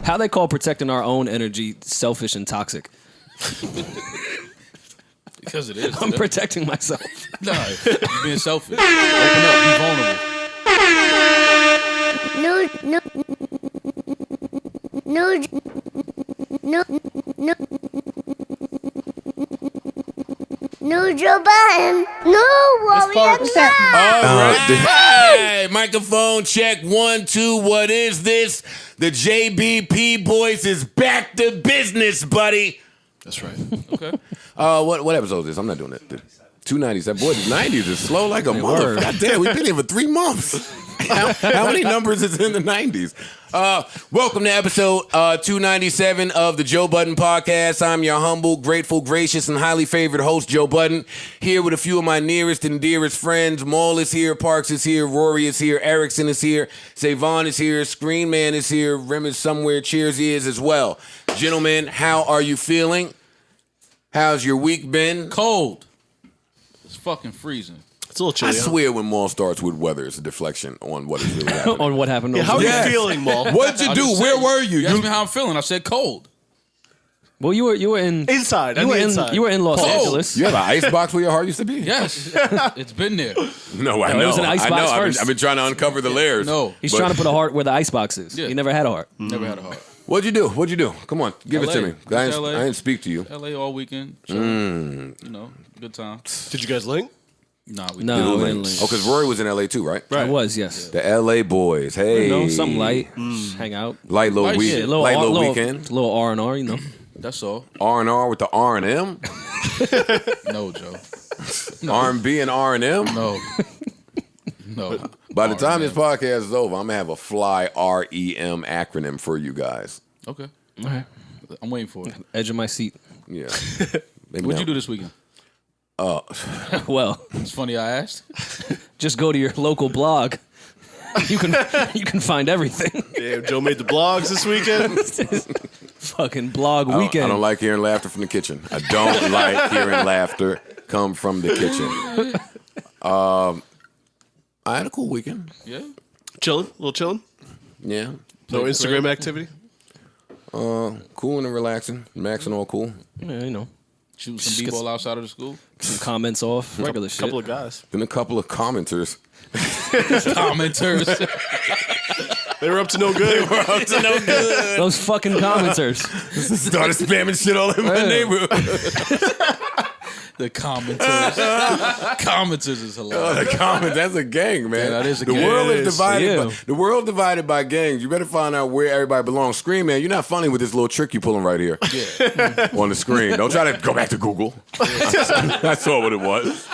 How they call protecting our own energy selfish and toxic? Because it is. I'm protecting myself. No, you're being selfish. Open up, be vulnerable. No Joe Budden. No Rory. All right. Hey, microphone check 1, 2. What is this? The JBP boys is back to business, buddy. That's right. Okay. What episode is this? I'm not doing that. 297. Boy, the 90s is slow like a mother. God damn, we've been here for 3 months. How many numbers is in the 90s? Welcome to episode 297 of the Joe Budden Podcast. I'm your humble, grateful, gracious, and highly favored host, Joe Budden, here with a few of my nearest and dearest friends. Maul is here, Parks is here, Rory is here, Erickson is here, Savon is here, Screen Man is here, Rim is somewhere, Cheersy is as well. Gentlemen, how are you feeling? How's your week been? Cold. It's fucking freezing. It's a little chilly. I swear when Maul starts with weather, it's a deflection on what is really happening. On what happened. How are you feeling, Maul? What'd you do? Where were you? You asked me how I'm feeling. I said cold. Well, you were in Inside. You were in Los Cold. Angeles. You have an ice box where your heart used to be? Yes. It's been there. No, I know. it was an ice I box know. first. I've been trying to uncover the layers. No. He's trying to put a heart where the ice box is. Yeah. He never had a heart. Never had a heart. What'd you do? Come on, give it to LA. me. Went to LA. I didn't speak to you. LA all weekend. Chilling. You know, good time. Did you guys link? Nah, we No, didn't. we didn't link. Oh, because Rory was in LA too, right? I was, yes. The LA boys. Hey. You know, something light. Just hang out. Light little Light week. shit. Yeah, Light little weekend. A little R&R, you know. That's all. R&R with the R&M. No, Joe. R&B and R&M. No. No. By the time this podcast is over, I'm going to have a fly REM acronym for you guys. Okay. All right. I'm waiting for it. Edge of my seat. Yeah. What'd you do this weekend? Well, It's funny I asked. just go to your local blog. You can find everything. Damn, Joe made the blogs this weekend. Fucking blog I weekend. don't like hearing laughter from the kitchen. I don't like hearing laughter come from the kitchen. I had a cool weekend. Yeah. Chilling, a little chilling. Yeah. No Instagram activity. Cool and relaxing. Maxing all cool. Yeah, you know, Shoot some b-ball outside of the school. some comments off, regular shit. Couple of guys. Then a couple of commenters. Commenters. They were up to no good. Those fucking commenters. Started spamming shit all in my neighborhood. The commenters. Commenters is hilarious. The comment, that's a gang, man. Yeah, that is a the gang. world It is is, divided. yeah. The world divided by gangs. You better find out where everybody belongs. Screen Man, you're not funny with this little trick you pulling right here Yeah. on the screen. Don't try to go back to Google. I saw what it was.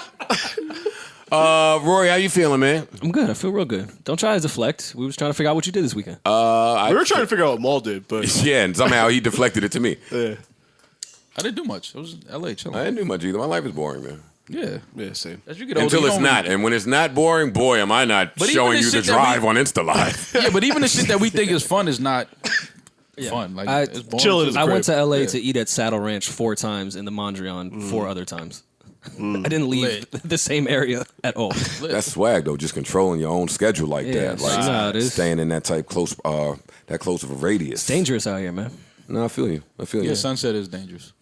Rory, how you feeling, man? I'm good. I feel real good. Don't try to deflect. We was trying to figure out what you did this weekend. We were trying to figure out what Maul did, but Yeah, and somehow he deflected it to me. yeah, I didn't do much. I was in LA chilling. I didn't do much either. My life is boring, man. Yeah. yeah, same. As you get older, Until you it's don't not. really- And when it's not boring, boy, am I not But even showing the you the shit that drive we- on Insta Live. Yeah, but even the shit that we think is fun is not fun. Like it's boring. Chilling is I went great. to LA to eat at Saddle Ranch 4 times and the Mondrian 4 other times. I didn't leave the same area at all. That's swag though, just controlling your own schedule like Yeah, that. Like you know how it is. staying in that type close that close of a radius. It's dangerous out here, man. No, I feel you. Yeah, sunset is dangerous.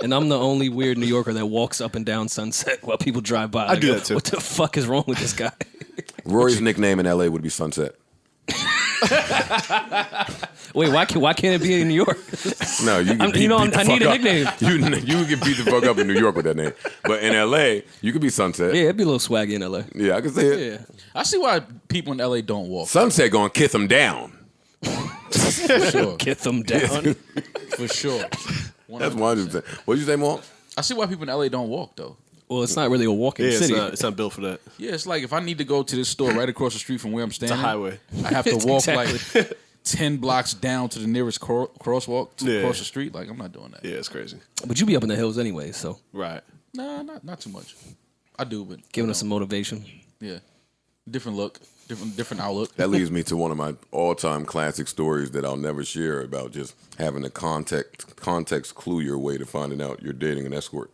And I'm the only weird New Yorker that walks up and down Sunset while people drive by. I do that too. What the fuck is wrong with this guy? Rory's nickname in LA would be Sunset. Wait, why can't it be in New York? No, you can beat the I need a fuck up. nickname. You can beat the fuck up in New York with that name. But in LA, you could be Sunset. Yeah, it'd be a little swaggy in LA. Yeah, I can see it. Yeah. I see why people in LA don't walk. Sunset gonna kiss them down. For sure. Get them down. For sure. That's 100%. What'd you say, Mark? I see why people in LA don't walk though. Well, it's not really a walking Yeah, city. it's not built for that. Yeah, it's like if I need to go to this store right across the street from where I'm It's standing, a highway. I have to walk Exactly. like 10 blocks down to the nearest crosswalk to Yeah. cross the street. Like I'm not doing that. Yeah, it's crazy. But you be up in the hills anyway, so Right. Nah, not too much. I do, but giving us some motivation. yeah, different look, different outlook. That leads me to one of my all-time classic stories that I'll never share about just having a context clue your way to finding out you're dating an escort.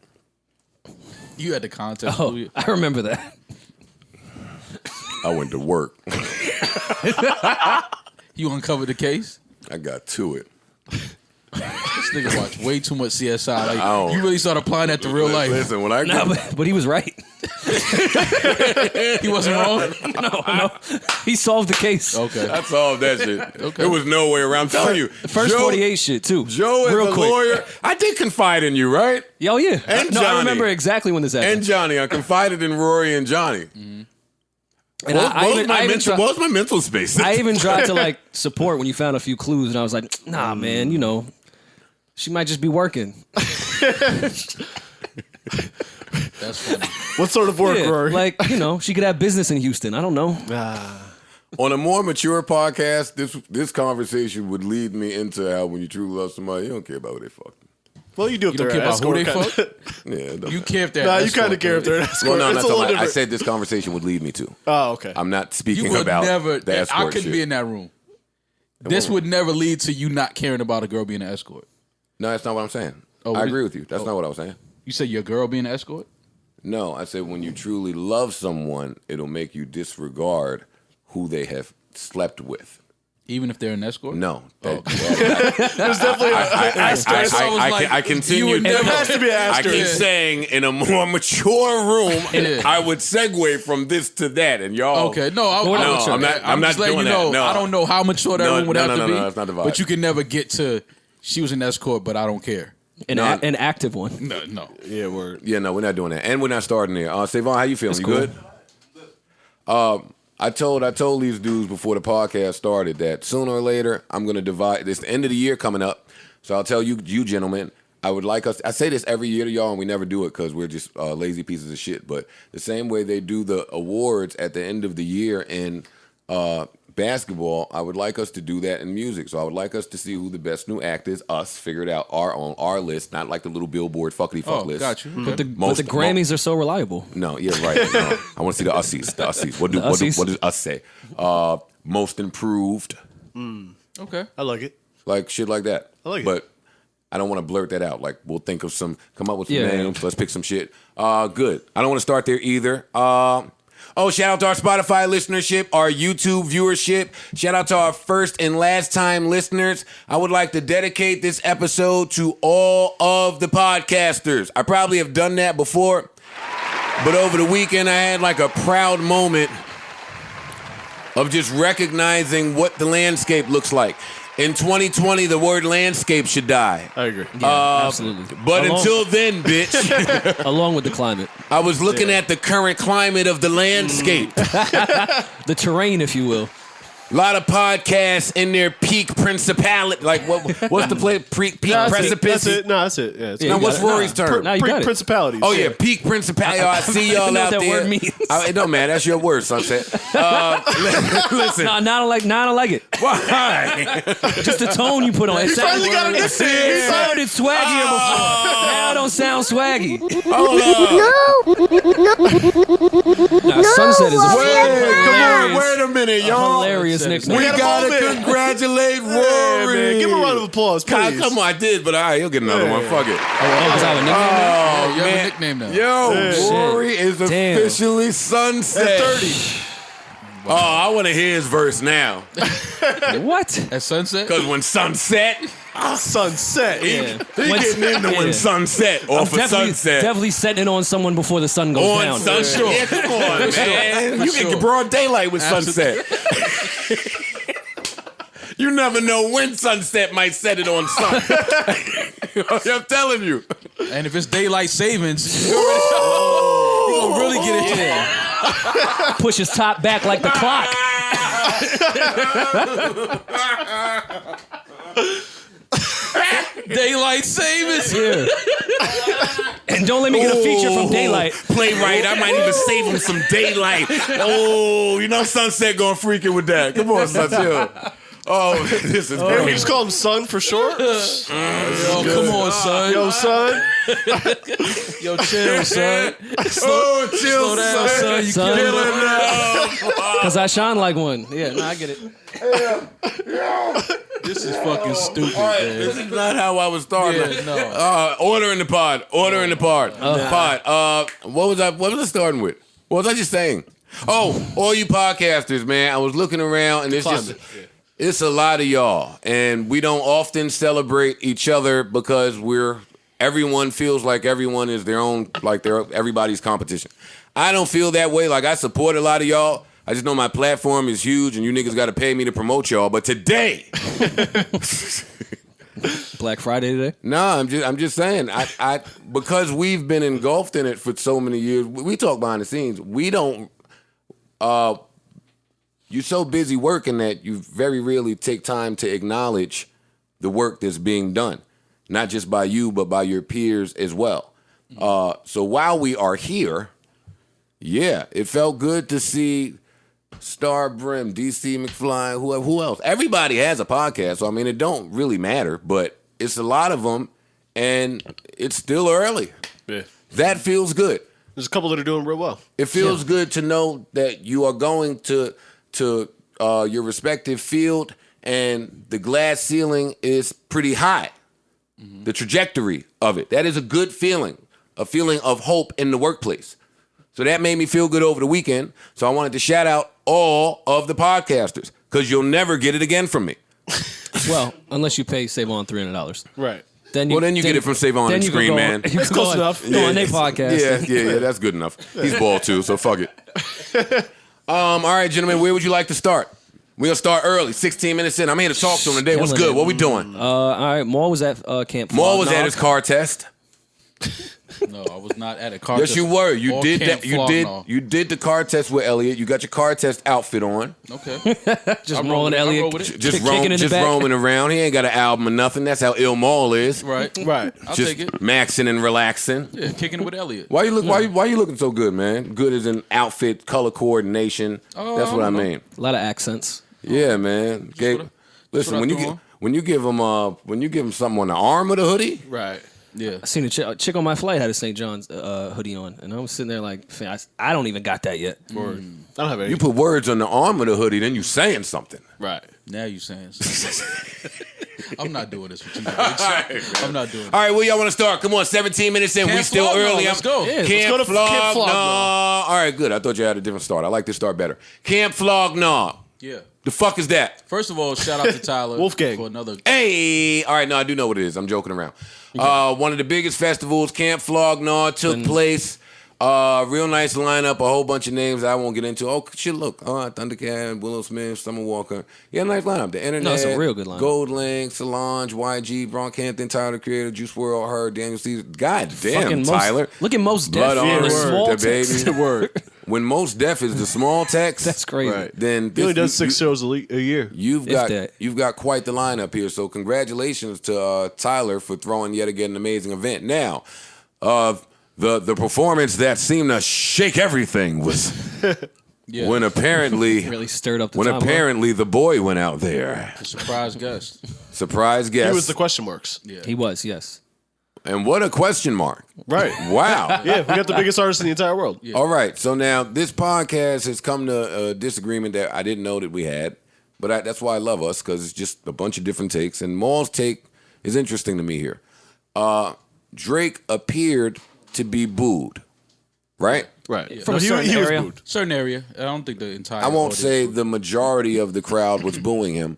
You had the context. Oh, I remember that. I went to work. You uncovered the case? I got to it. This nigga watched way too much CSI. Like, don't. you really start applying that to real life. Listen, when I No, but he was right. He wasn't wrong? No. He solved the case. Okay. I solved that shit. Okay. There was no way around. I'm telling you. The first Joe, 48 shit, too. Joe is Real a quick. lawyer. I did confide in you, right? Oh, yeah. And No, I Johnny. remember exactly when this happened. And Johnny. I confided in Rory and Johnny. And What was my mental space? I even tried to like support when you found a few clues, and I was like, nah, man, you know, she might just be working. That's funny. What sort of work, Yeah, Rory? like, you know, she could have business in Houston. I don't know. On a more mature podcast, this conversation would lead me into how when you truly love somebody, you don't care about what they fuck. Well, you do if You don't they're care an about who they escort. fuck? Yeah, it don't You matter. care if they're Nah, an you kind escort, of care if though. they're an escort. Well, no, it's that's a little not. I different. said this conversation would lead me to. Oh, okay. I'm not speaking You would about never. the escort I couldn't shit. be in that room. This would never lead to you not caring about a girl being an escort. No, that's not what I'm saying. Oh, I what agree is- with you. That's not what I was saying. You say your girl being an escort? No, I said when you truly love someone, it'll make you disregard who they have slept with. Even if they're an escort? No. Oh. There's definitely I continue. You would never- There has to be an I asterisk. keep saying in a more mature room, Yeah. I would segue from this to that, and y'all. Okay, no, I'm not just letting doing you know. that. No. I don't know how mature that No, room would no, have no, to no, be. no, that's not the vibe. But you can never get to. She was an escort, but I don't care. An active one. No. Yeah, word. Yeah, no, we're not doing that, and we're not starting there. Savon, how you feeling? You good? I told these dudes before the podcast started that sooner or later I'm gonna divide. It's the end of the year coming up, so I'll tell you gentlemen. I would like us. I say this every year to y'all, and we never do it because we're just lazy pieces of shit. But the same way they do the awards at the end of the year in basketball, I would like us to do that in music. So I would like us to see who the best new act is. Us figure it out on our list, not like the little Billboard fuckity fuck list. Got you. But the Grammys are so reliable. No, yeah, right. No. I want to see the Ussies. The Ussies. What does us say? Most improved, Okay. I like it. like shit like that. I like it. But I don't want to blurt that out. Like we'll think of come up with some Yeah. names. Let's pick some shit. Good. I don't want to start there either. Shout out to our Spotify listenership, our YouTube viewership. Shout out to our first and last time listeners. I would like to dedicate this episode to all of the podcasters. I probably have done that before, but over the weekend I had like a proud moment of just recognizing what the landscape looks like. In 2020, the word landscape should die. I agree. Yeah, absolutely. But until then, bitch, Along with the climate. I was looking at the current climate of the landscape. The terrain, if you will. A lot of podcasts in their peak principality. Like, what's the play? Peak precipice? That's it. No, that's it. Yeah, it's Yeah, Now, you what's got it. Rory's term? Now you got it. Principalities. Oh, yeah, peak principality. I see y'all know out what that there. word means. It don't matter. That's your word, Sunset. Listen. No, not I like it. Why? Just the tone you put on it. finally got it. It sounded swaggier before. Now it don't sound swaggy. Hold on. Nah, Sunset is a Come on, wait a minute, y'all. hilarious nickname. We got a gotta moment. congratulate Rory. Yeah, man. Give him a round of applause, please. Come on, I did, but all right, he'll get another one. Fuck it. Oh, is that a nickname now? You have a nickname now. Yo, Rory is Damn. officially Sunset. At 30. Oh, I want to hear his verse now. What? At sunset? Because when sunset, Sunset. Yeah. he getting into when sunset off of sunset. Definitely setting it on someone before the sun goes On down. sunset. sure. Yeah, come on, man. You can sure. get broad daylight with sunset. You never know when sunset might set it on sun. I'm telling you. And if it's daylight savings, you gonna really get it there. Push his top back like the clock. Daylight savings. Yeah. And don't let me get a feature from Daylight. Playwright, I might even save him some daylight. Oh, you know sunset going freaking with that. Come on, sunset. Oh, this is Hey, we great. just call him Son for short. Yo, come on, son. Yo, son. Yo, chill, son. Oh, chill, Slow down, son. You Son. killing Because I shine like one. Yeah, no, I get it. This is fucking stupid, All right, man. this is not how I was starting. Yeah, no. Order in the pod. Order in the pod. Pod. What was I starting with? What was I just saying? Oh, all you podcasters, man. I was looking around and it's just It's a lot of y'all, and we don't often celebrate each other because everyone feels like everyone is their own, like they're everybody's competition. I don't feel that way. Like, I support a lot of y'all. I just know my platform is huge, and you niggas got to pay me to promote y'all. But today, Black Friday today? nah, I'm just saying. I because we've been engulfed in it for so many years. We talk behind the scenes. We don't. You're so busy working that you very rarely take time to acknowledge the work that's being done, not just by you, but by your peers as well. So while we are here, yeah, it felt good to see Star Brim, DC McFly, who else? Everybody has a podcast, so I mean, it don't really matter, but it's a lot of them, and it's still early. Yeah. That feels good. There's a couple that are doing real well. It feels good to know that you are going to your respective field, and the glass ceiling is pretty high. The trajectory of it. That is a good feeling, a feeling of hope in the workplace. So that made me feel good over the weekend. So I wanted to shout out all of the podcasters, because you'll never get it again from me. Well, unless you pay Save On $300. Right. Then you get it from Save On and Screen Man. That's close enough. Go on their podcast. Yeah, that's good enough. He's bald too, so fuck it. All right, gentlemen, where would you like to start? We're going to start early, 16 minutes in. I'm here to talk to him today. What's good? What we doing? All right, Maul was at Camp Flog. Maul was at his car test. No, I was not at a car Yes, test. you were. You Or did Camp that. You Flog, did. no. You did the car test with Elliot. You got your car test outfit on. Okay. Just I roll rolling with it. I Elliot. roll with it. Just kicking in the back. roaming around. He ain't got an album or nothing. That's how ill Maul is. Right. Right. I'll Just take it. maxing and relaxing. Yeah, kicking it with Elliot. Why you looking so good, man? Good as an outfit, color coordination. Oh, That's what I I don't know. mean. A lot of accents. Yeah, man. Listen, what when I you threw get on. when you give him something on the arm of the hoodie, Right. Yeah. I seen a chick on my flight had a St. John's hoodie on, and I was sitting there like, I don't even got that yet. I don't have any. you put words on the arm of the hoodie, then you saying something. Right. Now you saying something. I'm not doing this with you. I'm not doing it. All right, where y'all want to start? Come on, 17 minutes in. Camp We still Flog, early. let's go. Yeah, let's Camp go to Flog, Camp Flog, Gnaw. All right, good. I thought you had a different start. I like this start better. Camp Flog, Gnaw. Yeah. The fuck is that? First of all, shout out to Tyler Wolfgang. for another. Hey, all right, no, I do know what it is. I'm joking around. One of the biggest festivals, Camp Flog, Gnaw, took place. Real nice lineup, a whole bunch of names I won't get into. Oh, shit, look. Thundercat, Willow Smith, Summer Walker. Yeah, nice lineup. The Internet. No, it's a real good lineup. Gold Link, Solange, YG, Brockhampton, Tyler, the Creator, Juice WRLD, Her, Daniel Caesar. God damn, Fucking Tyler. Look at Most Def. Blood on the the small word, text. the baby. Word. When Most Def is the small text, That's crazy. Right. then He only this- does 6 shows a year. You've If got that. you've got quite the lineup here. So congratulations to Tyler for throwing yet again an amazing event. Now, the performance that seemed to shake everything was Yeah. when apparently Really stirred up the timeline. apparently the boy went out there. The surprise guest. Surprise guest. He was the question marks. Yeah. He was, yes. And what a question mark. Right. Wow. Yeah, we got the biggest artist in the entire world. Yeah. All right. So now this podcast has come to a disagreement that I didn't know that we had. But that's why I love us, because it's just a bunch of different takes. And Maul's take is interesting to me here. Drake appeared to be booed, right? Right. From a certain he was area. booed. Certain area. I don't think the entire. I won't audience say was- the majority of the crowd was booing him,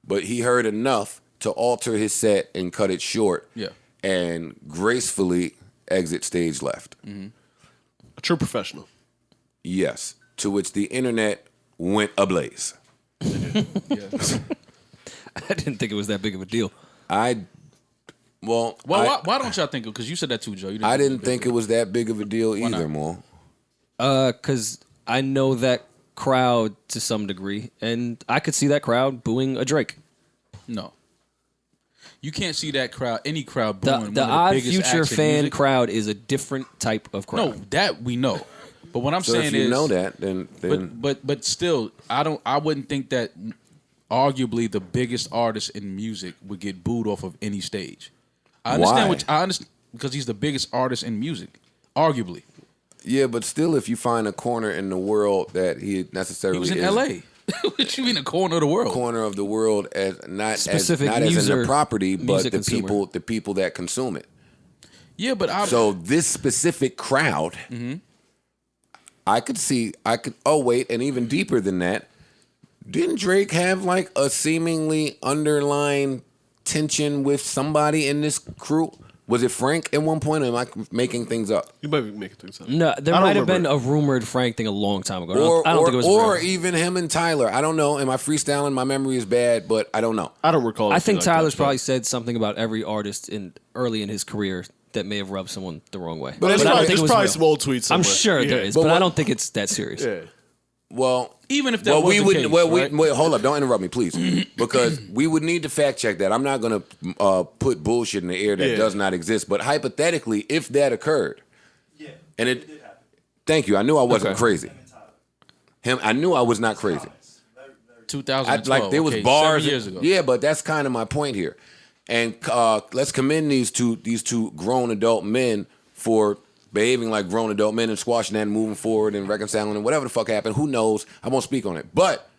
but he heard enough to alter his set and cut it short. Yeah. And gracefully exit stage left. A true professional. Yes. To which the internet went ablaze. Yeah. I didn't think it was that big of a deal. Well, why don't y'all think? Because you said that too, Joe. You I didn't think it was that big of a deal either, not? Mo. Because I know that crowd to some degree, and I could see that crowd booing a Drake. No. You can't see that crowd, any crowd The, booing the one of Odd biggest Future acts in fan music. crowd is a different type of crowd. No, that we know. But what I'm So saying if you is, know that, then but still, I wouldn't think that arguably the biggest artist in music would get booed off of any stage. I understand Why? I understand because he's the biggest artist in music, arguably. yeah, but still, if you find a corner in the world that he necessarily He was in is L.A. What you mean, a corner of the world? corner of the world as not Specific as in user- the property, but music the consumer. people that consume it. Yeah, but So this specific crowd, I could. Oh wait, and even deeper than that, Didn't Drake have like a seemingly underlying tension with somebody in this crew? Was it Frank at one point, or am I making things up? You might be making things up. No, there I don't might have been remember. a rumored Frank thing a long time ago. Or, I don't think it was or real. even him and Tyler. I don't know. Am I freestyling? My memory is bad, but I don't know. I don't recall. I anything think like Tyler's that, probably said something about every artist early in his career that may have rubbed someone the wrong way. But there's I don't probably, think it was probably real. some old tweets somewhere. I'm sure there is, But but what- I don't think it's that serious. Yeah. Well, Even if that was the case, right? wait, hold up, don't interrupt me, please, because we would need to fact check that. I'm not going to put bullshit in the air that Yeah. does not exist. But hypothetically, if that occurred, and it, thank you, I knew I wasn't Okay. crazy. I knew I was not crazy. 2012. Like there was okay, bars 7 years ago. Yeah, but that's kind of my point here. And let's commend these two grown adult men for behaving like grown adult men and squashing that and moving forward and reconciling and whatever the fuck happened. Who knows? I won't speak on it. But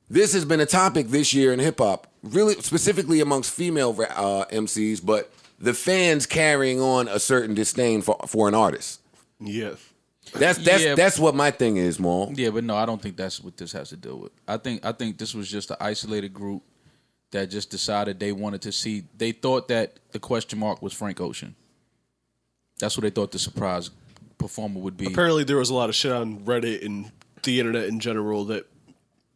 this has been a topic this year in hip hop, really specifically amongst female MCs, but the fans carrying on a certain disdain for an artist. Yeah. That's what my thing is, Maul. Yeah, but no, I don't think that's what this has to do with. I think this was just an isolated group that just decided they wanted to see. They thought that the question mark was Frank Ocean. That's what they thought the surprise performer would be. Apparently, there was a lot of shit on Reddit and the internet in general that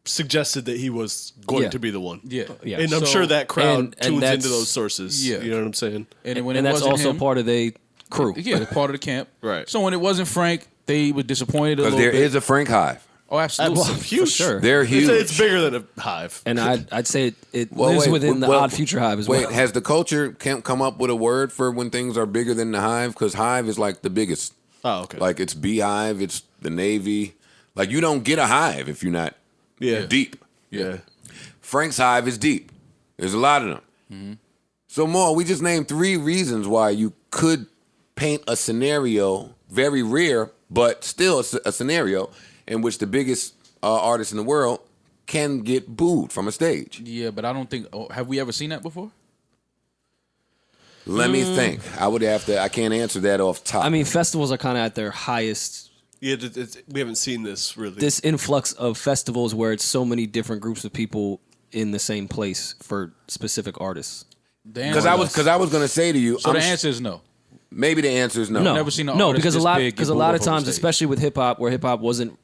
suggested that he was going Yeah. to be the one. Yeah. Yeah. And I'm So- sure that crowd and tunes that's- into those sources. Yeah. You know what I'm saying? And when And it that's wasn't also him, part of the crew. Yeah, they're part of the camp. Right. So when it wasn't Frank, they were disappointed a Because little there bit. is a Frank Hive. Oh, absolutely. Well, huge. sure. They're huge. It's bigger than a hive. And I'd say it Well, lives wait, within the well, Odd Future Hive as Wait, well. has the culture come up with a word for when things are bigger than the hive? Because hive is like the biggest. Oh, okay. Like it's beehive, it's the Navy. Like you don't get a hive if you're not yeah. deep. Yeah. Frank's hive is deep. There's a lot of them. Mm-hmm. So more, we just named 3 reasons why you could paint a scenario, very rare, but still a scenario in which the biggest artist in the world can get booed from a stage. Yeah, but I don't think. Oh, have we ever seen that before? Let me think. I would have to. I can't answer that off top. I mean, festivals are kind of at their highest. Yeah, we haven't seen this really. This influx of festivals where it's so many different groups of people in the same place for specific artists. because I was going to say to you, So the answer is no. maybe the answer is no. No, never seen an no, artist because a this lot big because get a lot booed of off on times, stage. especially with hip hop, where hip hop wasn't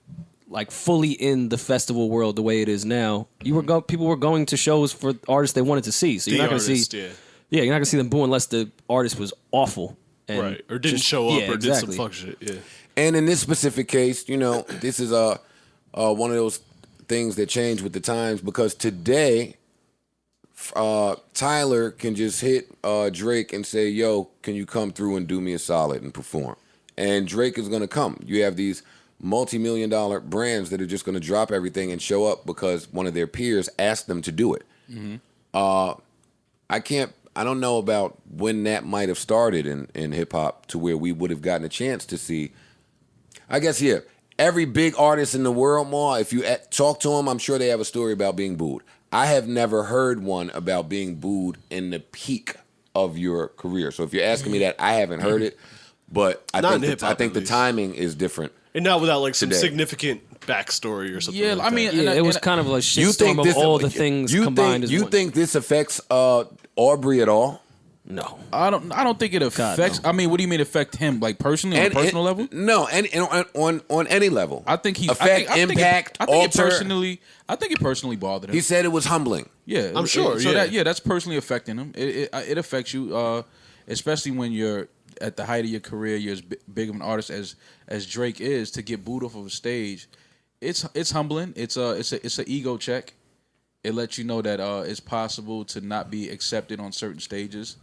like fully in the festival world the way it is now, people were going to shows for artists they wanted to see. So the you're not going to artist, see, yeah. you're not going to see them boo unless the artist was awful, and Right. Or didn't just- show up yeah, or exactly. did some fuck shit. Yeah. And in this specific case, you know, this is one of those things that change with the times because today, Tyler can just hit Drake and say, "Yo, can you come through and do me a solid and perform?" And Drake is going to come. You have these multi-million-dollar brands that are just going to drop everything and show up because one of their peers asked them to do it. I don't know about when that might have started in hip hop to where we would have gotten a chance to see. I guess, yeah, every big artist in the world, Ma, if you talk to them, I'm sure they have a story about being booed. I have never heard one about being booed in the peak of your career. So if you're asking me that, I haven't heard it, but I Not in think hip-hop, I think at the least. timing is different. And not without like some Today. significant backstory or something. Yeah, like I mean, that. Yeah, and it was and kind of like shitstorm of all the things combined as You one. think this affects Aubrey at all? No. I don't think it affects. no. I mean, what do you mean affect him? Like personally, on a personal level? No, and on any level. I think he affect, impact, I think alter. I think it personally bothered him. He said it was humbling. Yeah, I'm sure, So yeah. that's personally affecting him. It affects you, especially when you're at the height of your career. You're as big of an artist as Drake is. To get booed off of a stage, it's humbling. It's an ego check. It lets you know that it's possible to not be accepted on certain stages.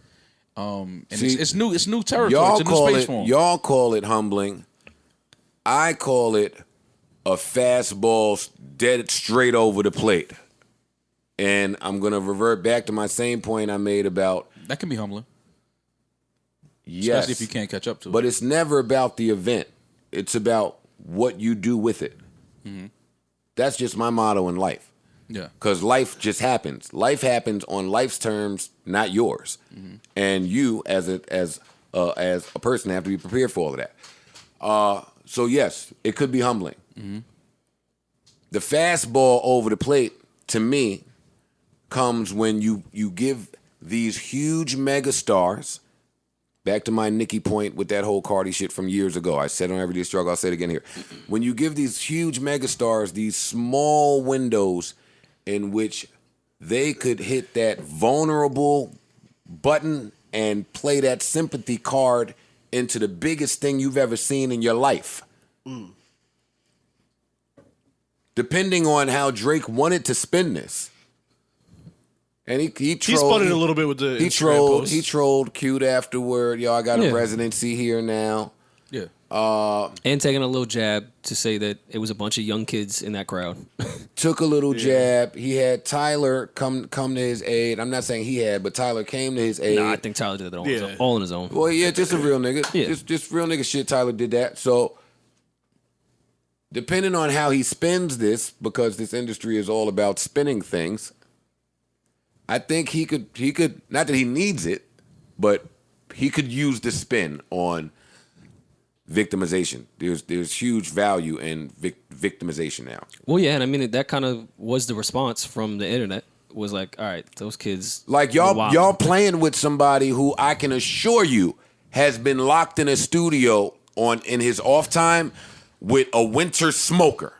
And See, it's new territory. It's a new space for him. Y'all call it humbling. I call it a fastball dead straight over the plate. And I'm gonna revert back to my same point I made about That can be humbling, yes, especially if you can't catch up to it. but it's never about the event. It's about what you do with it. Mm-hmm. That's just my motto in life. Yeah. Because life just happens. Life happens on life's terms, not yours. Mm-hmm. And you, as a person, have to be prepared for all of that. So yes, it could be humbling. Mm-hmm. The fastball over the plate, to me, comes when you give these huge megastars. Back to my Nicki point with that whole Cardi shit from years ago. I said on Everyday Struggle, I'll say it again here. When you give these huge megastars these small windows in which they could hit that vulnerable button and play that sympathy card into the biggest thing you've ever seen in your life. Depending on how Drake wanted to spin this. And he trolled. He spun it a little bit with the He trolled cute afterward. Yo, I got a residency here now. Yeah. And taking a little jab to say that it was a bunch of young kids in that crowd. Took a little jab. He had Tyler come to his aid. I'm not saying he had, but Tyler came to his aid. Nah, I think Tyler did it all on his own. Well, yeah, just a real nigga. Yeah. Just real nigga shit. Tyler did that. So, depending on how he spins this, because this industry is all about spinning things, I think he could, not that he needs it, but he could use the spin on victimization. There's huge value in victimization now. Well, yeah, and I mean that kind of was the response from the internet. Was like, all right, those kids. Like y'all playing with somebody who I can assure you has been locked in a studio in his off time with a winter smoker.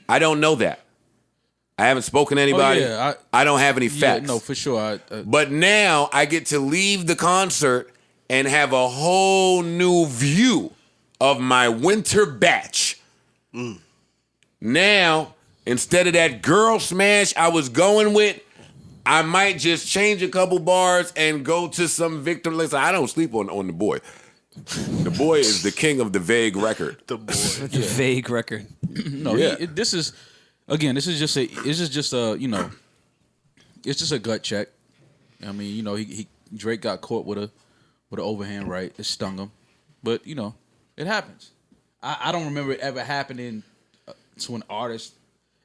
I don't know that. I haven't spoken to anybody. I don't have any facts. Yeah, no, for sure. But now I get to leave the concert and have a whole new view of my winter batch. Now, instead of that girl smash I was going with, I might just change a couple bars and go to some victim. Listen, I don't sleep on the boy. The boy is the king of the vague record. The boy. The vague record. No, this is just a it's just a gut check. I mean, he Drake got caught with an overhand right. It stung him, but it happens. I don't remember it ever happening to an artist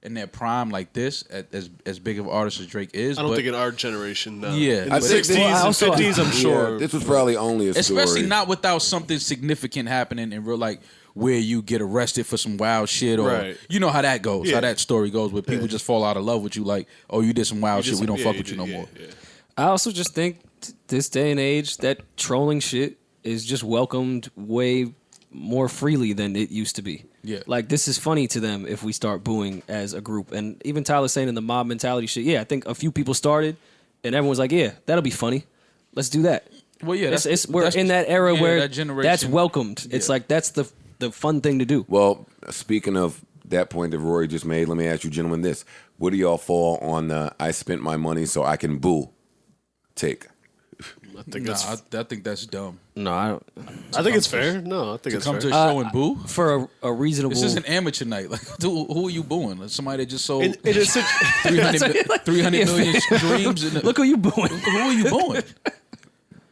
in their prime like this, as big of an artist as Drake is. I don't think in our generation. No. Yeah, in the 60s and 50s, I'm sure. This was probably only a story. Especially not without something significant happening in real, like where you get arrested for some wild shit, or you know how that goes, how that story goes, where people just fall out of love with you, like, oh, you did some wild shit, we don't fuck with you no more. I also just think this day and age that trolling shit is just welcomed way more freely than it used to be. Yeah. Like, this is funny to them if we start booing as a group. And even Tyler saying in the mob mentality shit, I think a few people started and everyone's like, yeah, that'll be funny. Let's do that. Well, yeah. We're in that era where that generation, that's welcomed. Yeah. It's like, that's the fun thing to do. Well, speaking of that point that Rory just made, let me ask you gentlemen this. Where do y'all fall on I spent my money so I can boo take? I think that's dumb. No, I don't. I think it's fair. No, I think it's fair. To come to a show and boo? For a reasonable... This is an amateur night. Like, who are you booing? Like somebody that just sold 300 million dreams? Look who you booing. Who are you booing?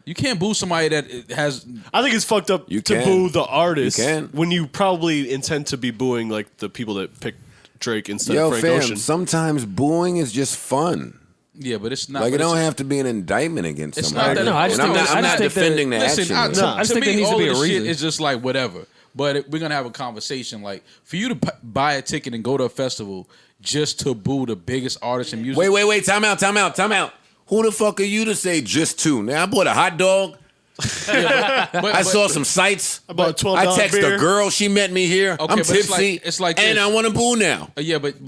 You can't boo somebody that has... I think it's fucked up to boo the artist when you probably intend to be booing like the people that picked Drake instead of Frank Ocean. Sometimes booing is just fun. Yeah, but it's not... Like, it don't have to be an indictment against somebody. I'm not defending the action. I just think there needs to be a reason. Shit is just like, whatever. But we're going to have a conversation. Like, for you to buy a ticket and go to a festival just to boo the biggest artist in music... Wait. Time out. Who the fuck are you to say just two? Now, I bought a hot dog. I saw some sights. I bought a $12 I texted beer. a girl. She met me here. Okay, I'm but tipsy. It's like and I want to boo now. Yeah, but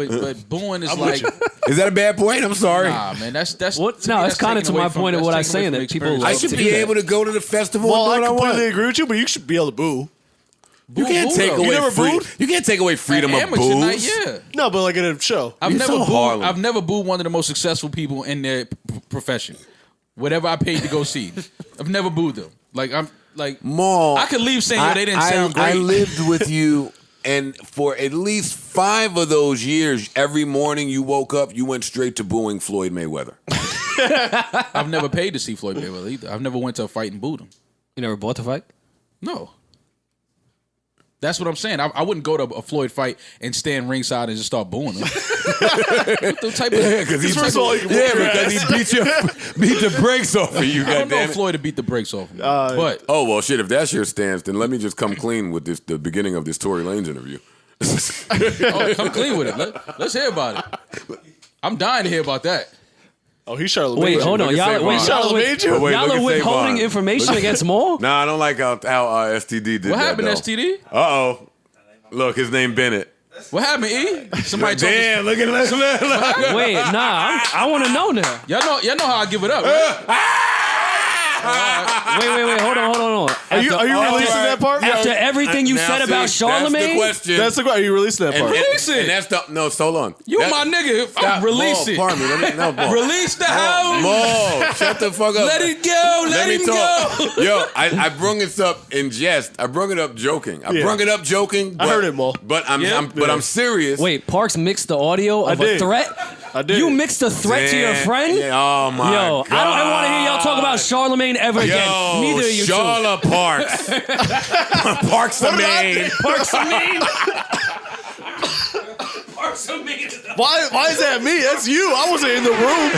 booing is like... Is that a bad point? I'm sorry. Nah, man, that's what? No, it's kind of to my point of what I was saying, that people... I should be able to go to the festival Well, and do I what I completely want. agree with you, but you should be able to boo. You can't take away You can't take away freedom of booze. Night, yeah. No, but like in a show. I've never booed one of the most successful people in their profession. Whatever I paid to go see, I've never booed them. Like, I'm like, Maul, I could leave saying, they didn't sound great. I lived with you, and for at least 5 of those years, every morning you woke up, you went straight to booing Floyd Mayweather. I've never paid to see Floyd Mayweather either. I've never went to a fight and booed him. You never bought the fight? No. That's what I'm saying. I wouldn't go to a Floyd fight and stand ringside and just start booing him. Because he beat the brakes off of you. I don't know if Floyd would beat the brakes off of me. But well, shit. If that's your stance, then let me just come clean with the beginning of this Tory Lanez interview. Oh, come clean with it. Let's hear about it. I'm dying to hear about that. Oh, he's Charlotte. Wait, hold on. Y'all are withholding information against Maul? Nah, I don't like how STD did that. What happened, though. STD? Uh-oh. Look, his name Bennett. What happened, E? Somebody told us. Damn, look at that. Wait, nah. I want to know now. Y'all know how I give it up, right? Wait. Hold on. Are you releasing that part? After everything you said about Charlemagne? That's the question. That's the question. Are you releasing that part? Release it. And that's the... No, hold on. You my nigga. Stop. Release Maul, it. Pardon me. No, Release the house. Maul, shut the fuck up. Let it go. Let him talk. go. Yo, I brung this up in jest. I brung it up joking. I brung it up joking. But, I heard it, Maul. But I'm serious. Wait, Parks mixed the audio of a threat? I did. You mixed a threat to your friend? Yeah, oh my Yo, God. I don't want to hear y'all talk about Charlemagne ever again. Neither of you two. Charlotte Parks. Parks of Maine. Parks of Maine. Why is that me? That's you. I wasn't in the room.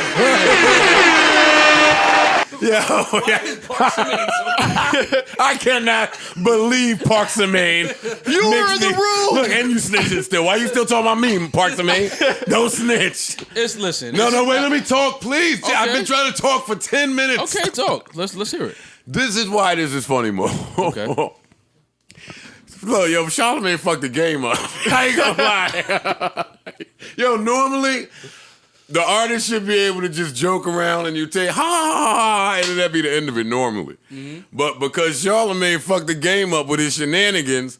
I cannot believe Parks of Maine. You were in the room. Look, and you snitching still. Why you still talking about me, Parks of Maine? Don't snitch. Listen. No, wait, let me talk, please. Okay. I've been trying to talk for 10 minutes. Okay, talk. Let's hear it. This is why this is funny, Mo. Okay. Look, yo, Charlemagne fucked the game up. I ain't gonna lie. Yo, normally, the artist should be able to just joke around and you take, ha, ha, ha, and that'd be the end of it normally. Mm-hmm. But because Charlemagne fucked the game up with his shenanigans,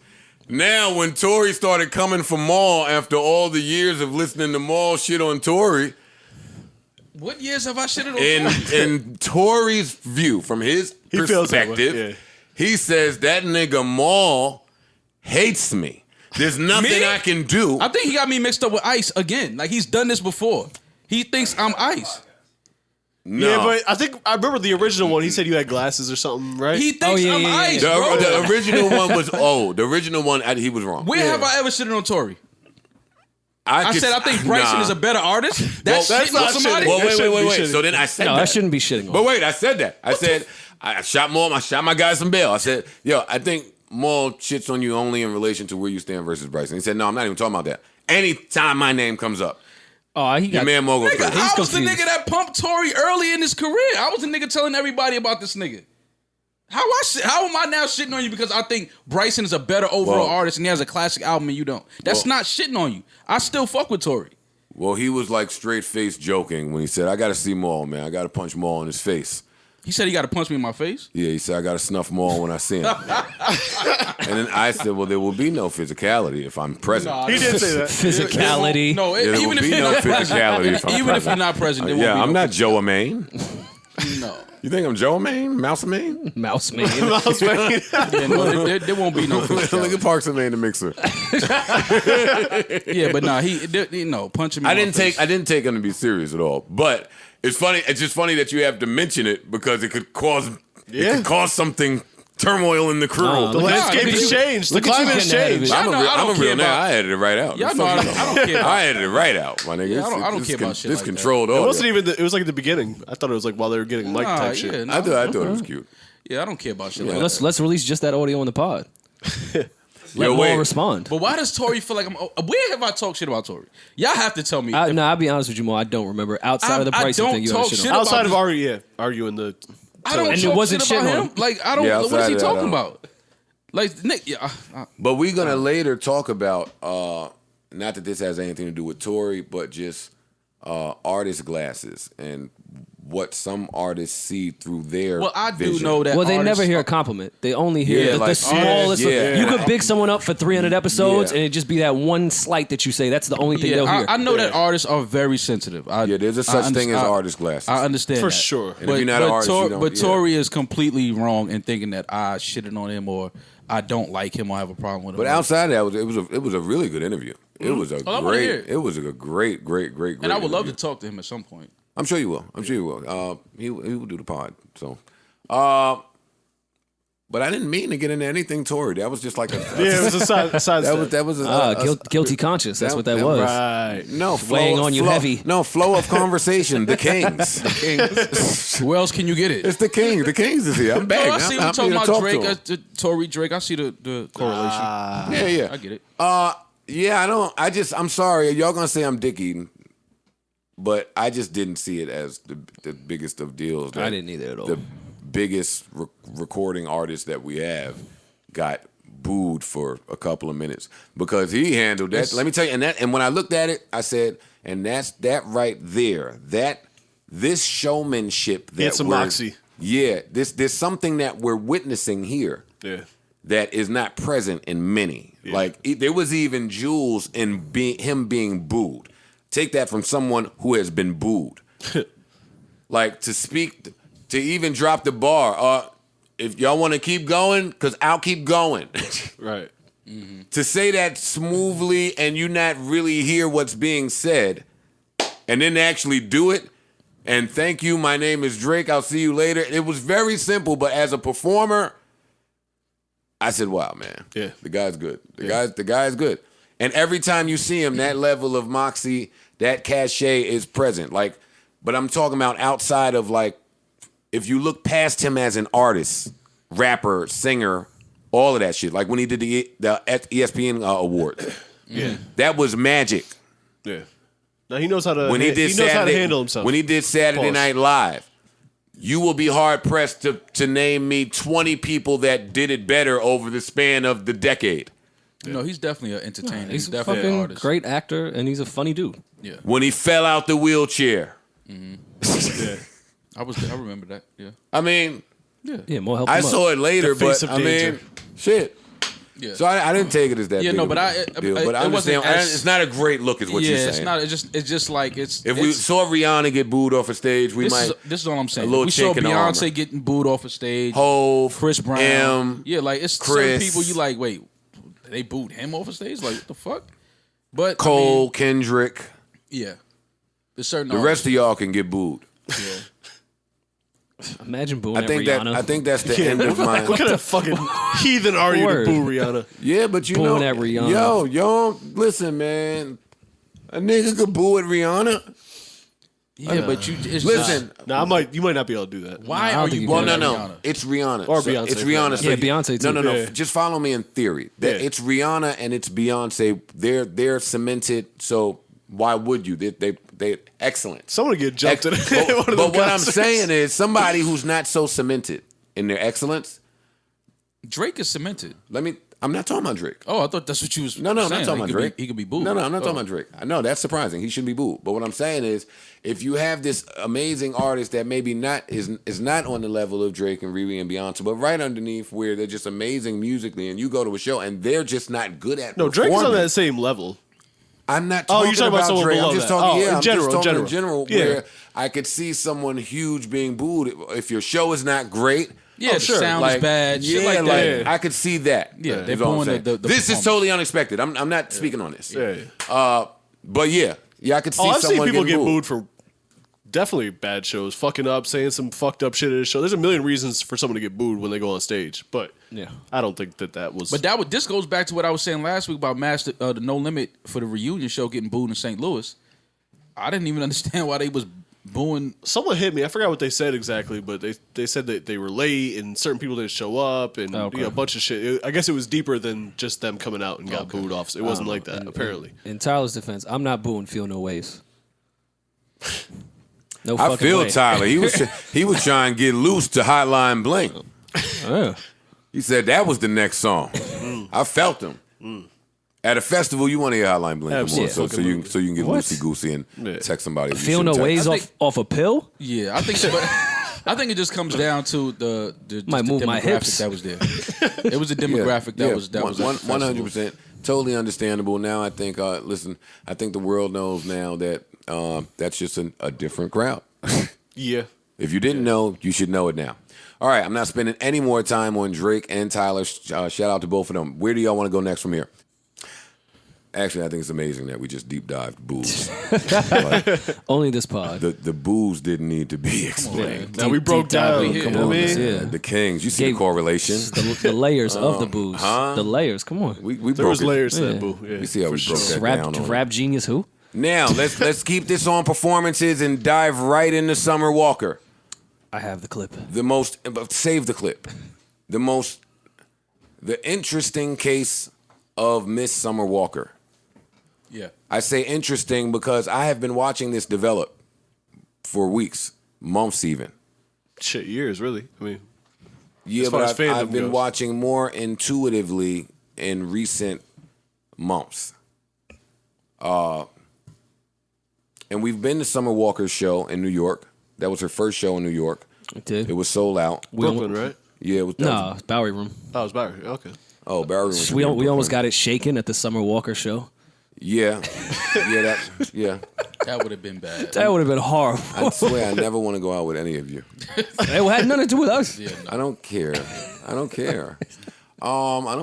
now when Tory started coming for Maul after all the years of listening to Maul shit on Tory, what years have I shitted on? in Tory's view, from his perspective, he says that nigga Maul hates me. There's nothing I can do. I think he got me mixed up with Ice again. Like he's done this before. He thinks I'm Ice. No. Yeah, but I remember the original one. He said you had glasses or something, right? He thinks I'm Ice, bro. The original one was the original one, he was wrong. Where have I ever shitted on Tory? I said I think Bryson is a better artist. That's that's shitting on not somebody. shitting. Well, wait. So then I said No, that. I shouldn't be shitting on. But wait, I said that. I said I shot Maul. I shot my guy some bail. I said, yo, I think Maul shits on you only in relation to where you stand versus Bryson. He said, no, I'm not even talking about that. Anytime my name comes up, he your man Maul goes crazy. I was the nigga that pumped Tory early in his career. I was the nigga telling everybody about this nigga. How am I now shitting on you because I think Bryson is a better overall artist and he has a classic album and you don't? That's not shitting on you. I still fuck with Tory. Well, he was like straight-faced joking when he said, I got to see Maul, man. I got to punch Maul in his face. He said he got to punch me in my face? Yeah, he said, I got to snuff Maul when I see him. And then I said, well, there will be no physicality if I'm present. He did say that. Physicality. No, There even will if be you're no not physicality if I'm even present. if you're not present, there won't be I'm no not Joe Maine. No. You think I'm Joe Maine? Mouse Maine? Mouse man. Yeah, no, there won't be no Look physicality. at Parks and Maine, the mixer. Yeah, but nah, he punching me. I didn't take him to be serious at all. But it's funny. It's just funny that you have to mention it because it could cause something turmoil in the crew. The landscape has changed. The climate has changed. I I'm a real nigga. about- I edited it right out. Y'all know I don't care about I edited it right out, my nigga. Yeah, I don't care about shit This like that. controlled It audio. wasn't even. It was like at the beginning. I thought it was like while they were getting mic type shit. yeah, no. I thought it was cute. Yeah, I don't care about shit like that. Let's release just that audio on the pod. Let Yo, Maul wait. respond. But why does Tory feel like I'm? Where have I talked shit about Tory? Y'all have to tell me. I'll be honest with you, Maul. I don't remember. Outside of the I pricing don't thing, you talk haven't shit shit on. Outside of about arguing the. I don't And it talk wasn't shit about shit on him. him. Like I don't. Yeah, what is outside he of that, talking I don't. about? Like Nick, But we're gonna later talk about not that this has anything to do with Tory, but just artist glasses and what some artists see through their well, I do vision. know that. Well, they artists never hear a are- compliment. They only hear Yeah, the like, smallest. yeah. You could big someone up for 300 episodes, Yeah. and it just be that one slight that you say. That's the only thing Yeah, they'll hear. I know that artists are very sensitive. Yeah, there's a such thing as artist glasses. I understand For that. sure. And if you're not an artist, you don't- But yeah. Tory is completely wrong in thinking that I shitted on him or I don't like him or have a problem with him. But outside of that, it was a really good interview. It was a I wanna hear great. it. It was a great. and I would love to interview. talk to him at some point. I'm sure you will. He will do the pod. So, but I didn't mean to get into anything Tory. That was just like a Yeah, it was a side that was a Guilty conscience. That's what that that- was. Right. no Weighing on you heavy. No flow of conversation. The Kings. Where else can you get it? It's the Kings. The Kings is here. I'm back. I see I'm we talking here to about talk Drake, to him. Tory Drake. I see the correlation. Yeah. I get it. Yeah, I don't. I'm sorry. Y'all gonna say I'm dick eating, but I just didn't see it as the biggest of deals. I didn't either at all. The biggest recording artist that we have got booed for a couple of minutes because he handled that. Let me tell you, and when I looked at it, I said, and that's that right there. This showmanship that some moxie. Yeah, there's something that we're witnessing here. Yeah. That is not present in many. Yeah. Like there was even jewels in him being booed. Take that from someone who has been booed. Like to even drop the bar. If y'all want to keep going, because I'll keep going. Right. Mm-hmm. To say that smoothly and you not really hear what's being said, and then actually do it. And thank you. My name is Drake. I'll see you later. It was very simple, but as a performer. I said, wow, man. Yeah. The guy's good. The guy's good. And every time you see him, that level of moxie, that cachet is present. Like, but I'm talking about outside of like, if you look past him as an artist, rapper, singer, all of that shit. Like when he did the ESPN award. Yeah. That was magic. Yeah. Now he knows how to how to handle himself. When he did Saturday Night Live. You will be hard-pressed to name me 20 people that did it better over the span of the decade. No, he's definitely an entertainer. He's a definitely fucking an artist. great actor, and he's a funny dude. Yeah. When he fell out the wheelchair. Mm-hmm. Yeah. I remember that. Yeah. I mean, Yeah, more help. I saw it later, The face but of I danger. mean, shit. Yeah. So I didn't take it as that. Yeah, big no, of but a deal. But I it wasn't understand. as- It's not a great look, is what you're saying. it's not. It's just like it's. If we saw Rihanna get booed off a stage, we might. This is all I'm saying. a little We saw chink in the armor. Beyonce getting booed off a stage. Hove, Chris Brown. M, Yeah, like it's certain Chris. people you like. Wait, they booed him off a stage? Like what the fuck? But Cole, Kendrick. yeah, there's certain. The rest of y'all can get booed. Yeah. Imagine booing I think at Rihanna. I think that's the end of my. What kind of fucking heathen are you Word. to boo Rihanna? Yeah, but you Booing know, at Rihanna. yo, listen, man. A nigga could boo at Rihanna. Yeah, but you it's Listen, Nah, you might not be able to do that. Why I don't are think you? you well, booing no, at no, Rihanna? it's Rihanna. Or So Beyonce, it's for Rihanna. that So Yeah, Beyonce too. No. Yeah. Just follow me in theory. Yeah. It's Rihanna and it's Beyonce. They're cemented. So why would you? They excellent. Someone get jumped at But, one of but them what I'm concerts. saying is somebody who's not so cemented in their excellence. Drake is cemented. I'm not talking about Drake. Oh, I thought that's what you was. No, I'm not saying. talking about He could Drake. He could be booed. No, I'm not talking about Drake. I know that's surprising. He should be booed. But what I'm saying is, if you have this amazing artist that maybe is not on the level of Drake and Riri and Beyonce, but right underneath where they're just amazing musically, and you go to a show and they're just not good at No, Drake is on performing. that same level. I'm not Oh, talking, you're talking about someone Drake. below I'm just that. talking. Oh, Yeah, in I'm general, just talking in in general. Yeah. Where I could see someone huge being booed if your show is not great. Yeah, the sound is bad. Shit like that. I could see that. Yeah, is they're all I'm booing saying. the This is performance. totally unexpected. I'm not speaking on this. Yeah. But yeah, I could see I've seen someone people getting get booed. booed for definitely bad shows, fucking up, saying some fucked up shit at a show. There's a million reasons for someone to get booed when they go on stage, but Yeah. I don't think that was. But this goes back to what I was saying last week about the No Limit for the reunion show getting booed in St. Louis. I didn't even understand why they was booing. someone hit me. I forgot what they said exactly, but they said that they were late and certain people didn't show up and Okay. a bunch of shit. I guess it was deeper than just them coming out and got booed off. It wasn't like that, apparently. In Tyler's defense, I'm not booing Feel No Ways. No I fucking feel way. Tyler. He was trying to get loose to Hotline Bling. Yeah. He said that was the next song. I felt him. At a festival, you want to hear Hotline Bling, Absolutely. so you can get What? loosey goosey and Yeah. text somebody. you Feel No shouldn't Ways text. off a pill? Yeah, I think. I think it just comes down to the Might the move my demographic hips. that was there. It was a demographic that was at the festival. 100%. Totally understandable. Now I think, listen, I think the world knows now that that's just a different crowd. Yeah. If you didn't know, you should know it now. All right, I'm not spending any more time on Drake and Tyler. Shout out to both of them. Where do y'all want to go next from here? Actually, I think it's amazing that we just deep dived booze. Only this pod. The booze didn't need to be explained. Now we broke down. Come You on, know what I mean? yeah. The Kings, you see Gave- the correlation. The layers of the booze. The layers. Come on. We There broke was it. layers to Yeah. that boo. Yeah, We see how for we sure. broke that Rap, down. on rap genius who? Now let's keep this on performances and dive right into Summer Walker. I have the clip. Save the clip. The interesting case of Miss Summer Walker. I say interesting because I have been watching this develop for weeks, months even. Shit, years, really. I mean, Yeah, as far as but I've fandom been goes. watching more intuitively in recent months. And we've been to Summer Walker's show in New York. That was her first show in New York. It did. It was sold out. Brooklyn, right? Yeah, it was. Nah, Bowery Room. Oh, it was Barry. Okay. Oh, Barry was. We almost got it shaken at the Summer Walker show. Yeah, yeah. That would have been bad. That would have been horrible. I swear, I never want to go out with any of you. It had nothing to do with us. Yeah, no. I don't care. I don't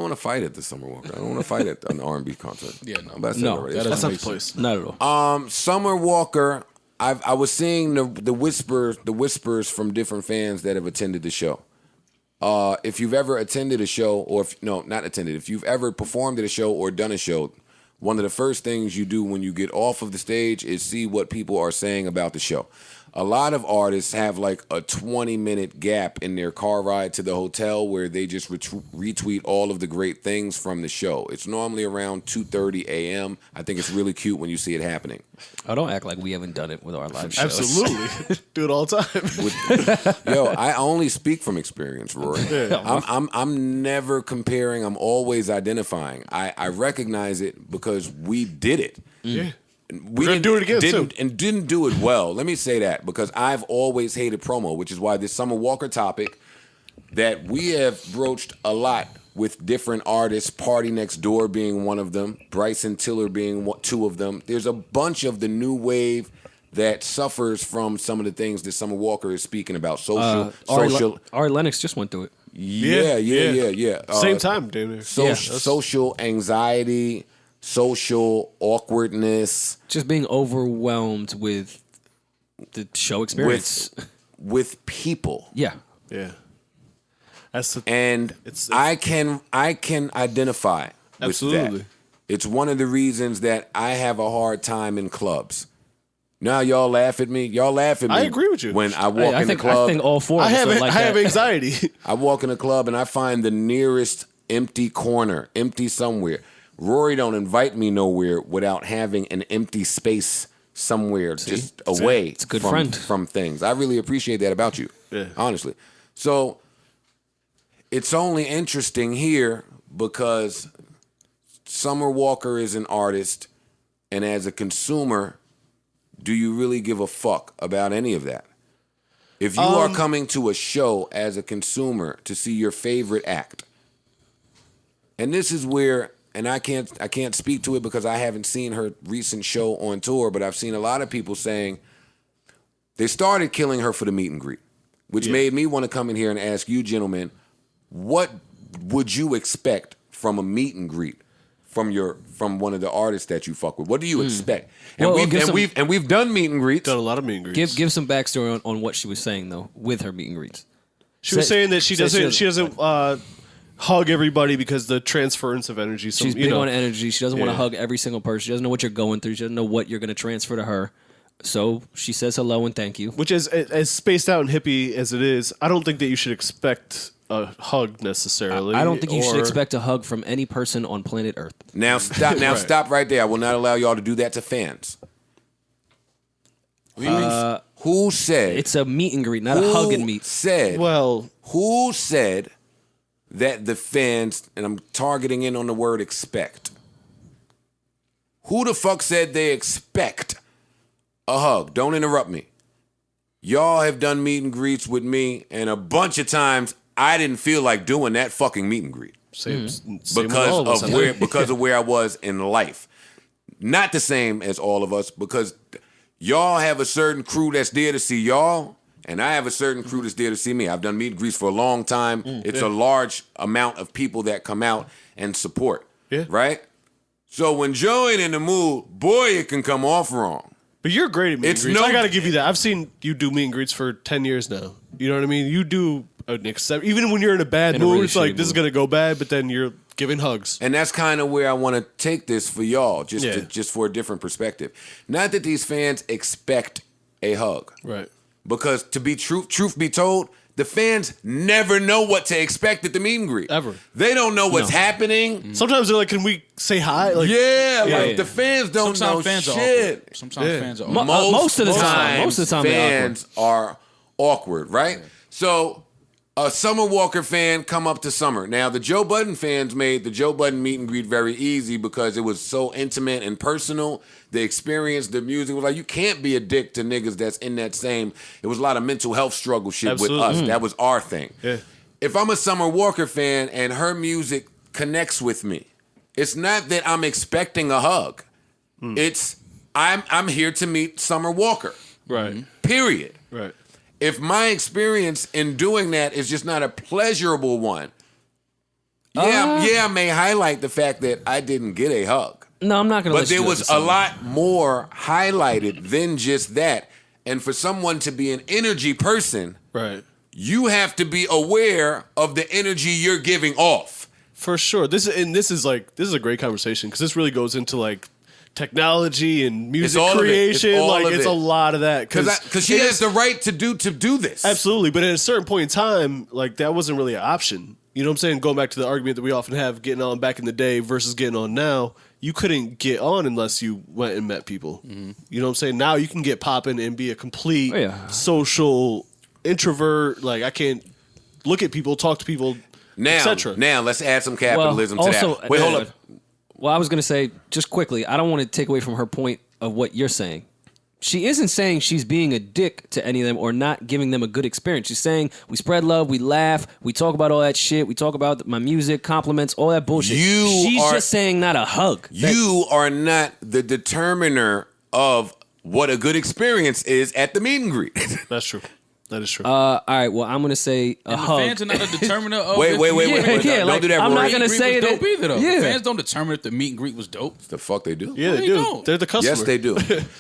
want to fight at the Summer Walker. I don't want to fight at an R&B concert. Yeah, no. But I said No, already. that It's That's doesn't not make the place. Not at all. Summer Walker, I was seeing the whispers from different fans that have attended the show. If you've ever attended a show, if you've ever performed at a show or done a show, one of the first things you do when you get off of the stage is see what people are saying about the show. A lot of artists have like a 20-minute gap in their car ride to the hotel where they just retweet all of the great things from the show. It's normally around 2:30 a.m. I think it's really cute when you see it happening. Oh, don't act like we haven't done it with our live shows. Absolutely. Do it all the time. Yo, I only speak from experience, Rory. I'm never comparing. I'm always identifying. I recognize it because we did it. Yeah. We gonna do it again, too. didn't do it well. Let me say that because I've always hated promo, which is why this Summer Walker topic that we have broached a lot with different artists, Party Next Door being one of them, Bryson Tiller being two of them. There's a bunch of the new wave that suffers from some of the things that Summer Walker is speaking about. Ari Lennox just went through it. Yeah. Same time, damn near. Social anxiety, social awkwardness, Just being overwhelmed with the show experience. with people. Yeah. Yeah. That's the, And It's- I can identify with Absolutely. that. It's one of the reasons that I have a hard time in clubs. Now y'all laugh at me. I agree with you. When I walk I in think the club. I think all four of I us have are like I have that. anxiety. I walk in a club and I find the nearest empty corner, empty somewhere. Rory don't invite me nowhere without having an empty space somewhere just away It's a good from, friend. from things. I really appreciate that about you, Yeah. honestly. So it's only interesting here because Summer Walker is an artist, and as a consumer, do you really give a fuck about any of that? If you are coming to a show as a consumer to see your favorite act, and this is where, and I can't speak to it because I haven't seen her recent show on tour, but I've seen a lot of people saying they started killing her for the meet and greet, which made me want to come in here and ask you gentlemen, what would you expect from a meet and greet from one of the artists that you fuck with? What do you expect? And Well, we've done meet and greets. Done a lot of meet and greets. Give some backstory on what she was saying though with her meet and greets. She was saying that she said doesn't hug everybody because the transference of energy. She's big on energy. She doesn't want to hug every single person. She doesn't know what you're going through. She doesn't know what you're going to transfer to her. So she says hello and thank you. Which is as spaced out and hippie as it is. I don't think that you should expect a hug necessarily. I don't think you should expect a hug from any person on planet Earth. Now stop. Now stop right there. I will not allow y'all to do that to fans. Who said It's a meet and greet, not a hug and meet. Who said that the fans, and I'm targeting in on the word expect? Who the fuck said they expect a hug? Don't interrupt me. Y'all have done meet and greets with me, and a bunch of times I didn't feel like doing that fucking meet and greet same with all of us, because of where I was in life. Not the same as all of us, because y'all have a certain crew that's there to see y'all, and I have a certain crew that's there to see me. I've done meet and greets for a long time. It's a large amount of people that come out and support. Yeah. Right? So when Joe ain't in the mood, boy, it can come off wrong. But you're great at meet and greets. I got to give you that. I've seen you do meet and greets for 10 years now. You know what I mean? You do an even when you're in a bad mood, really it's like, shitty this is mood. going to go bad, but then you're giving hugs. And that's kind of where I want to take this for y'all, just for a different perspective. Not that these fans expect a hug, Right. because to be truth be told, the fans never know what to expect at the meet and greet. Ever. They don't know what's happening. Sometimes they're like, "Can we say hi?" Like, The fans don't Sometimes know fans are shit. awkward. Sometimes fans are awkward. Most of the time fans are awkward, right? So a Summer Walker fan come up to Summer. Now, the Joe Budden fans made the Joe Budden meet and greet very easy because it was so intimate and personal. The experience, the music was like, you can't be a dick to niggas that's in that same. It was a lot of mental health struggle shit with us. That was our thing. Yeah. If I'm a Summer Walker fan and her music connects with me, it's not that I'm expecting a hug. It's I'm here to meet Summer Walker. Right. Period. Right. If my experience in doing that is just not a pleasurable one, I may highlight the fact that I didn't get a hug. No, I'm not going to. But there was a lot more highlighted than just that. And for someone to be an energy person, right, you have to be aware of the energy you're giving off. For sure. This is a great conversation because this really goes into like technology and music creation. It's a lot of that because she has the right to do this. Absolutely, but at a certain point in time, like that wasn't really an option. You know what I'm saying? Going back to the argument that we often have, getting on back in the day versus getting on now. You couldn't get on unless you went and met people. Mm-hmm. You know what I'm saying? Now you can get popping and be a complete social introvert. Like I can't look at people, talk to people, etc. Now let's add some capitalism to that. Wait, hold up. Well, I was going to say, just quickly, I don't want to take away from her point of what you're saying. She isn't saying she's being a dick to any of them or not giving them a good experience. She's saying we spread love, we laugh, we talk about all that shit, we talk about my music, compliments, all that bullshit. She's just saying not a hug. You are not the determiner of what a good experience is at the meet and greet. That's true. That is true. All right, well, I'm going to say a hug. The fans are not a determiner of Wait. Don't do that, I'm Rory. not going to say dope that. either, though. Yeah. The fans don't determine if the meet and greet was dope. The fuck they do? Yeah, they do. They're the customer. Yes, they do.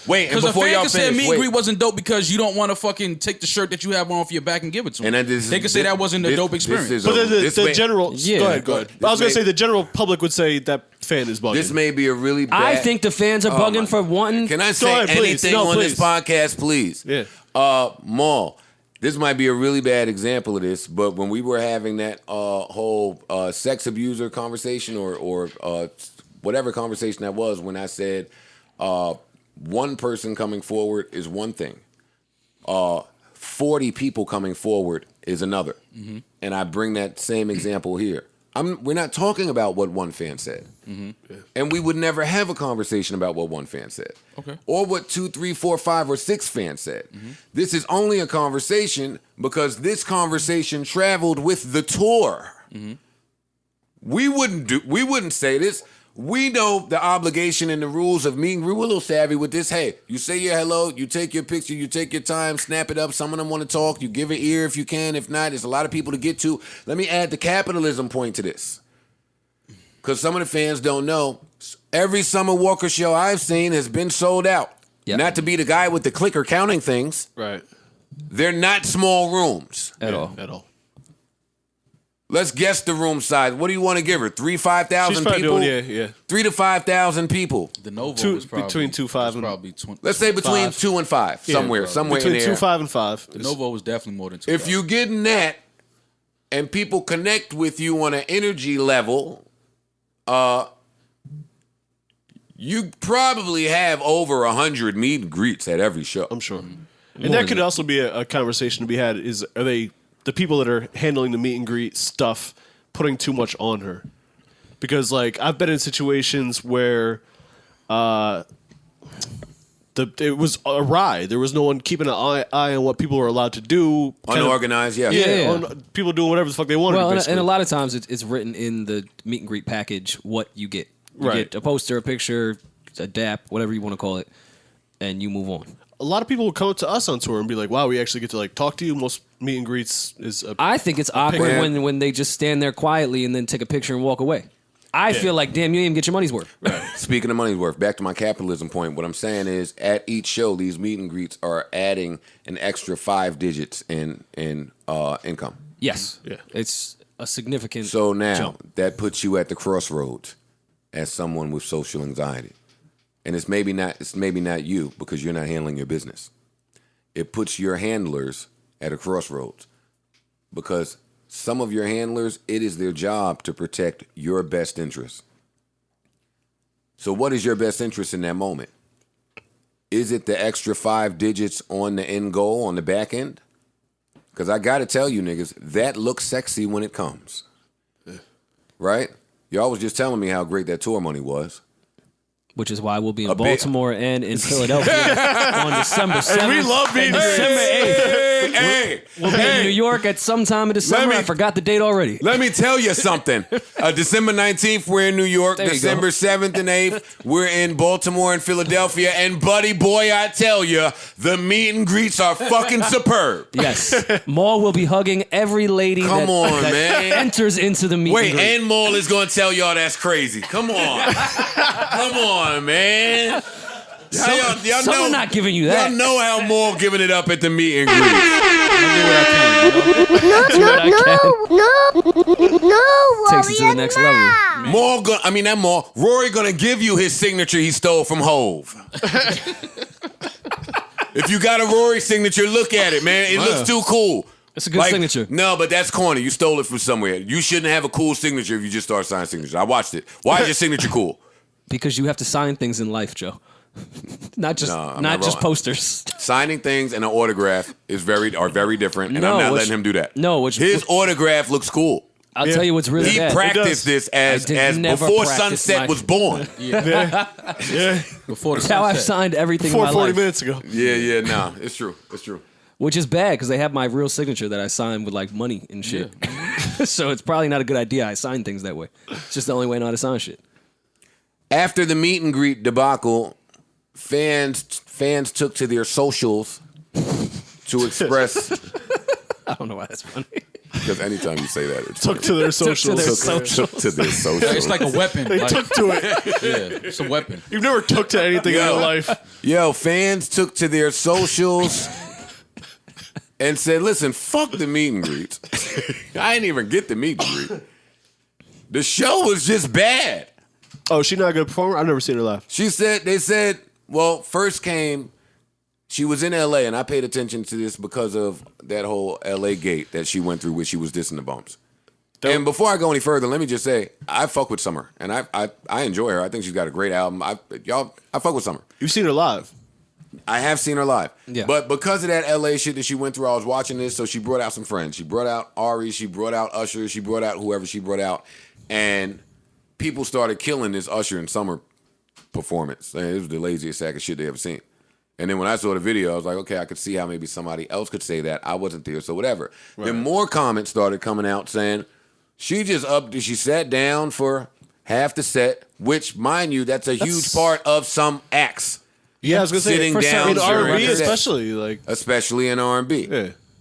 Wait, and Because a before fan y'all can say a finish, meet and greet wasn't dope because you don't want to fucking take the shirt that you have on for your back and give it to them. They can say that wasn't a dope experience. But the general... Yeah. Go ahead. I was going to say the general public would say that fan is bugging. This may be a really bad... I think the fans are bugging for wanting... Can I say anything on this podcast, please? Yeah. Maul, this might be a really bad example of this, but when we were having that whole sex abuser conversation or whatever conversation that was, when I said one person coming forward is one thing, 40 people coming forward is another. Mm-hmm. And I bring that same example here. We're not talking about what one fan said. Mm-hmm. Yeah. And we would never have a conversation about what one fan said. Okay. Or what 2, 3, 4, 5, or 6 fans said. Mm-hmm. This is only a conversation because this conversation traveled with the tour. Mm-hmm. We wouldn't say this. We know the obligation and the rules of meet and greet. We're a little savvy with this. Hey, you say your hello, you take your picture, you take your time, snap it up. Some of them want to talk. You give an ear if you can. If not, there's a lot of people to get to. Let me add the capitalism point to this. Because some of the fans don't know. Every Summer Walker show I've seen has been sold out. Yep. Not to be the guy with the clicker counting things. Right. They're not small rooms. At all. Let's guess the room size. What do you want to give her? 5,000 people? Yeah. 3,000 to 5,000 people. The Novo was probably between 2, 5, and probably 20. Let's say between 5. 2 and 5. Somewhere between in there. 2, 5, and 5. The Novo was definitely more than 2. If you're getting that, and people connect with you on an energy level, you probably have over 100 meet and greets at every show. I'm sure. And that could also be a conversation to be had. Are they the people that are handling the meet and greet stuff putting too much on her? Because like I've been in situations where it was awry. There was no one keeping an eye on what people were allowed to do. Unorganized, yeah. People doing whatever the fuck they wanted. Well, and a lot of times it's written in the meet and greet package what you get. You get a poster, a picture, a dap, whatever you want to call it, and you move on. A lot of people will come up to us on tour and be like, "Wow, we actually get to like talk to you." Most meet and greets is. I think it's awkward when they just stand there quietly and then take a picture and walk away. I feel like, damn, you didn't even get your money's worth. Right. Speaking of money's worth, back to my capitalism point. What I'm saying is, at each show, these meet and greets are adding an extra 5 digits in income. Yes, it's a significant. So now jump. That puts you at the crossroads as someone with social anxiety. And it's maybe not you because you're not handling your business. it puts your handlers at a crossroads. Because some of your handlers, it is their job to protect your best interests. So what is your best interest in that moment? Is it the extra 5 digits on the end goal on the back end? Because I got to tell you niggas, that looks sexy when it comes. Right? Y'all was just telling me how great that tour money was. Which is why we'll be in Baltimore and in Philadelphia on December 7th. And we love being December 8th. Hey, We'll be in New York at some time in December. I forgot the date already. Let me tell you something. December 19th, we're in New York. There you December go. 7th and 8th, we're in Baltimore and Philadelphia. And buddy boy, I tell you, the meet and greets are fucking superb. Yes. Maul will be hugging every lady Come on, that man. enters into the meet Wait, and greet. and Maul is going to tell y'all that's crazy. Come on. Come on, man. Y'all Some know, are not giving you that. Y'all know how Maul giving it up at the meet and greet. No, Takes it to the next level. Maul, Rory gonna give you his signature he stole from Hove. If you got a Rory signature, look at it, man. It looks too cool. It's a good signature. No, but that's corny. You stole it from somewhere. You shouldn't have a cool signature if you just start signing signatures. I watched it. Why is your signature cool? Because you have to sign things in life, Joe. Not just wrong. posters. Signing things and an autograph are very different, and No, I'm not which- letting him do that. no, his autograph looks cool. I'll tell you what's really He bad. practiced this as never before practice sunset my- was born. Yeah. Before the That's how I've sunset. signed everything in Before my 40 life. minutes ago. Yeah, nah, it's true. It's true. Which is bad because they have my real signature that I signed with like money and shit. So it's probably not a good idea I sign things that way. It's just the only way I know how to sign shit. After the meet and greet debacle, fans took to their socials to express. I don't know why that's funny. Because anytime you say that, it's Took to their socials. took to their socials. It's like a weapon. They Like, took to it. yeah, it's a weapon. You've never took to anything in your life. Yo, fans took to their socials and said, "Listen, fuck the meet and greets. I didn't even get the meet and greet. The show was just bad." Oh, she not a good performer? I've never seen her live. They said, well, first came, she was in LA, and I paid attention to this because of that whole LA gate that she went through where she was dissing the bumps. And before I go any further, let me just say, I fuck with Summer, and I enjoy her. I think she's got a great album. I fuck with Summer. You've seen her live. I have seen her live. Yeah. But because of that LA shit that she went through, I was watching this, so she brought out some friends. She brought out Ari, she brought out Usher, she brought out whoever she brought out, and people started killing this Usher and Summer performance. And it was the laziest sack of shit they ever seen. And then when I saw the video, I was like, okay, I could see how maybe somebody else could say that. I wasn't there, so whatever. Right. Then more comments started coming out saying, she sat down for half the set, which, mind you, that's a huge part of some acts. Yeah, I was going to say, Sitting for down in R&B during the set. especially in R&B.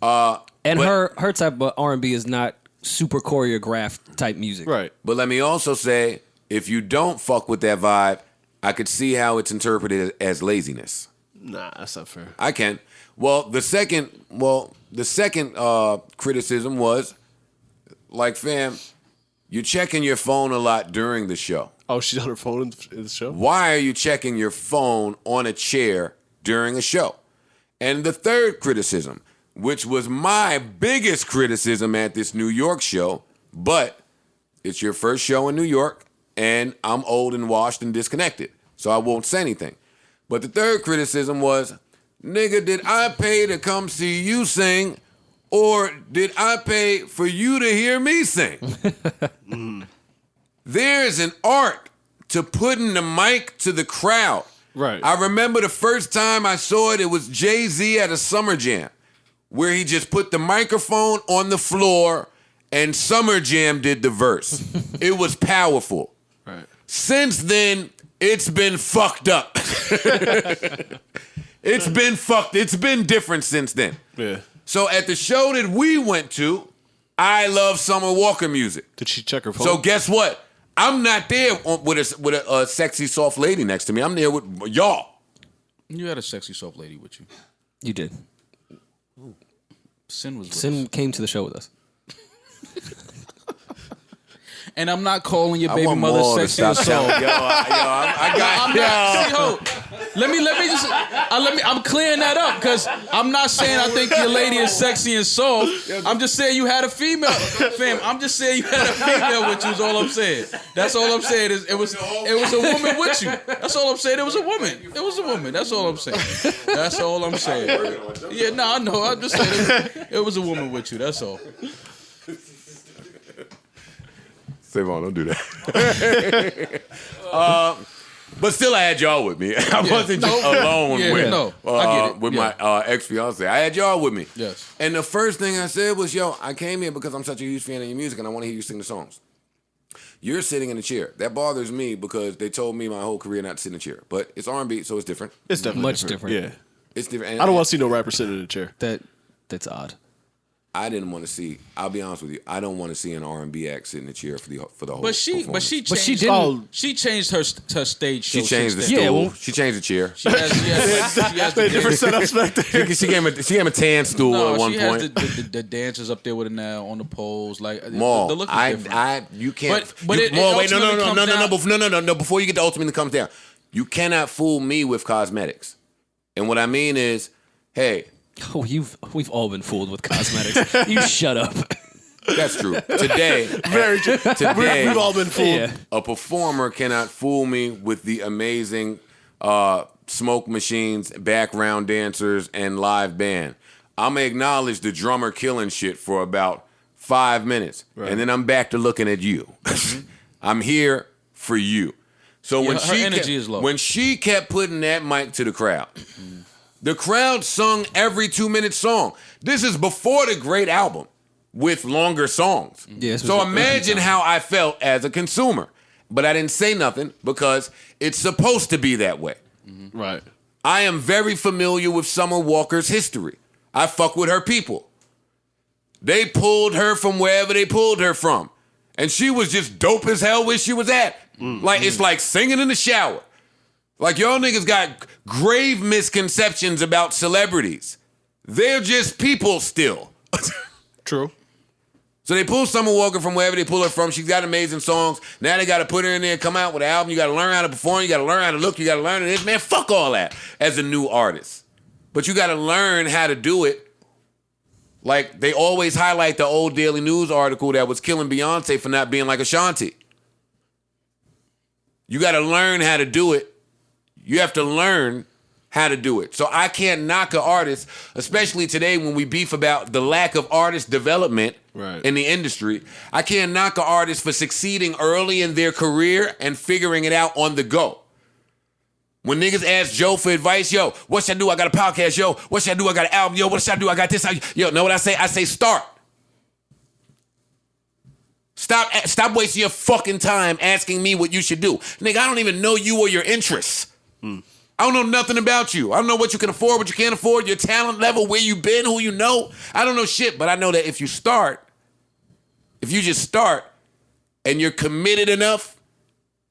Yeah. And her type of R&B is not super choreographed type music. Right. But let me also say, if you don't fuck with that vibe, I could see how it's interpreted as laziness. Nah, that's not fair. I can. Well, the second criticism was, like, fam, you're checking your phone a lot during the show. Oh, she's on her phone in the show? Why are you checking your phone on a chair during a show? And the third criticism, which was my biggest criticism at this New York show, but it's your first show in New York, and I'm old and washed and disconnected, so I won't say anything. But the third criticism was, nigga, did I pay to come see you sing, or did I pay for you to hear me sing? There's an art to putting the mic to the crowd. Right. I remember the first time I saw it, it was Jay-Z at a Summer Jam, where he just put the microphone on the floor and Summer Jam did the verse. It was powerful. Right. Since then, it's been fucked up. It's been fucked. It's been different since then. Yeah. So at the show that we went to, I love Summer Walker music. Did she check her phone? So guess what? I'm not there with a sexy, soft lady next to me. I'm there with y'all. You had a sexy soft lady with you. You did. Sin was with us. Sin came to the show with us. And I'm not calling your I baby want mother more to sexy stop or soft. telling- Yo, I got I'm not. See, let me just I'm clearing that up because I'm not saying I think your lady is sexy and soft. I'm just saying you had a female, fam. I'm just saying you had a female with you. Is all I'm saying. That's all I'm saying. Is it was a woman with you. That's all I'm saying. It was a woman. It was a woman. That's all I'm saying. That's all I'm saying. Yeah, no, I know. I'm just saying it was a woman with you. That's all. Savon, don't do that. But still, I had y'all with me. I wasn't just alone with my ex-fiance. I had y'all with me. Yes. And the first thing I said was, yo, I came here because I'm such a huge fan of your music and I want to hear you sing the songs. You're sitting in a chair. That bothers me because they told me my whole career not to sit in a chair. But it's R&B, so it's different. It's definitely much different. Yeah. It's different. And I don't want to see no rapper sitting in a chair. That's odd. I didn't want to see. I'll be honest with you. I don't want to see an R&B act sit in the chair for the whole. But she changed. She changed her stage show. She changed the since stool. then. well, she changed the chair. She has the Different setups back there. She gave him a tan stool at one she point. has the dancers up there with her now on the poles. Like Maul, the look is different. you can't. But it Maul, wait, ultimately no. Before you get to ultimately comes down, you cannot fool me with cosmetics. And what I mean is, hey. Oh, we've all been fooled with cosmetics. You shut up. That's true. Today, Very true. today, We've all been fooled. Yeah. a performer cannot fool me with the amazing smoke machines, background dancers, and live band. I'm gonna acknowledge the drummer killing shit for about 5 minutes, and then I'm back to looking at you. I'm here for you. So when her energy is low. When she kept putting that mic to the crowd. The crowd sung every 2-minute song. This is before the great album with longer songs. Yeah, so imagine how I felt as a consumer. But I didn't say nothing because it's supposed to be that way. Right. I am very familiar with Summer Walker's history. I fuck with her people. They pulled her from wherever they pulled her from. And she was just dope as hell where she was at. It's like singing in the shower. Like, y'all niggas got grave misconceptions about celebrities. They're just people still. True. So they pull Summer Walker from wherever they pull her from. She's got amazing songs. Now they got to put her in there, come out with an album. You got to learn how to perform. You got to learn how to look. You got to learn this. Man, fuck all that as a new artist. But you got to learn how to do it. Like, they always highlight the old Daily News article that was killing Beyonce for not being like Ashanti. You got to learn how to do it. You have to learn how to do it. So I can't knock an artist, especially today when we beef about the lack of artist development in the industry. I can't knock an artist for succeeding early in their career and figuring it out on the go. When niggas ask Joe for advice, yo, what should I do? I got a podcast, yo. What should I do? I got an album, yo. What should I do? I got this. Yo, know what I say? I say start. Stop wasting your fucking time asking me what you should do. Nigga, I don't even know you or your interests. I don't know nothing about you. I don't know what you can afford, what you can't afford, your talent level, where you been, who you know. I don't know shit, but I know that if you just start and you're committed enough,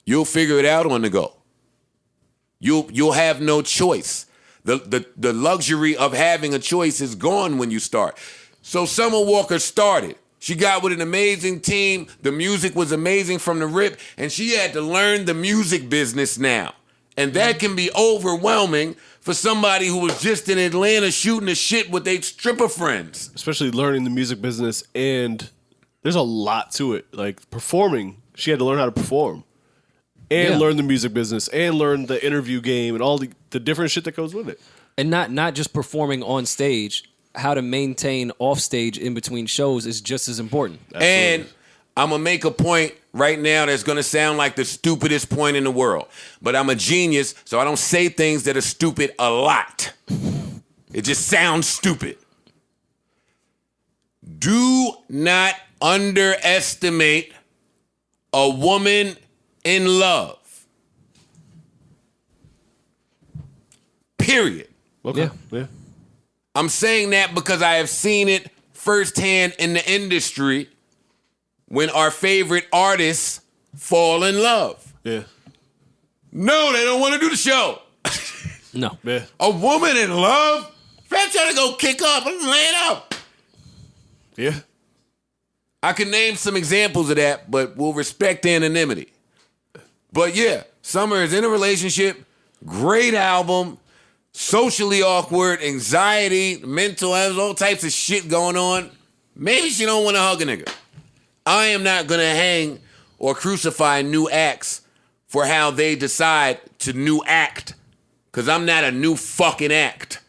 you'll figure it out on the go. You'll have no choice. The luxury of having a choice is gone when you start. So Summer Walker started. She got with an amazing team. The music was amazing from the rip, and she had to learn the music business now. And that can be overwhelming for somebody who was just in Atlanta shooting the shit with their stripper friends. Especially learning the music business, and there's a lot to it. Like performing, she had to learn how to perform. And learn the music business, and learn the interview game, and all the different shit that goes with it. And not just performing on stage, how to maintain off stage in between shows is just as important. Absolutely. And I'm going to make a point right now that's going to sound like the stupidest point in the world. But I'm a genius, so I don't say things that are stupid a lot. It just sounds stupid. Do not underestimate a woman in love. Period. Okay. Yeah. I'm saying that because I have seen it firsthand in the industry when our favorite artists fall in love. Yeah. No, they don't want to do the show. No. Yeah. A woman in love? I'm trying to go kick up. I'm laying up. Yeah. I can name some examples of that, but we'll respect anonymity. But yeah, Summer is in a relationship, Great album. Socially awkward, anxiety, mental health, all types of shit going on. Maybe she don't want to hug a nigga. I am not going to hang or crucify new acts for how they decide to new act. Because I'm not a new fucking act.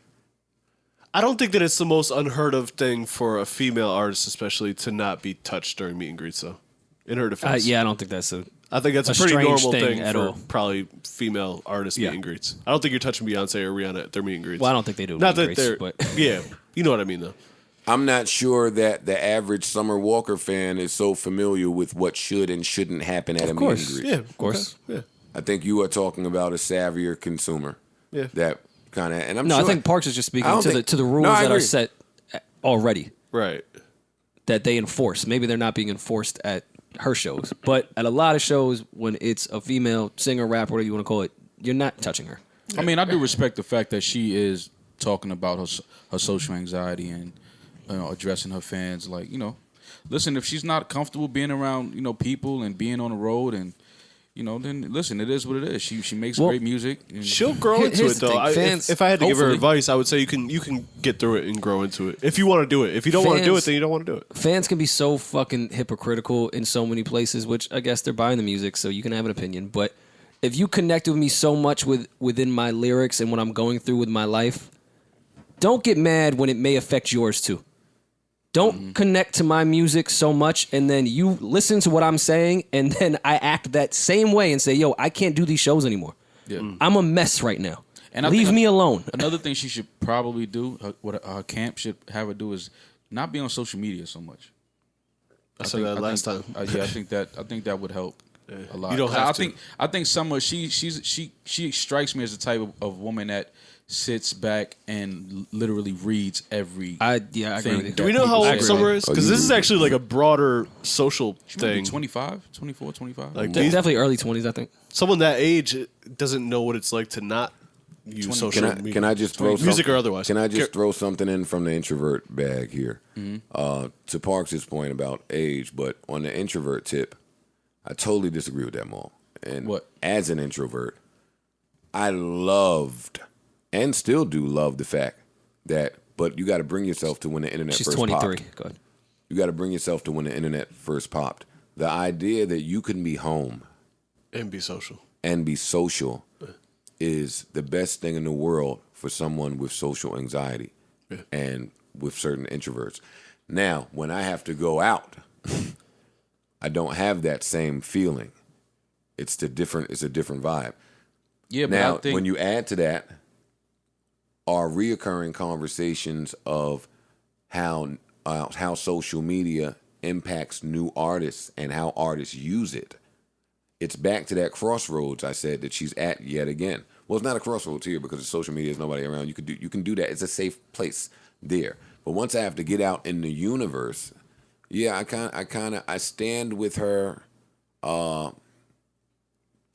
I don't think that it's the most unheard of thing for a female artist, especially, to not be touched during meet and greets, though. In her defense. Yeah, I don't think that's I think that's a pretty strange normal thing thing at for all. probably female artist meet and greets. I don't think you're touching Beyonce or Rihanna at their meet and greets. Well, I don't think they do. Not meet and that greets, they're, but yeah, you know what I mean, though. I'm not sure that the average Summer Walker fan is so familiar with what should and shouldn't happen at a meet and greet. Yeah, of course. Okay. Yeah. I think you are talking about a savvier consumer. Yeah. That kind of, and I'm no, sure. I think Parks is just speaking I don't to think- the rules No, I that are agree. set already Right. that they enforce. Maybe they're not being enforced at her shows, but at a lot of shows when it's a female singer, rapper, whatever you want to call it, you're not touching her. I mean, I do respect the fact that she is talking about her social anxiety and addressing her fans. Like, listen, if she's not comfortable being around, people and being on the road and, then listen, it is what it is. She makes great music. And She'll grow into Here's it, the though. thing, fans- If I had to give her hopefully- advice, I would say you can get through it and grow into it. If you want to do it. If you don't want to do it, Fans- then you don't want to do it. Fans can be so fucking hypocritical in so many places, which I guess they're buying the music, so you can have an opinion. But if you connect with me so much within my lyrics and what I'm going through with my life, don't get mad when it may affect yours too. Don't connect to my music so much and then you listen to what I'm saying and then I act that same way and say, yo, I can't do these shows anymore. Yeah. I'm a mess right now. And I Leave think me alone. Another thing she should probably do, what her camp should have her do, is not be on social media so much. I said that last time. Yeah, I think that would help a lot. You don't have to. I think Summer she strikes me as the type of woman that sits back and literally reads every. I agree with you. Do we know how old Summer is? Oh, Because you this is agree. actually like a broader social She might be thing. 25, 24, 25. Like Definitely early 20s, I think. someone that age doesn't know what it's like to not use social media. Can I just throw music something, or otherwise? Can I just throw something in from the introvert bag here? To Parks' point about age, but on the introvert tip, I totally disagree with that, Maul. And What? as an introvert, I loved and still do love the fact that, but you got to bring yourself to when the internet She's first 23. popped. Go ahead. You got to bring yourself to when the internet first popped. The idea that you can be home And be social. and be social is the best thing in the world for someone with social anxiety and with certain introverts. Now, when I have to go out, I don't have that same feeling. It's a different vibe. Yeah, but Now, I think when you add to that are reoccurring conversations of how social media impacts new artists and how artists use it. It's back to that crossroads I said that she's at yet again. Well, it's not a crossroads here because of social media. There's nobody around. You can do that. It's a safe place there. But once I have to get out in the universe, yeah, I stand with her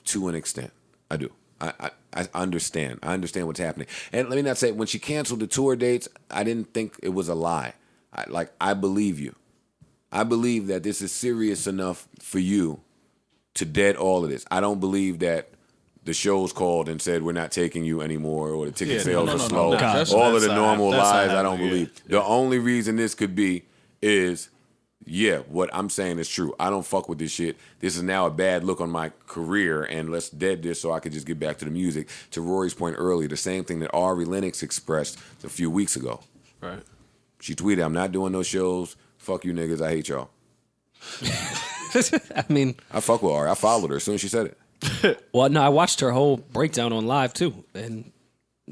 to an extent. I do. I understand. I understand what's happening. And let me not say, when she canceled the tour dates, I didn't think it was a lie. I believe you. I believe that this is serious enough for you to dead all of this. I don't believe that the show's called and said we're not taking you anymore or the ticket sales are slow. That's All of not the normal that's not lies I don't happening, believe. The only reason this could be is, yeah, what I'm saying is true. I don't fuck with this shit. This is now a bad look on my career, and let's dead this so I could just get back to the music. To Rory's point earlier, the same thing that Rory Lennox expressed a few weeks ago. Right. She tweeted, I'm not doing no shows. Fuck you niggas. I hate y'all. I mean, I fuck with Rory. I followed her as soon as she said it. well, no, I watched her whole breakdown on live too, and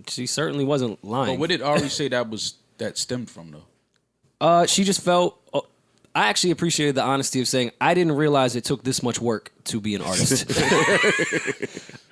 she certainly wasn't lying. But what did Ari say that stemmed from though? She just felt. I actually appreciated the honesty of saying I didn't realize it took this much work to be an artist.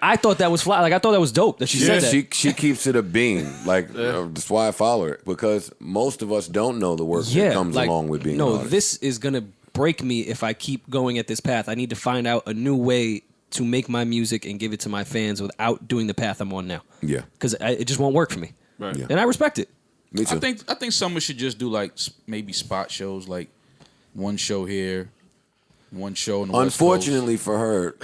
I thought that was fly. Like I thought that was dope that she said that. She keeps it a bean. Like that's why I follow her, because most of us don't know the work that comes like, along with being no, an artist. this is gonna break me if I keep going at this path. I need to find out a new way to make my music and give it to my fans without doing the path I'm on now. Yeah. Because it just won't work for me. Right. Yeah. And I respect it. Me too. I think someone should just do like maybe spot shows, like one show here, one show in the West Unfortunately for her,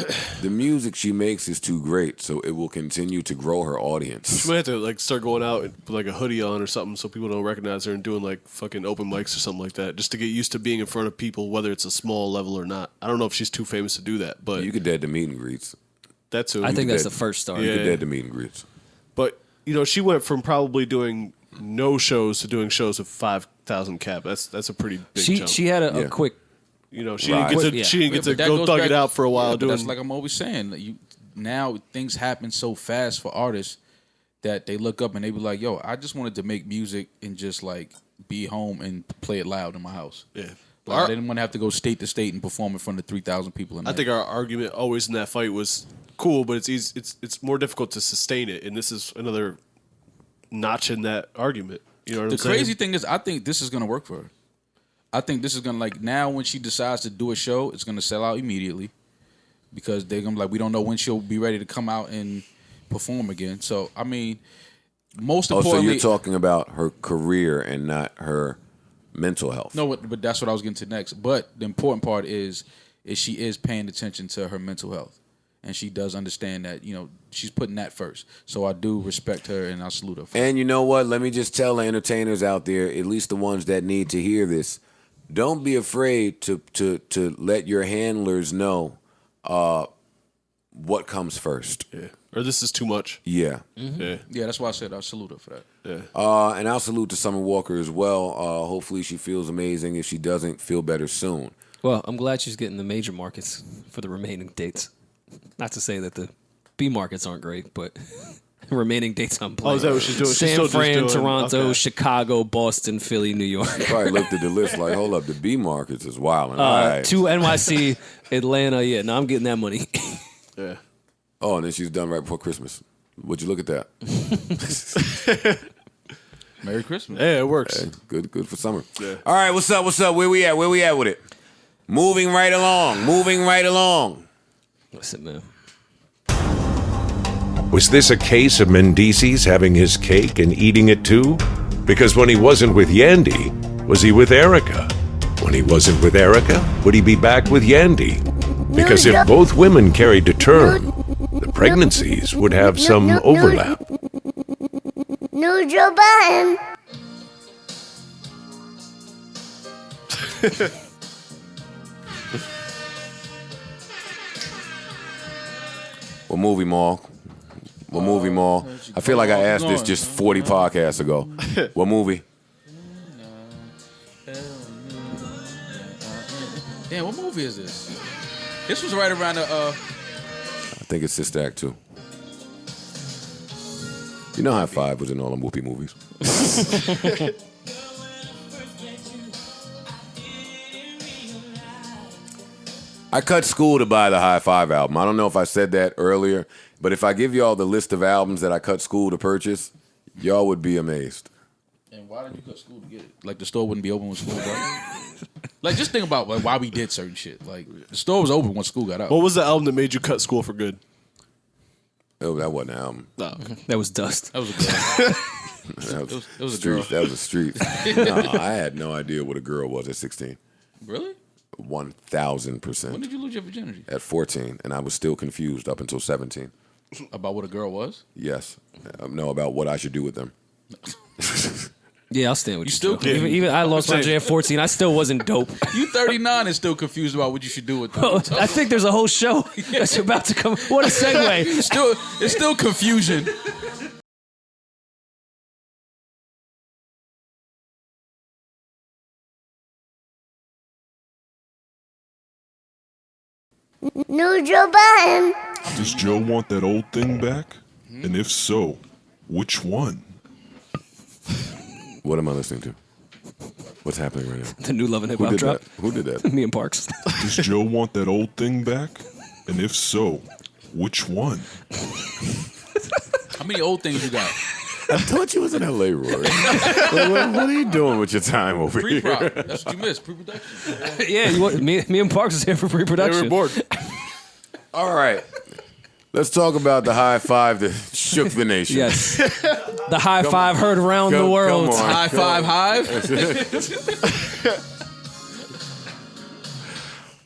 the music she makes is too great, so it will continue to grow her audience. She might have to like start going out with like a hoodie on or something so people don't recognize her and doing like fucking open mics or something like that just to get used to being in front of people, whether it's a small level or not. I don't know if she's too famous to do that, but You could dead the meet and greets. that too. I think that's dead. the first start. You Yeah. could dead the meet and greets. But you know, she went from probably doing no shows to doing shows with 5,000 cap. That's a pretty big jump. She had a Yeah. quick. You know, she Right. didn't get to Yeah. she didn't get to but that go goes thug back- it out for a while but doing. that's like I'm always saying. Now things happen so fast for artists that they look up and they be like, "Yo, I just wanted to make music and just like be home and play it loud in my house." Yeah. Like, Our- I didn't want to have to go state to state and perform in front of 3,000 people. I think our argument always in that fight was cool, but it's easy, it's more difficult to sustain it, and this is another notch in that argument. You know what the I'm saying? crazy thing is, I think this is gonna work for her. I think this is gonna like now when she decides to do a show, it's gonna sell out immediately because they're gonna be like, we don't know when she'll be ready to come out and perform again. So I mean, most Oh, so importantly, you're talking about her career and not her mental health. no, but that's what I was getting to next. But the important part is she is paying attention to her mental health, and she does understand that she's putting that first. So I do respect her and I salute her. For And you know what? Let me just tell the entertainers out there, at least the ones that need to hear this, don't be afraid to let your handlers know what comes first. Yeah. Or this is too much. Yeah. Yeah. Yeah, that's why I said I salute her for that. Yeah. And I'll salute to Summer Walker as well. Hopefully she feels amazing. If she doesn't, feel better soon. Well, I'm glad she's getting the major markets for the remaining dates. Not to say that the B markets aren't great, but the remaining dates I'm playing. Oh, is that what she's doing? She's San still just Fran, doing- Toronto, okay. Chicago, Boston, Philly, New York. Probably looked at the list like, hold up, the B markets is wild. All right. To NYC, Atlanta. Yeah, no, I'm getting that money. Yeah. Oh, and then she's done right before Christmas. Would you look at that? Merry Christmas. Yeah, it works. Hey, good for summer. Yeah. All right, what's up? Where we at with it? Moving right along. Listen, man. Was this a case of Mendeecees having his cake and eating it too? Because when he wasn't with Yandy, was he with Erica? When he wasn't with Erica, would he be back with Yandy? Because if both women carried to term, the pregnancies would have some overlap. No Joe Budden. What movie, Maul? I feel like I asked this just 40 podcasts ago. What movie? Damn, what movie is this? This was right around the. I think it's Sister Act 2. You know High Five was in all the Whoopi movies. I cut school to buy the High Five album. I don't know if I said that earlier, but if I give y'all the list of albums that I cut school to purchase, y'all would be amazed. And why did you cut school to get it? Like the store wouldn't be open when school got out. Like just think about like why we did certain shit. Like the store was open when school got out. What was the album that made you cut school for good? Oh, that wasn't an album. No. That was dust. That was a girl. That was, it was a streets. girl. That was a street. No, I had no idea what a girl was at 16. Really? 1,000%. When did you lose your virginity? At 14, and I was still confused up until 17. About what a girl was? Yes. No, about what I should do with them. Yeah, I'll stand with you. still Joe. Even I lost my J at 14. I still wasn't dope. You 39 and still confused about what you should do with them. I think there's a whole show that's about to come. What a segue. It's still confusion. No Joe Budden. Does Joe want that old thing back? And if so, which one? What am I listening to? What's happening right now? The new Love and Hip Who Hop did drop. that? Who did that? Me and Parks. Does Joe want that old thing back? And if so, which one? How many old things you got? I thought you was in LA, Rory. what are you doing with your time over Pre-prop. here? That's what you missed. Pre-production. Yeah, me and Parks is here for pre-production. They were bored. All right. Let's talk about the high five that shook the nation. Yes. The high five heard around the world. Come on. High five hive.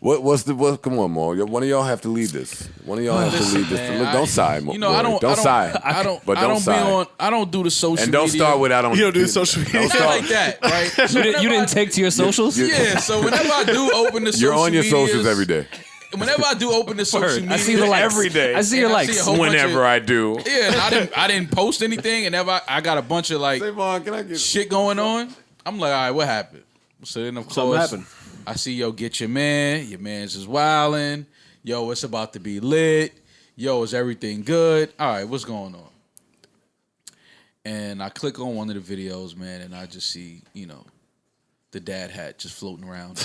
Come on, Mo. One of y'all have to lead this. One of y'all have to lead this. Man, Look, don't sigh, Mo. You know, I don't sigh. I don't. But I don't don't sigh. be on. I don't do the social. And don't media. start with I don't. You don't do social media. Not like that, right? So You whenever didn't take to your socials? Yeah. So whenever I do open the social You're on your socials medias, every day. Whenever I do open the social media, I see the likes. Every day. I see your And I see likes. a whole bunch Whenever of- I do. Yeah, and I didn't post anything, and I got a bunch of like Savon, can I get shit going on. I'm like, all right, what happened? So then of Something course happened. I see, yo, get your man. Your man's is wilding. Yo, it's about to be lit. Yo, is everything good? All right, what's going on? And I click on one of the videos, man, and I just see, the dad hat just floating around.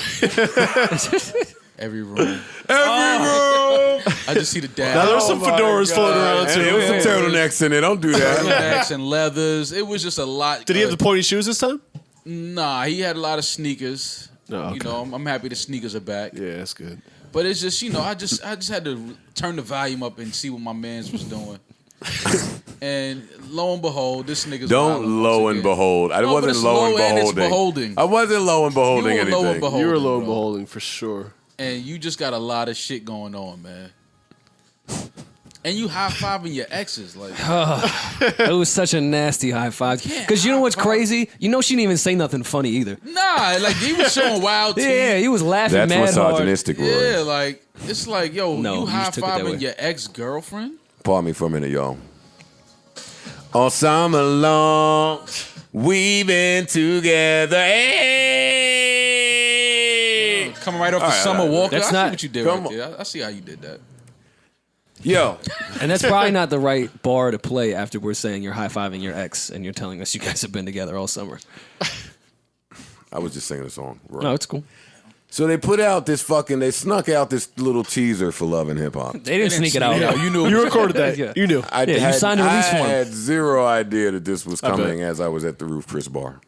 Every room. I just see the dad. Now there's some fedoras floating around And too. there was some turtlenecks in it. Don't do that. Turtlenecks and leathers. It was just a lot. Did he have the pointy shoes this time? Nah, he had a lot of sneakers. Oh, okay. I'm happy the sneakers are back. Yeah, that's good. But it's just, I just had to turn the volume up and see what my man's was doing. And lo and behold, this nigga's Don't wilding low once and again. behold. I No, but wasn't it's low and low and it's beholding. beholding. I wasn't low and beholding You were low and anything. beholding. You were low bro. and beholding for sure. And you just got a lot of shit going on, man. And you high-fiving your exes. Like, It was such a nasty high five. Because you know what's crazy? You know she didn't even say nothing funny either. nah, like he was showing wild teeth. Yeah, he was laughing That's mad hard. misogynistic, Rory. Yeah, like, it's like, yo, No, you you just took it that way. high-fiving your ex-girlfriend? Pardon me for a minute, y'all. All summer long, we've been together. Hey! Coming right off the right, Summer all right. Walker. That's I see not- what you did Come right there. I see how you did that. Yo, And that's probably not the right bar to play after we're saying you're high fiving your ex and you're telling us you guys have been together all summer. I was just singing a song. Rory. No, it's cool. So they they snuck out this little teaser for Love and Hip Hop. They didn't sneak it out. Yeah, you knew. You recorded that. Yeah. You knew. I you signed a release I form. had zero idea that this was bet. coming as I was at the Roof Chris bar.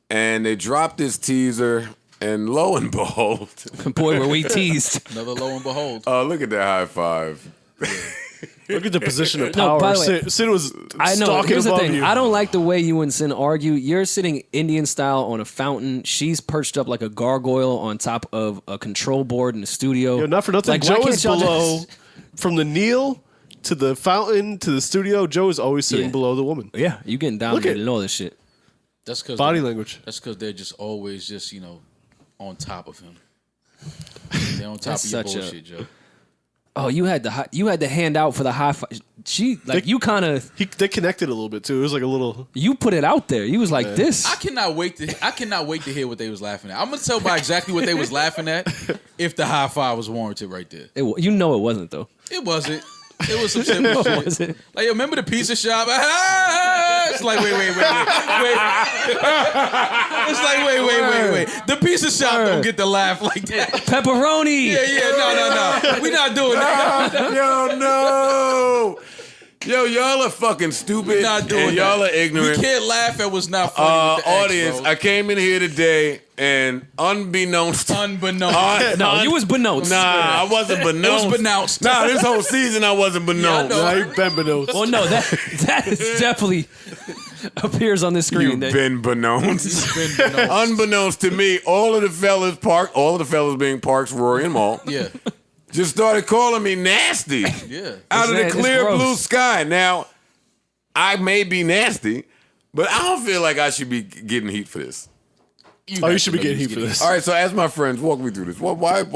And they dropped this teaser, and lo and behold, Boy, were we teased. Another lo and behold. look at that high five. Look at the position of No, power. by the way, Sid was I know. stalking Here's the above thing. you. I don't like the way you and Sin argue. You're sitting Indian style on a fountain. She's perched up like a gargoyle on top of a control board in the studio. Yo, not for nothing. Like, why Joe can't is y'all below just- from the kneel to the fountain to the studio. Joe is always sitting Yeah. below the woman. Yeah, you getting dominated and all this shit. That's because Body language. That's because they're just always just on top of him. They're on top That's of your such a- bullshit, Joe. Oh, you had to hand out for the high five. She like you kind of They connected a little bit too. It was like a little. you put it out there. You was like this. I cannot wait to hear what they was laughing at. I'm gonna tell by exactly what they was laughing at if the high five was warranted right there. You know it wasn't though. It wasn't. It was some simple What shit. was it? Like, yo, remember the pizza shop? It's like, wait. It's like, wait. The pizza shop don't get the laugh like that. Pepperoni. Yeah, no. We not doing that. Yo, no. Yo, y'all are fucking stupid. We not doing and y'all that. are ignorant. We can't laugh at what's not funny with the ex, Audience, bro. I came in here today and unbeknownst. Unbeknownst. No, you was beknownst. Nah, I wasn't beknownst. It was beknownst. Nah, this whole season I wasn't beknownst. Yeah, I know. Nah, you been below. Well, no, that is definitely appears on the screen. You've that- been beknownst. Unbeknownst to me, all of the fellas being Parks, Rory, and Maul, Yeah. just started calling me nasty Yeah. out of the It's clear gross. blue sky. Now, I may be nasty, but I don't feel like I should be getting heat for this. You should be getting heat for this. All right, so as my friends, walk me through this. Why am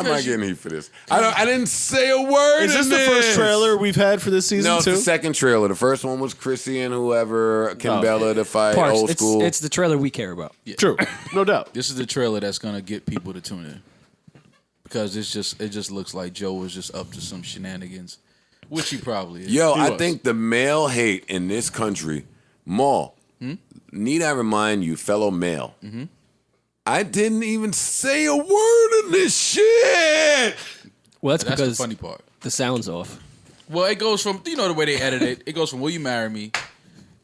I getting heat for this? I didn't say a word. Is this in the first trailer we've had for this season No, it's too? the second trailer. The first one was Chrissy and whoever, Kimbella to fight Parks, old school. it's the trailer we care about. True, no doubt. This is the trailer that's gonna get people to tune in. Because it just looks like Joe was just up to some shenanigans. Which he probably is. Yo, He I was. think the male hate in this country, Maul, need I remind you, fellow male, I didn't even say a word in this shit. Well, that's that's because the funny part. the sound's off. Well, it goes from the way they edit it. It goes from "Will you marry me?"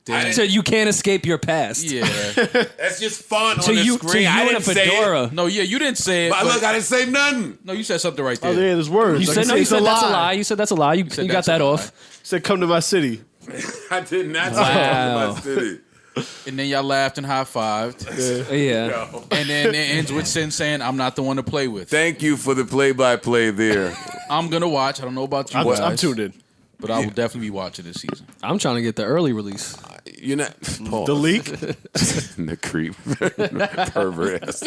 Then, So you can't escape your past. yeah. That's just fun To on the you, screen. to you I in a didn't say it. fedora. No, yeah, you didn't say it. But But look, I didn't say nothing. no, you said something right Oh, there. yeah, there's words. You Like said I no. You it's said that's a lie. You said that's a lie. You said got that's that a lie. off. Said come to my city. I did not say Wow. my city. And then y'all laughed and high-fived. Yeah. And then it ends with Sin saying, I'm not the one to play with. Thank you for the play-by-play there. I'm going to watch. I don't know about you guys. I'm tuned in. But I will definitely be watching this season. I'm trying to get the early release. You're not. Pause. The leak? The creep. Pervert ass.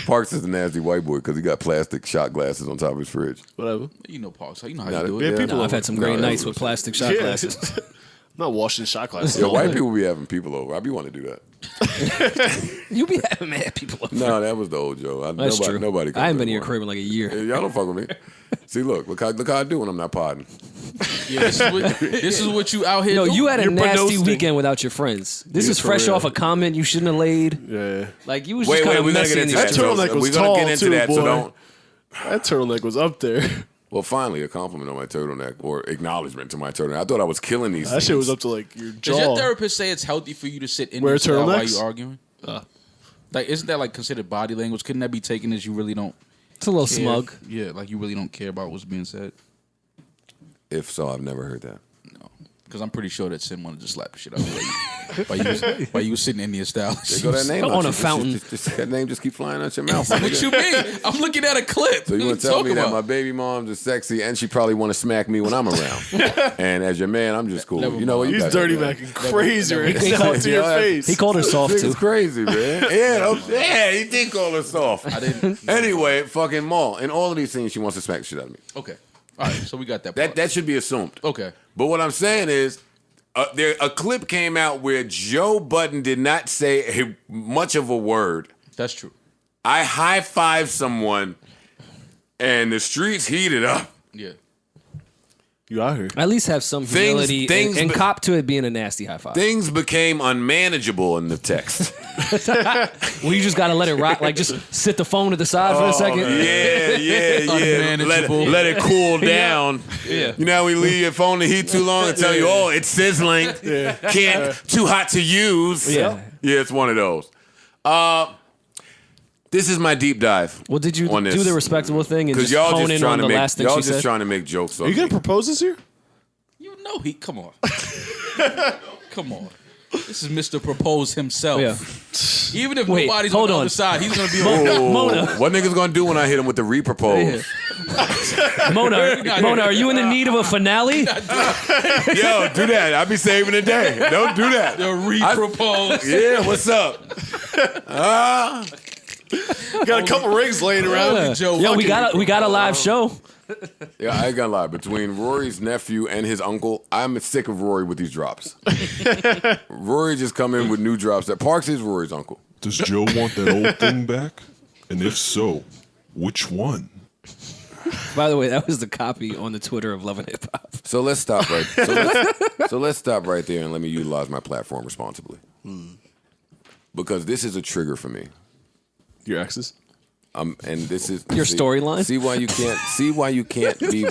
Parks is a nasty white boy because he got plastic shot glasses on top of his fridge. Whatever. You know Parks. You know how Nah, you do Yeah, it. people No, I've had some great nights with plastic shot Yeah. glasses. I'm not washing shot glasses. Yeah, white people be having people over. I be wanting to do that. You be having mad people over. No, that was the old Joe. That's nobody, true. Nobody. I haven't been in your crib in like a year. Y'all don't fuck with me. See, look how I do when I'm not podding. Yeah, this is what you out here No, doing. you had a You're nasty Panosting. weekend without your friends. This Yeah, is for fresh real. off a comment you shouldn't have laid. Yeah. Like you was Wait, just kind of we're gonna messy get in into these that. That streets. turtleneck was We're gonna tall, get into too, that. So boy. don't. That turtleneck was up there. Well, finally, a compliment on my turtleneck or acknowledgement to my turtleneck. I thought I was killing these. That things. shit was up to like your jaw. Does your therapist say it's healthy for you to sit in Wear your style while turtlenecks? you arguing? Like, isn't that like considered body language? Couldn't that be taken as you really don't It's a little care? smug. Yeah, like you really don't care about what's being said. If so, I've never heard that. No, because I'm pretty sure that Sim wanted to slap the shit out of you while you was sitting in your style. There go that name On out a you. fountain. That name just keep flying out your mouth. What you mean? I'm looking at a clip. So you What want to tell talking me that about? my baby mom's is sexy and she probably want to smack me when I'm around? And as your man, I'm just cool. Never You know what? You He's got dirty that. macking crazy never- right he now called- to your Yeah, face. He called her soft This too. is crazy, man. Yeah, he did call her soft. I didn't. Anyway, fucking Maul. In all of these things, she wants to smack the shit out of me. Okay. All right. So we got that. Part. That should be assumed. Okay. But what I'm saying is, a clip came out where Joe Budden did not say much of a word. That's true. I high-fived someone, and the streets heated up. Yeah. You out here. At least have some humility things and be- cop to it being a nasty high five. Things became unmanageable in the text. Well, you just gotta let it rock. Like just sit the phone to the side for a second. Yeah. Unmanageable. Let it cool down. Yeah. You know how we leave your phone to heat too long and tell you, oh, it's sizzling. Can't, too hot to use. Yeah. Yeah, it's one of those. This is my deep dive. Well, did you on this. do the respectable thing and Because just y'all hone just in trying on to the make last thing y'all she just said? trying to make jokes. Are you gonna propose this year? You know he. Come on. Come on. This is Mr. Propose himself. Yeah. Even if Wait, nobody's hold on the on. other side, he's gonna be on. Mona, What niggas gonna do when I hit him with the re-propose? Mona, are you in the need of a finale? Yo, do that. I be saving the day. Don't do that. The re-propose. Yeah, what's up? Got a couple rings laying around. Joe, Yo, we fucking- got a live show. Yeah, I ain't gonna lie. Between Rory's nephew and his uncle, I'm sick of Rory with these drops. Rory just come in with new drops. That Parks is Rory's uncle. Does Joe want that old thing back? And if so, which one? By the way, that was the copy on the Twitter of Love and Hip Hop. So let's stop right. So let's stop right there and let me utilize my platform responsibly. Because this is a trigger for me. Your exes? And this is Your storyline? See why you can't be.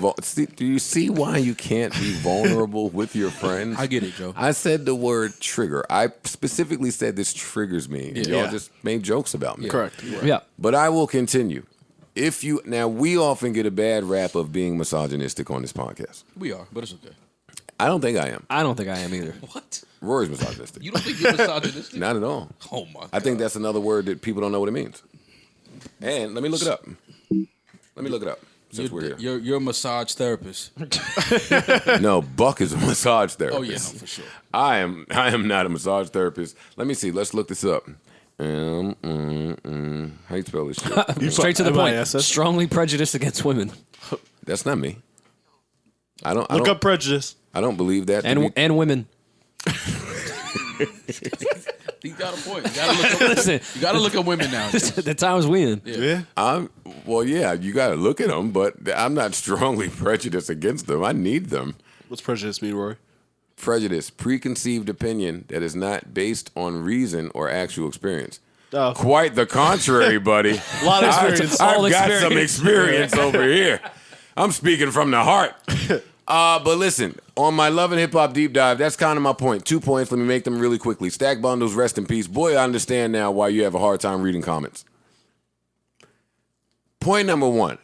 Do you see why you can't be vulnerable with your friends? I get it, Joe. I said the word trigger. I specifically said this triggers me. And y'all just made jokes about me. Correct. Yeah. But I will continue. Now we often get a bad rap of being misogynistic on this podcast. We are, but it's okay. I don't think I am. I don't think I am either. What? Rory's misogynistic. You don't think you're misogynistic? Not at all. Oh my God. I think that's another word that people don't know what it means. And let me look it up. Since we're here. You're a massage therapist. No, Buck is a massage therapist. Oh yeah, no, for sure. I am not a massage therapist. Let me see. Let's look this up. How you spell this shit? Straight to the point. MISS? Strongly prejudiced against women That's not me. I Look don't up prejudice. I don't believe that. to and be- and women. You got a point. You gotta look up, Listen, you gotta look at women now. the times we in. Yeah. yeah, you got to look at them, but I'm not strongly prejudiced against them. I need them. What's prejudice mean, Rory? Prejudice, preconceived opinion that is not based on reason or actual experience. Oh. Quite the contrary, buddy. A lot of experience. I've All got some experience. experience over here. I'm speaking from the heart. But listen, on my Love and Hip Hop deep dive, that's kind of my point. 2 points. Let me make them really quickly. Stack bundles, rest in peace. Boy, I understand now why you have a hard time reading comments. Point number 1.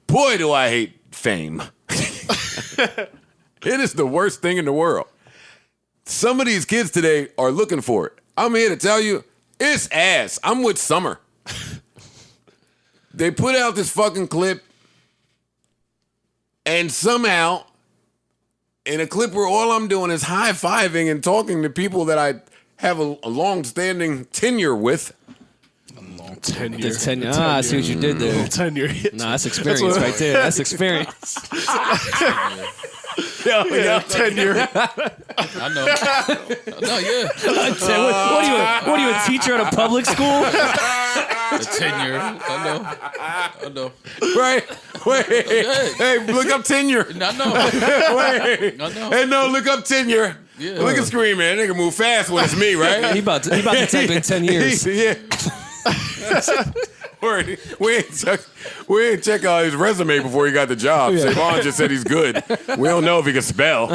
Boy, do I hate fame. It is the worst thing in the world. Some of these kids today are looking for it. I'm here to tell you, it's ass. I'm with Summer. They put out this fucking clip, and somehow, in a clip where all I'm doing is high-fiving and talking to people that I have a long-standing tenure with. Tenure. I see what you did there. Tenure. Nah, that's experience right there. That's experience. Yeah, tenure. I know. Yeah. What are you, a teacher at a public school? A tenure. I know. Right? Wait. Hey, look up tenure. I know. Wait. I know. Hey, no, look up tenure. Yeah. Look at Scream, man. Nigga move fast when it's me, right? He about to type in 10 years. Yeah. Word. We ain't check out his resume before he got the job. Savon just said he's good. We don't know if he can spell.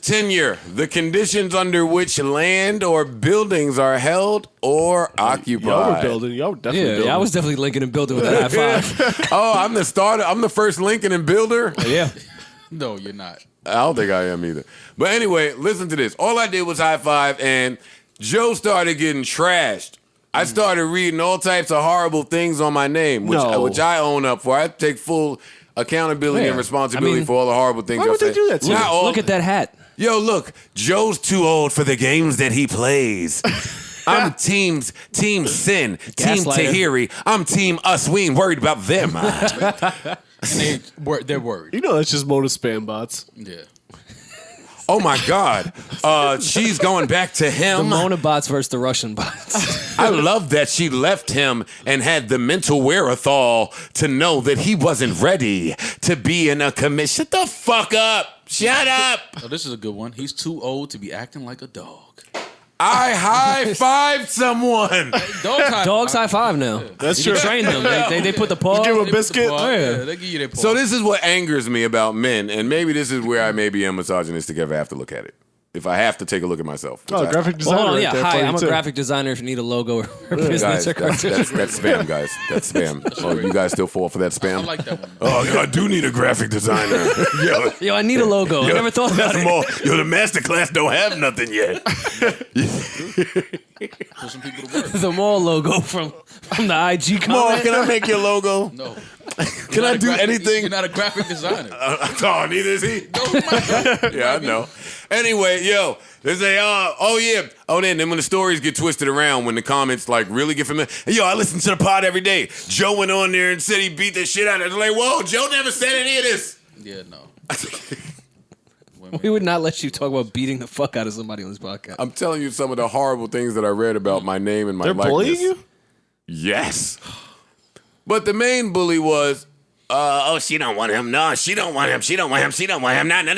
Tenure, the conditions under which land or buildings are held or occupied. Y'all were building. Y'all were definitely building. Yeah, I was definitely linking and building with that high five. Oh, I'm the starter. I'm the first Lincoln and builder. Yeah. No, you're not. I don't think I am either. But anyway, listen to this. All I did was high five, and Joe started getting trashed. I started reading all types of horrible things on my name, which I own up for. I take full accountability and responsibility for all the horrible things. Why would they do that to you? Look at that hat. Yo, look, Joe's too old for the games that he plays. I'm team Sin, Team Gaslighter. Tahiri. I'm team us. We ain't worried about them. And they're worried. You know, that's just Mona spam bots. Yeah. Oh my God, she's going back to The him. Mona bots versus the Russian bots. I love that she left him and had the mental wherewithal to know that he wasn't ready to be in a commission. Shut the fuck up. Shut up. Oh, this is a good one. He's too old to be acting like a dog. I high-fived someone. Dogs high five now. That's You true. can train them. They put the paw. Give him a biscuit. They give you their paw. So this is what angers me about men, and maybe this is where I maybe am misogynistic if I have to look at it. If I have to take a look at myself. Oh, graphic designer. Hold on, right yeah. there Hi, for you, I'm a too. graphic designer. If you need a logo or business Guys, or that's spam, guys. That's spam. Oh, you guys still fall for that spam? I like that one. Oh, I do need a graphic designer. Yo, I need a logo. I never thought about it. Yo, the master class don't have nothing yet. Put some people to work. The mall logo from the IG Come on, comment. can I make your logo? No. Can I do anything? You're not a graphic designer. Oh, neither is he. No, you might be. Yeah, I know. Anyway, yo, they say, then when the stories get twisted around, when the comments like really get familiar, yo, I listen to the pod every day. Joe went on there and said he beat the shit out of it. Like, whoa, Joe never said any of this. Yeah, no. We would not let you talk about beating the fuck out of somebody on this podcast. I'm telling you some of the horrible things that I read about my name and my They're likeness. bullying you? Yes. But the main bully was, she don't want him. No, she don't want him. She don't want him. She don't want him. None of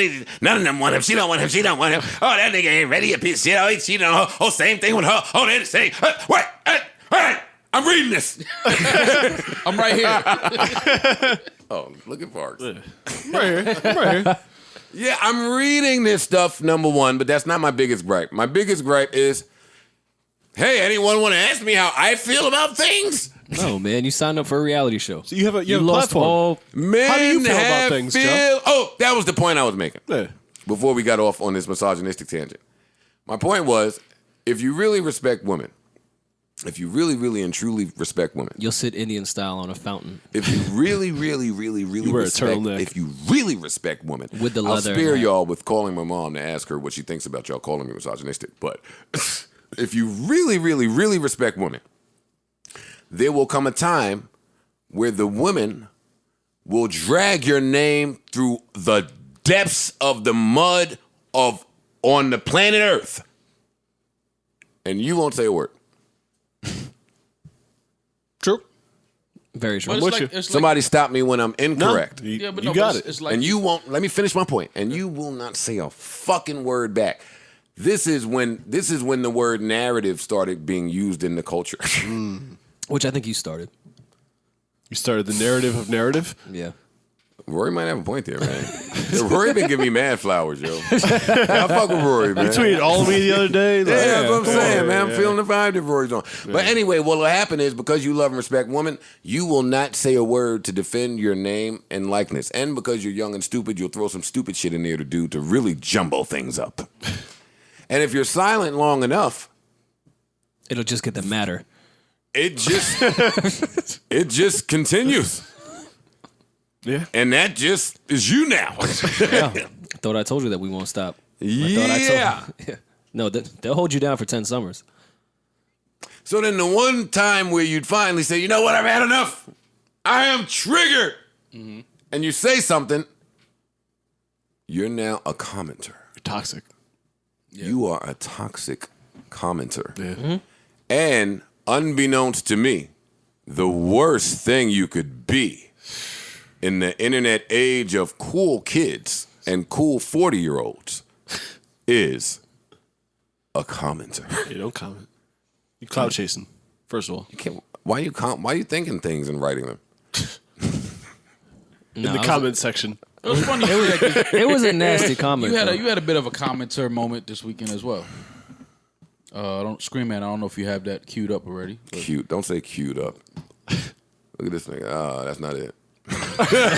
them want him. She don't want him. She don't want him. Oh, that nigga ain't ready. A piece of shit. Oh, she don't. Oh, same thing with her. Oh, they're the same. Wait. I'm reading this. I'm right here. Oh, looking for it. Right here. Yeah, I'm reading this stuff, number one, but that's not my biggest gripe. My biggest gripe is, hey, anyone want to ask me how I feel about things? No, man, you signed up for a reality show. So you have a lost platform. all. Men How do you feel about have things, Joe? Oh, that was the point I was making. Yeah. Before we got off on this misogynistic tangent. My point was, if you really respect women, if you really, really and truly respect women, You'll sit Indian style on a fountain. if you really, really, really, really wear a respect, turtleneck. if you really respect women, With the I'll leather spare and hat. y'all with calling my mom to ask her what she thinks about y'all calling me misogynistic. But if you really, really, really respect women, there will come a time where the women will drag your name through the depths of the mud on the planet Earth, and you won't say a word. True. Very true. But it's like Somebody stop me when I'm incorrect. yeah, but you no, got but it. It's like And you won't, let me finish my point, and you will not say a fucking word back. This is when the word narrative started being used in the culture. Which I think you started. You started the narrative of narrative. Yeah. Rory might have a point there, man. Rory been giving me mad flowers, yo. I fuck with Rory, man. You tweeted all of me the other day. Like, Yeah, that's what I'm saying, man. I'm yeah. feeling the vibe that Rory's on. But anyway, what'll happen is because you love and respect women, you will not say a word to defend your name and likeness. And because you're young and stupid, you'll throw some stupid shit in there to do to really jumbo things up. And if you're silent long enough, It'll just get the matter. it just continues. Yeah. And that just is you now. Yeah. I thought I told you that we won't stop. Yeah. No, they'll hold you down for 10 summers. So then the one time where you'd finally say, you know what, I've had enough. I am triggered. Mm-hmm. And you say something, you're now a commenter. You're toxic. Yeah. You are a toxic commenter. Yeah. Mm-hmm. And unbeknownst to me, the worst thing you could be in the internet age of cool kids and cool 40-year-olds is a commenter. You don't comment. You cloud chasing, first of all. You can't, why are you thinking things and writing them? In the comment section. It was funny. It was a nasty comment. You though. had a bit of a commenter moment this weekend as well. Don't scream, man. I don't know if you have that queued up already. But. Cute. Don't say queued up. Look at this nigga. Oh, that's not it.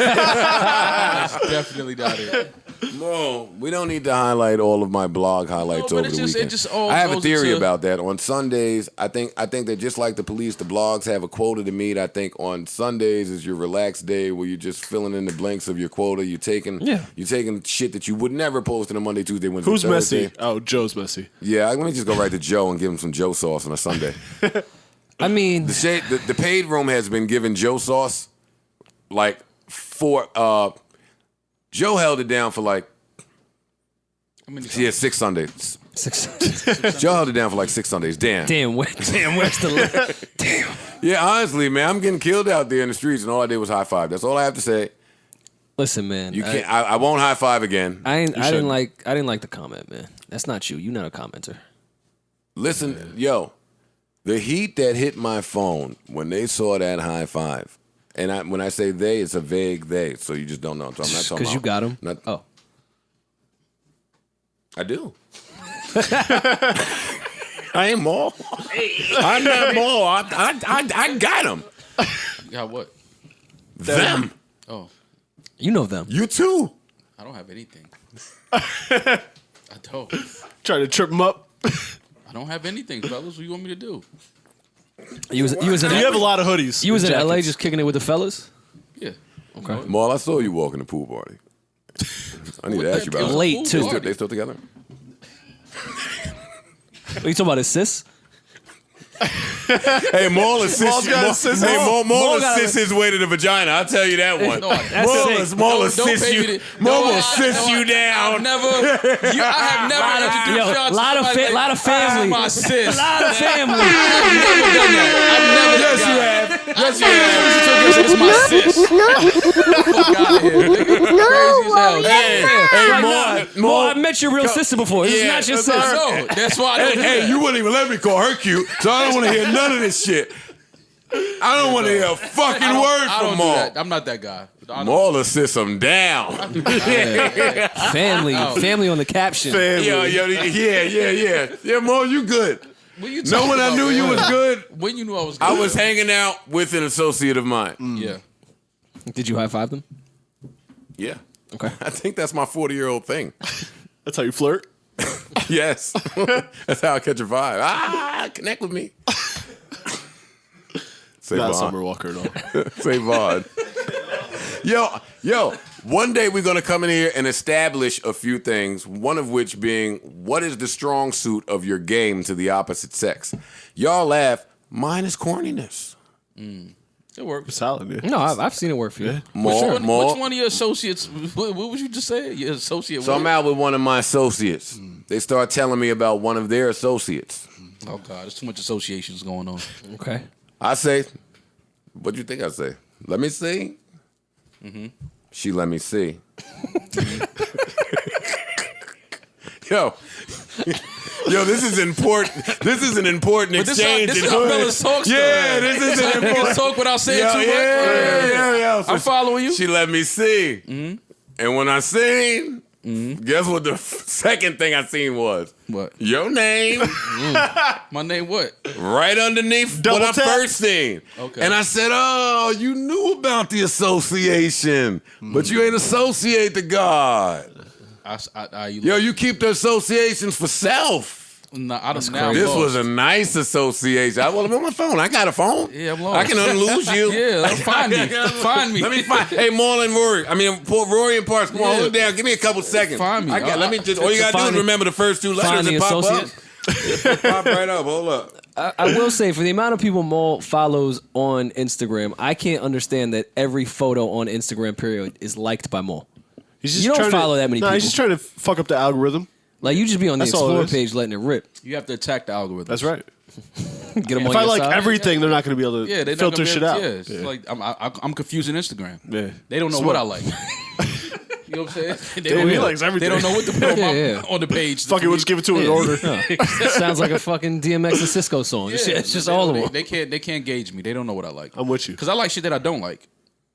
That's definitely not it. No, we don't need to highlight all of my blog highlights No, over but the it weekend. just all I have a goes theory into- about that. On Sundays, I think that just like the police, the blogs have a quota to meet. I think on Sundays is your relaxed day where you're just filling in the blanks of your quota. You're taking shit that you would never post on a Monday, Tuesday, Wednesday, Who's Thursday. messy? Oh, Joe's messy. Yeah, let me just go right to Joe and give him some Joe sauce on a Sunday. I mean, The paid room has been given Joe sauce like for Joe held it down for like she had 6 Sundays. Joe held it down for like 6 Sundays. Damn, where's the damn? Yeah, honestly, man, I'm getting killed out there in the streets, and all I did was high five. That's all I have to say. Listen, man, You can't. I won't high five again. I didn't like the comment, man. That's not you. You're not a commenter. Listen, yo, the heat that hit my phone when they saw that high five, and when I say they, it's a vague they, so you just don't know. So I'm not talking Because you got him. Not, Oh, I do. I ain't Maul. I'm not Maul. I got him. You got what? Them. Oh, you know them. You too. I don't have anything. I don't. Trying to trip him up. I don't have anything, fellas. What do you want me to do? You was in You have a lot of hoodies. You was in and LA jackets. just kicking it with the fellas. Yeah. Okay. Maul, I saw you walking the pool party. I need to ask you about it. Late too. They still together? What you talking about? His sis? Hey, Maul assists. Maul got assists his way to the vagina. I'll tell you that one. No, that's Maul Don't assists pay me you. to- Maul will No, assist you I down. have never introduced y'all to lot of somebody lot of family. My sis. Lot of family. I've never done that. I've never Yes, done you that. have. Yes, you have. It's my sis. Fuck out of here. Nigga. Crazy as hell. Hey, Maul, I met your real sister before. This is Yeah, not your that's sister. No, that's why I don't do Hey, that. you wouldn't even let me call her cute, so I don't want to hear none of this shit. I don't want to hear a fucking I word don't from do Maul. that. I'm not that guy. Maul assists him down. Family on the caption. Yeah, Maul, you good. What you No talking one I about, knew you man? was good. When you knew I was good? I was hanging out with an associate of mine. Yeah. Did you high five them? Yeah. Okay. I think that's my 40-year-old thing. That's how you flirt. Yes. That's how I catch a vibe. Connect with me. Say Not Vaughn. Summer Walker at all. Say Vaughn. Yo, one day we're going to come in here and establish a few things, one of which being what is the strong suit of your game to the opposite sex. Y'all laugh. Mine is corniness. It works. Solid, yeah. No, I've seen it work for you. More. Which one of your associates? What would you just say? Your associate? So I'm out with one of my associates. They start telling me about one of their associates. Oh God, there's too much associations going on. Okay. I say, what do you think I say? Let me see. She let me see. Yo, this is important. This is an important But exchange. this is how fellas talk. Yeah, this is an Niggas important. talk without saying Yeah, too much. yeah. So I'm following you. She let me see, and when I seen, guess what? The second thing I seen was What? your name My name what? right underneath Double what I tap. first seen. Okay. And I said, "Oh, you knew about the association, but you ain't associate to God." You keep the associations for self. No, I don't know. This was a nice association. I'm on my phone. I got a phone. Yeah, I'm lost. I can unlose you. Yeah, find me. Find me. Let me find. Hey, Marlon and Rory. I mean, Rory and Parks. Come on, hold it down. Give me a couple seconds. Find me. Let me just. All you gotta do is remember the first two letters and pop up. Pop right up. Hold up. I will say, for the amount of people Maul follows on Instagram, I can't understand that every photo on Instagram period is liked by Maul. You don't follow that many people. He's just trying to fuck up the algorithm. Like, you just be on the Explore page letting it rip. You have to attack the algorithm. That's right. Get them on if your I like side. everything, they're not going to be able to filter shit out. Yeah, it's like I'm confusing Instagram. Yeah. They don't know what I like. You know what I'm saying? He likes everything. They don't know what to put on the page. Fuck it, we'll just give it to him in order. Sounds like a fucking DMX and Cisco song. It's just all of them. They can't gauge me. They don't know what I like. I'm with you. Because I like shit that I don't like.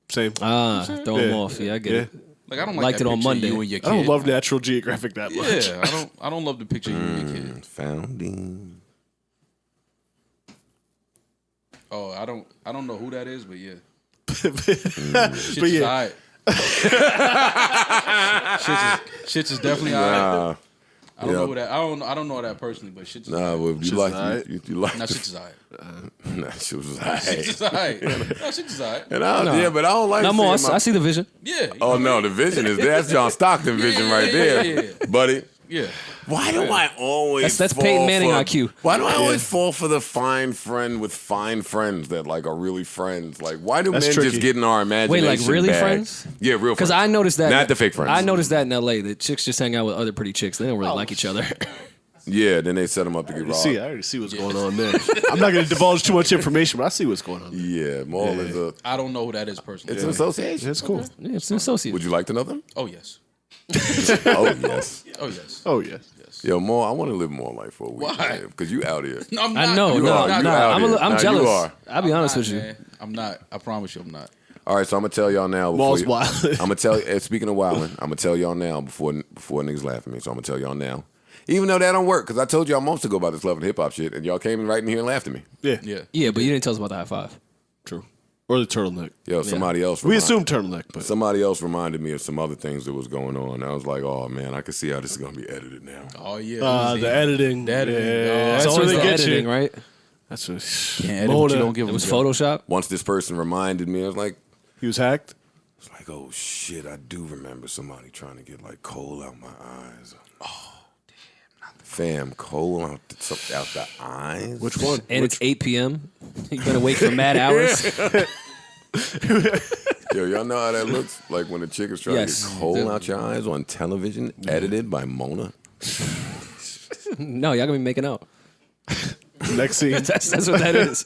Same. Throw them off. Yeah, I get it. Like, I don't like Liked that it on picture of Monday. you and your kid. I don't love Natural Geographic that much. Yeah, I don't love the picture of you and your kid. Founding. Oh, I don't know who that is, but yeah. But yeah. Shit's is definitely alright. I don't know who that. I don't know that personally, but shit's is Nah, well, you like you like. Nah, shit's is alright. Nah, shit was Shit's is alright. No, shit's is alright. And yeah, but I don't like. No more. seeing I see the vision. Yeah. Oh no, the vision is that's John Stockton vision right there, buddy. Yeah. Why do I always That's fall Peyton Manning for, IQ. Why do I always fall for the fine friend with fine friends that like are really friends? Like, why do men tricky. just get in our imagination? Wait, like really bag? friends? Yeah, real friends. Because I noticed that. Not the fake friends. I noticed that in LA. That chicks just hang out with other pretty chicks. They don't really like each other. Yeah, then they set them up to get robbed. I already see what's going on there. I'm not going to divulge too much information, but I see what's going on there. Yeah, Maul is a. I don't know who that is personally. It's an association. It's cool. Yeah, it's an associate. Would you like to know them? Oh yes. Oh yes. Oh yes. Oh, yes. Yo, Maul, I want to live more life for a week. Why? Because you out here. No, I'm not. I know. You No, are. no, You out here. I'm Nah, you jealous. are. I'll be honest with you. Man. I'm not. I promise you, I'm not. All right, so I'm gonna tell y'all now. Maul's wildin'. I'm gonna tell. Speaking of wilding, I'm gonna tell y'all now before niggas laugh at me. So I'm gonna tell y'all now, even though that don't work, because I told y'all months ago about this love and hip hop shit, and y'all came in right in here and laughed at me. Yeah. Yeah. Yeah, but you didn't tell us about the high five. True. Or the turtleneck. Yo, somebody else. We assume turtleneck, but Somebody else reminded me of some other things that was going on. I was like, oh man, I can see how this is gonna be edited now. Oh yeah. the editing. The editing. Yeah, It's that's where always they the get editing, you. right? That's what. Can't edit what you don't give It them. was Photoshop. Once this person reminded me, I was like, He was hacked. it's like, oh shit, I do remember somebody trying to get like coal out my eyes. Oh damn, fam, coal out the eyes. Which one? And it's 8 p.m. You better wait for mad hours. Yo, y'all know how that looks like when a chick is trying Yes. to get coal out your eyes on television, edited by Mona. No, y'all gonna be making out. Next scene. That's what that is.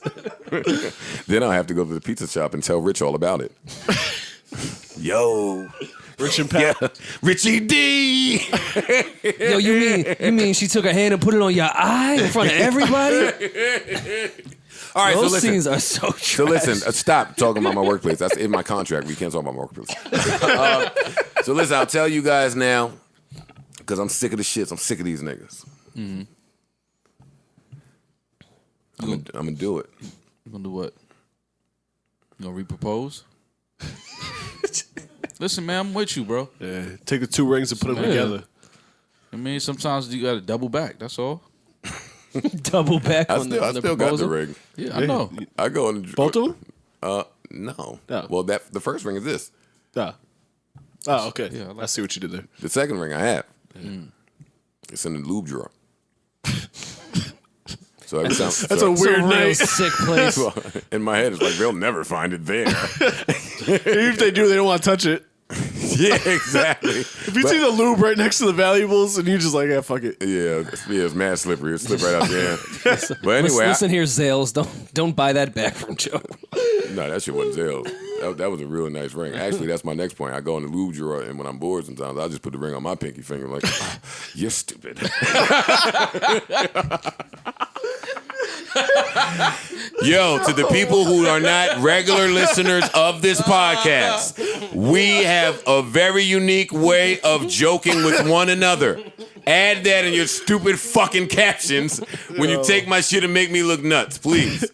Then I'll have to go to the pizza shop and tell Rich all about it. Yo, Rich and Pat. Richie D. Yo, you mean she took her hand and put it on your eye in front of everybody? All right, Those so listen. scenes are so trash. So listen, stop talking about my workplace. That's in my contract. We can't talk about my workplace. So listen, I'll tell you guys now, because I'm sick of the shits. I'm sick of these niggas. Mm-hmm. I'm gonna do it. You gonna do what? You gonna repropose? Listen, man, I'm with you, bro. Yeah. Take the two rings and put them Yeah. together. I mean, sometimes you gotta double back. That's all. Double back I on the still got the proposal. ring. Yeah, I know. I go on Both of them? No. Oh. Well, the first ring is this. Ah. Oh, okay. Yeah, I see what you did there. The second ring I have. It's in the lube drawer. So every time, That's a weird Real night. sick place. in my head, it's like they'll never find it there. Even if they do, they don't want to touch it. Yeah, exactly. If you see the lube right next to the valuables and you just like, yeah, fuck it. Yeah, it's mad slippery. It slip right out your hand. But anyway, Listen here, Zales. Don't buy that back from Joe. no, that shit wasn't Zales. That was a real nice ring. Actually, that's my next point. I go in the lube drawer, and when I'm bored sometimes, I just put the ring on my pinky finger like, you're stupid. Yo, to the people who are not regular listeners of this podcast, we have a very unique way of joking with one another. Add that in your stupid fucking captions when you take my shit and make me look nuts, please.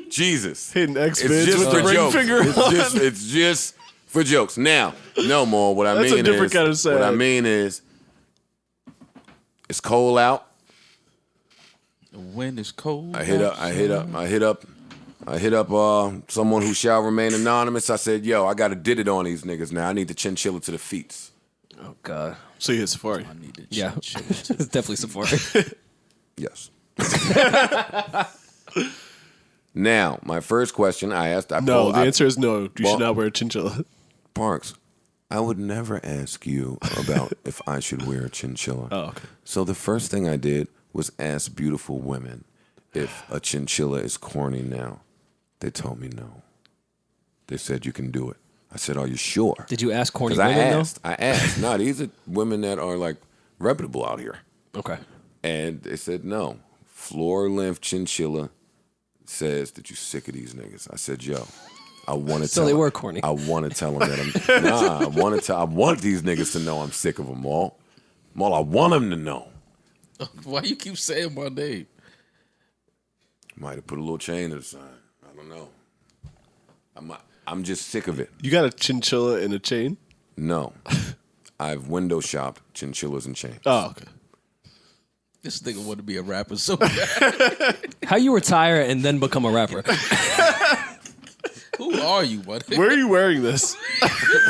Jesus. Hitting X It's vids just with for the ring jokes. finger on. It's just for jokes. Now, no more. What I That's a mean different is, kind of sad. what I mean is, It's cold out. The wind is cold. I hit up someone who shall remain anonymous. I said, yo, I got to did it on these niggas now. I need the chinchilla to the feet. Oh, God. So you hit Safari. I need to Yeah. It's definitely Safari. Yes. Now, my first question I asked. The answer is no. You should not wear a chinchilla. Parks, I would never ask you about if I should wear a chinchilla. Oh, okay. So the first thing I did was ask beautiful women if a chinchilla is corny now. They told me no. They said you can do it. I said, are you sure? Did you ask corny 'Cause women, I asked. No, these are women that are like reputable out here. though? Okay. And they said no. Floor length chinchilla says that you sick of these niggas. I said, yo, I want to So tell they them. were corny. I want to tell them that I'm. Nah, I want these niggas to know I'm sick of them all. Maul, I want them to know. Why you keep saying my name? Might have put a little chain to the side. I don't know. I'm just sick of it. You got a chinchilla in a chain? No. I've window shopped chinchillas and chains. Oh, okay. This nigga want to be a rapper so bad. How you retire and then become a rapper? Who are you, buddy? Where are you wearing this?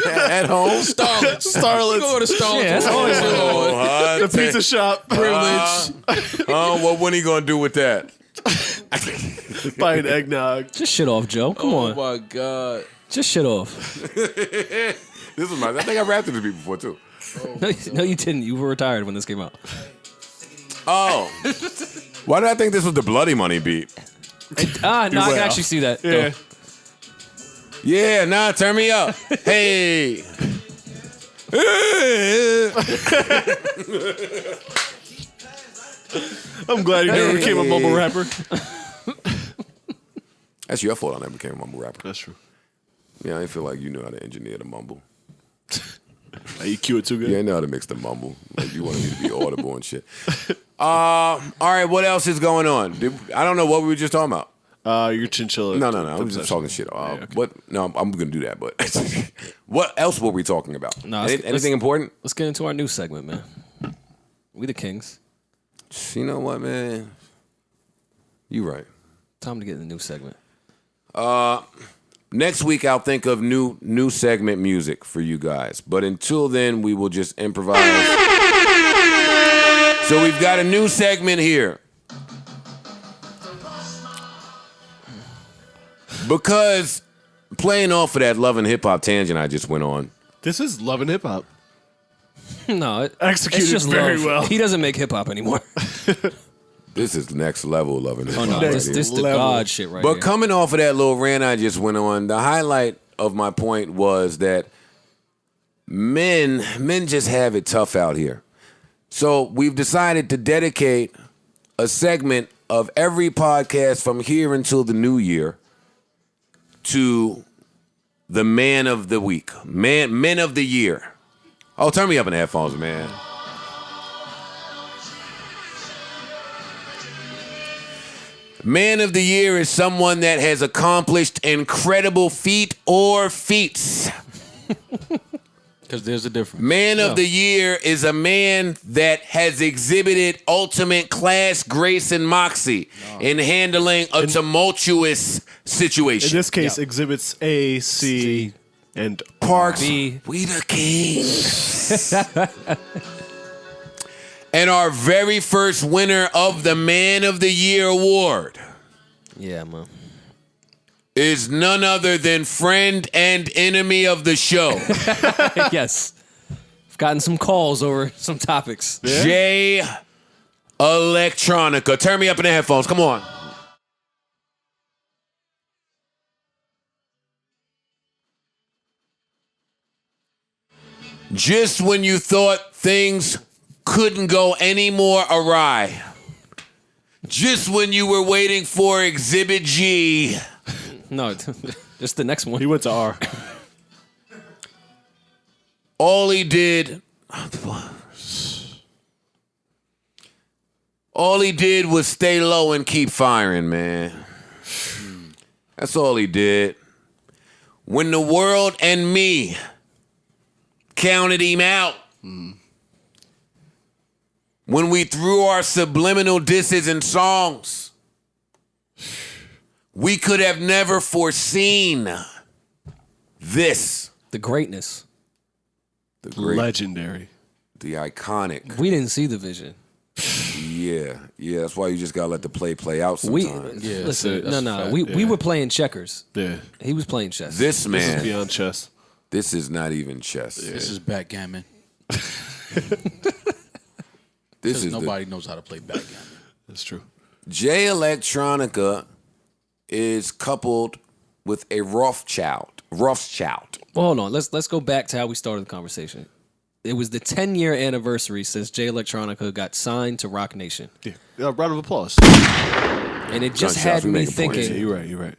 At home? Starlet. Starlets. Go to Starlet. Yeah, that's always The pizza shop. privilege. What he gonna do with that? Buy an eggnog. Just shit off, Joe. Come Oh on. my God. Just shit off. This is I think I rapped to this beat before too. No, you didn't. You were retired when this came out. Oh. Why did I think this was the Bloody Money beat? No, I can well. actually see that. Yeah. Yeah, nah, turn me up. Hey. I'm glad you never became a mumble rapper. That's your fault I never became a mumble rapper. That's true. Yeah, I didn't feel like you knew how to engineer the mumble. You cue it too good? You ain't know how to mix the mumble. Like you wanted me to be audible and shit. All right, what else is going on? I don't know what we were just talking about. Your chinchilla. No. I'm just talking shit. What? No, I'm gonna do that. But what else were we talking about? No, Anything important? Let's get into our new segment, man. We the kings. You know what, man? You right. Time to get in the new segment. Next week, I'll think of new segment music for you guys. But until then, we will just improvise. So we've got a new segment here. Because playing off of that love and hip hop tangent I just went on. This is love and hip hop. No, Executed it's just very love. well. He doesn't make hip hop anymore. This is next level love and hip Oh hop. no, right this here. the level. God shit right But here. coming off of that little rant I just went on, the highlight of my point was that men just have it tough out here. So we've decided to dedicate a segment of every podcast from here until the new year to the man of the week, men of the year. Oh, turn me up in the headphones, man. Man of the year is someone that has accomplished incredible feat or feats. Because there's a difference. Man of the year is a man that has exhibited ultimate class, grace, and moxie in handling a tumultuous In situation. this case, exhibits A, C, and Parks, B. we the kings. And our very first winner of the Man of the Year award Yeah, man. is none other than friend and enemy of the show, Yes. I've gotten some calls over some topics. Jay Electronica. Turn me up in the headphones. Come on. Just when you thought things couldn't go any more awry, just when you were waiting for Exhibit G, No, just the next one. he went to R. all he did was stay low and keep firing, man. That's all he did. When the world and me counted him out, when we threw our subliminal disses in songs, we could have never foreseen this. The greatness. The great, Legendary. the iconic. We didn't see the vision. Yeah, that's why you just gotta let the play out sometimes. Listen, that's a no. fact. We were playing checkers. Yeah. He was playing chess. This man, This is beyond chess. this is not even chess. This is backgammon. This is Nobody knows how to play backgammon. That's true. J Electronica is coupled with a Rothschild. Well, hold on. Let's go back to how we started the conversation. It was the 10-year anniversary since J Electronica got signed to Rock Nation. Yeah. Round of applause. And it just Gunshots, had we me making points. Yeah, thinking you're right.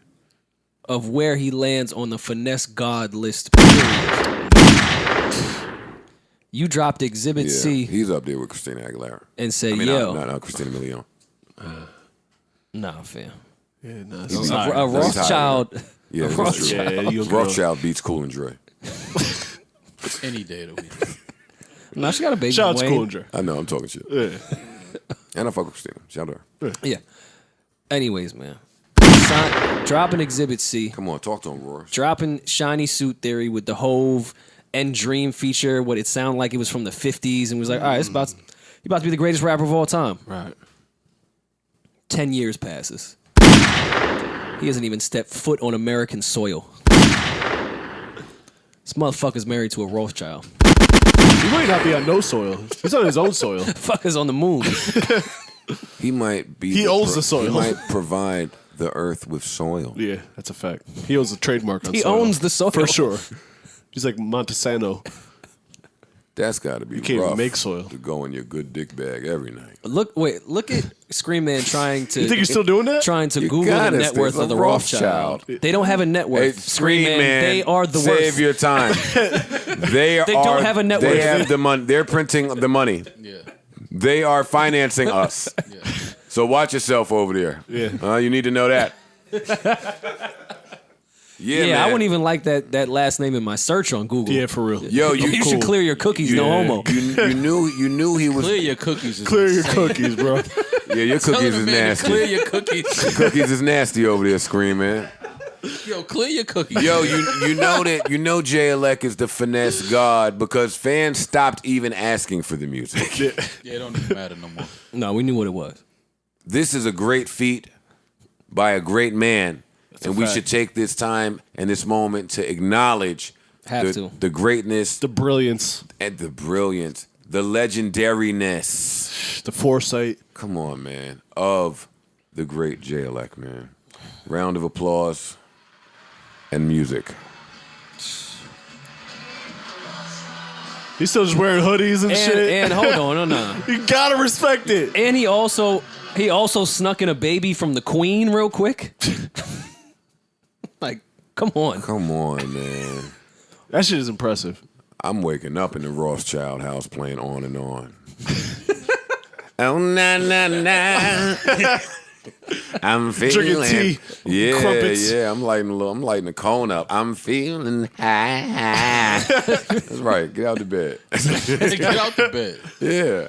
of where he lands on the finesse god list. Period. You dropped Exhibit Yeah, C he's up there with Christina Aguilera. and said, I mean, yo. not Christina Milian. Nah, fam. Yeah, no, A Rothschild. Yeah, A that's Rothschild. true. Yeah, you Rothschild beats Cool and Dre. Any day of the week. Nah, she got a baby. Shout out to Wayne. Cool and Dre. I know, I'm talking shit. Yeah. And I fuck with Christina. Shout out to her. Yeah. Anyways, man. Dropping Exhibit C. Come on, talk to him, Rory. Dropping Shiny Suit Theory with the Hove and Dream feature. What it sounded like it was from the 50s. And was like, all right, he about to be the greatest rapper of all time. Right. 10 years passes. He hasn't even stepped foot on American soil. This motherfucker's married to a Rothschild. He might not be on no soil. He's on his own soil. Fucker's on the moon. He might be. He owns the soil. He might provide the earth with soil. Yeah, that's a fact. He owns the trademark on He soil. owns the soil. For sure. He's like Montesano. That's got to be You can't rough even make soil. to go in your good dick bag every night. Look at Scream Man trying to. You think he's still doing that? Trying to You Google the gotta net worth stay of the for Rothschild. Rothschild. They don't have a net Hey, worth. Scream Man, they are the save worst. your time. They don't have a net They worth. have the money. They're printing the money. Yeah. They are financing us. So watch yourself over there. Yeah. You need to know that. Yeah, Yeah, man. I wouldn't even like that last name in my search on Google. Yeah, for real. Yo, You should clear your cookies, no homo. You knew he was. Clear your cookies. Is Clear your insane. cookies, bro. Yeah, your Tell cookies the is man to nasty. Clear your cookies. Cookies is nasty over there, Scream Man. Yo, clear your cookies. Yo, you know Jay Elec is the finesse god because fans stopped even asking for the music. Yeah, it don't even matter no more. No, we knew what it was. This is a great feat by a great man, and we fact. should take this time and this moment to acknowledge the greatness The brilliance, and the brilliance, the legendariness. the foresight. Come on, man, of the great Jay Elec, man. Round of applause and music. He's still just wearing hoodies and shit. And hold on, no. You gotta respect it. And he also snuck in a baby from the Queen real quick. Like, come on. Come on, man. That shit is impressive. I'm waking up in the Rothschild house playing On and On. Oh, na, na, na. I'm feeling. Drinking tea. Yeah, Crumpets. yeah. I'm lighting a cone up. I'm feeling high. That's right. Get out the bed. Get out the bed. Yeah.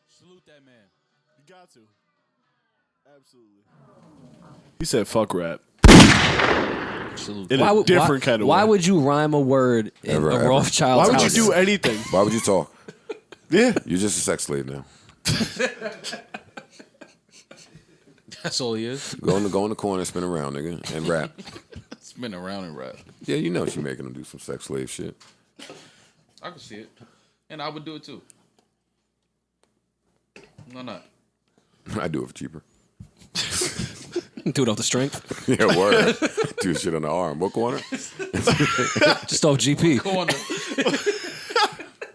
Salute that man. You got to. Absolutely. He said fuck rap. Salute. In a different kind of way. Why would you rhyme a word in Ever, a ever. Rothschild's Why would you house? do anything? Why would you talk? Yeah. You're just a sex slave now. That's all he is. Go in the corner, spin around, nigga, and rap. Spin around and rap. Yeah, you know she making him do some sex slave shit. I can see it. And I would do it too. No, not. I do it for cheaper. Do it off the strength. Yeah, word. Do shit on the arm. What corner? Just off GP. Corner.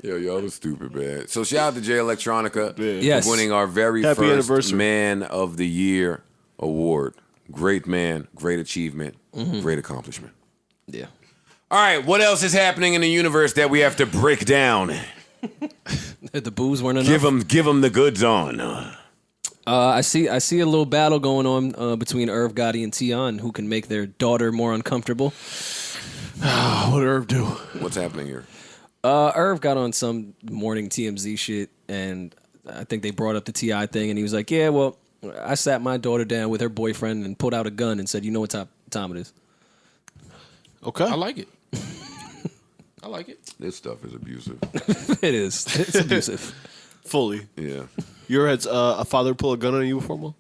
Yo, y'all are stupid, man. So shout out to Jay Electronica Yes. for winning our very Happy first anniversary. Man of the Year award. Great man, great achievement, great accomplishment. Yeah. All right, what else is happening in the universe that we have to break down? The booze weren't enough. Give them the goods on. I see a little battle going on between Irv Gotti and Tion, who can make their daughter more uncomfortable. What did Irv do? What's happening here? Irv got on some morning TMZ shit, and I think they brought up the T.I. thing, and he was like, yeah, well, I sat my daughter down with her boyfriend and pulled out a gun and said, you know what time it is. Okay. I like it. I like it. This stuff is abusive. It is. It's abusive. Fully. Yeah. You ever had a father pull a gun on you before, Mo?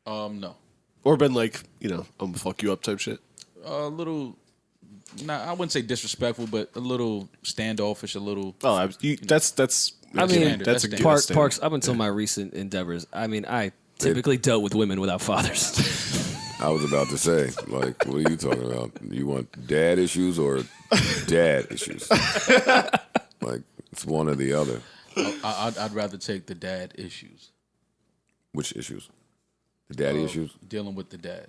No. Or been like, I'm gonna fuck you up type shit? A little, I wouldn't say disrespectful, but a little standoffish, a little. Oh, that's. I mean, that's a good standard. Parks, up until my recent endeavors, I mean, I typically dealt with women without fathers. I was about to say, like, what are you talking about? You want dad issues or dad issues? Like, it's one or the other. I'd rather take the dad issues. Which issues? The daddy issues? Dealing with the dad.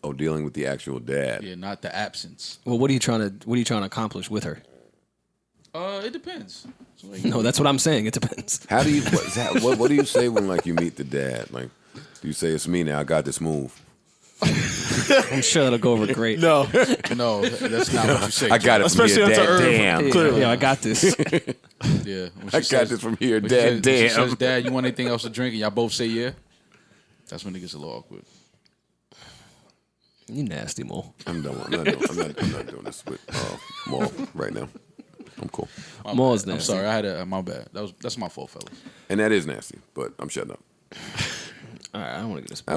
Oh, dealing with the actual dad. Yeah, not the absence. Well, what are you trying to accomplish with her? It depends. So, like, No, that's what I'm saying. It depends. How do you? What do you say when like you meet the dad? Like, do you say it's me now? I got this move. I'm sure that'll go over great. No. No, that's not what you say. I got it from Especially here, after dad. Irv. Damn. Clearly. Yeah, I got this. Yeah, when she I got this from here, dad. She Damn. says, Dad, you want anything else to drink? And y'all both say yeah. That's when it gets a little awkward. You nasty, Mo. I'm done. I'm not doing this with Maul right now. I'm cool. Mo's I'm nasty. sorry, I had my bad. That's my fault, fellas. And that is nasty, but I'm shutting up. All right, I don't want to get this. I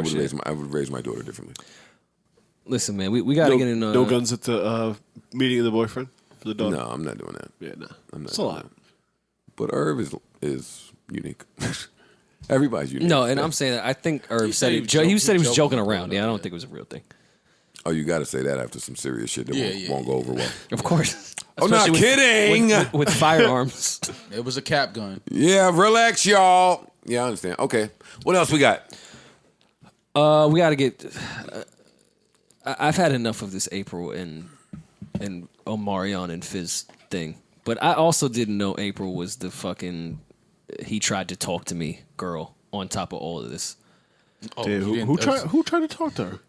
would raise my daughter differently. Listen, man, we got to get in. No guns at the meeting of the boyfriend for the daughter. No, I'm not doing that. Yeah, no. I'm not. It's a lot. That. But Irv is unique. Everybody's unique. No, and I'm saying that I think Irv said it. He said he was joking around. Yeah, I don't think it was a real thing. Oh, you got to say that after some serious shit that won't go over well. Of course. Oh, not Especially kidding. with firearms. It was a cap gun. Yeah, relax, y'all. Yeah, I understand. Okay, what else we got? We got to get. I've had enough of this April and Omarion and Fizz thing, but I also didn't know April was the fucking he tried to talk to me girl on top of all of this. Oh, Dude, you who didn't- tried to talk to her?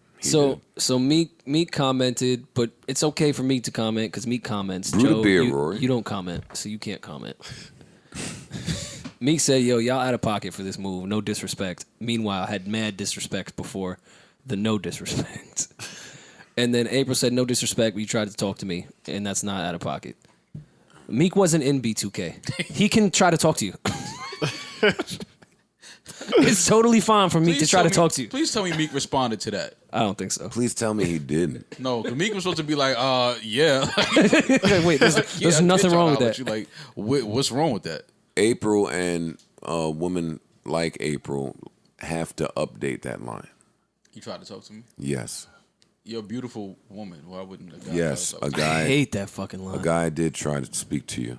So Meek commented, but it's okay for Meek to comment because Meek comments. Brew the Joe, beer, you, Rory. you don't comment, so you can't comment. Meek said, "Yo, y'all out of pocket for this move. No disrespect." Meanwhile, had mad disrespect before the no disrespect. And then April said, "No disrespect, but you tried to talk to me, and that's not out of pocket." Meek wasn't in B2K. He can try to talk to you. It's totally fine for Meek to try to talk to you. Please tell me Meek responded to that. I don't think so. Please tell me he didn't. No, because Meek was supposed to be like, yeah. Wait, there's nothing wrong with that. You like, what's wrong with that? April and women like April have to update that line. You tried to talk to me? Yes. You're a beautiful woman. Why wouldn't a guy Yes, try to a talk to you? I guy. hate that fucking line. A guy did try to speak to you.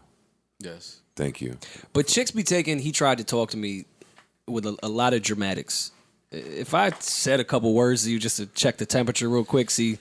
Yes. Thank you. But chicks be taking, he tried to talk to me with a lot of dramatics. If I said a couple words to you just to check the temperature real quick, see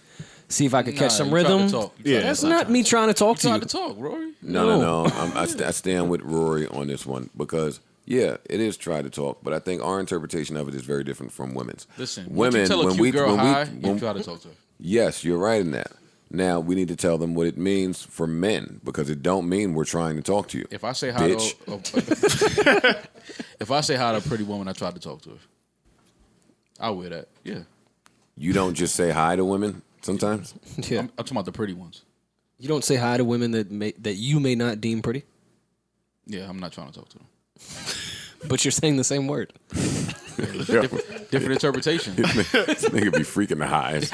if I could catch some you tried to rhythm. talk. You Yeah, tried to That's talk. not me trying to talk to You you. tried to talk, Rory. No. I stand with Rory on this one because, yeah, it is try to talk, but I think our interpretation of it is very different from women's. Listen, women, you tell a when cute we, girl when hi, we, when, you try to talk to her. yes, you're right in that. Now we need to tell them what it means for men because it don't mean we're trying to talk to you. If I say hi Bitch. to if I say hi to a pretty woman, I try to talk to her. I'll wear that. Yeah. You don't just say hi to women sometimes. Yeah. I'm talking about the pretty ones. You don't say hi to women that you may not deem pretty, Yeah, I'm not trying to talk to them. but you're saying the same word. Different interpretation. This nigga be freaking the highs.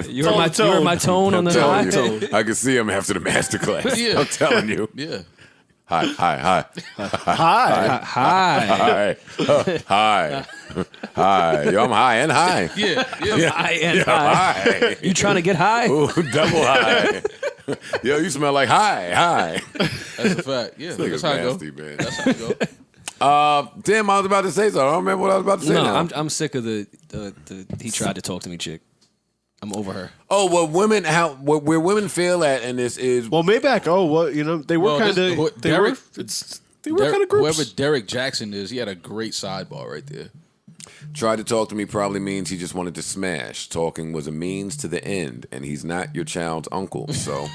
You heard my tone on the high. Telling you, I can see him after the master class. Yeah. I'm telling you. Yeah. Hi. Hi. Hi. Hi. Hi. Yo, I'm high and high. Yeah. High and Yo, high. hi. You trying to get high? Ooh, double high. Yo, you smell like hi. That's a fact. Yeah. This That's nigga's how it go. nasty, man. That's how it go. Damn, I was about to say something. I don't remember what I was about to say No, now. I'm sick of the he tried to talk to me chick. I'm over her. Oh, where women feel at, and this is Well, Maybach. Oh, well, they were Well, kind this- of. They Derek- were kind of groups. Whoever Derek Jackson is, he had a great sidebar right there. Tried to talk to me probably means he just wanted to smash. Talking was a means to the end, and he's not your child's uncle, so.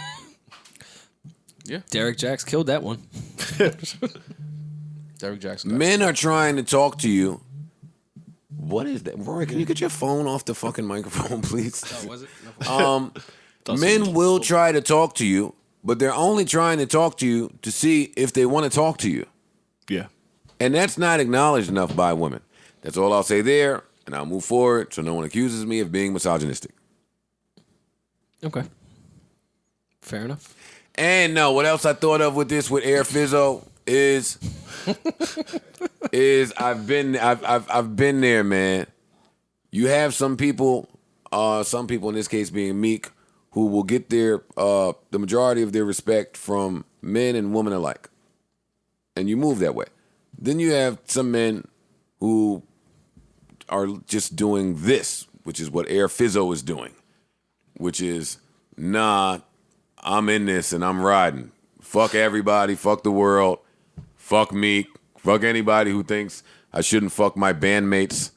Yeah. Derek Jacks killed that one. Derek Jackson. Men are trying to talk to you. What is that? Rory, can you get your phone off the fucking microphone, please? Oh, was it? Men will try to talk to you, but they're only trying to talk to you to see if they want to talk to you. Yeah. And that's not acknowledged enough by women. That's all I'll say there, and I'll move forward so no one accuses me of being misogynistic. Okay. Fair enough. And no, what else I thought of with this with Air Fizzo is I've been there, man. You have some people in this case being Meek, who will get their the majority of their respect from men and women alike. And you move that way. Then you have some men who are just doing this, which is what Air Fizzo is doing, which is, nah, I'm in this and I'm riding. Fuck everybody, fuck the world, fuck Meek, fuck anybody who thinks I shouldn't fuck my bandmate's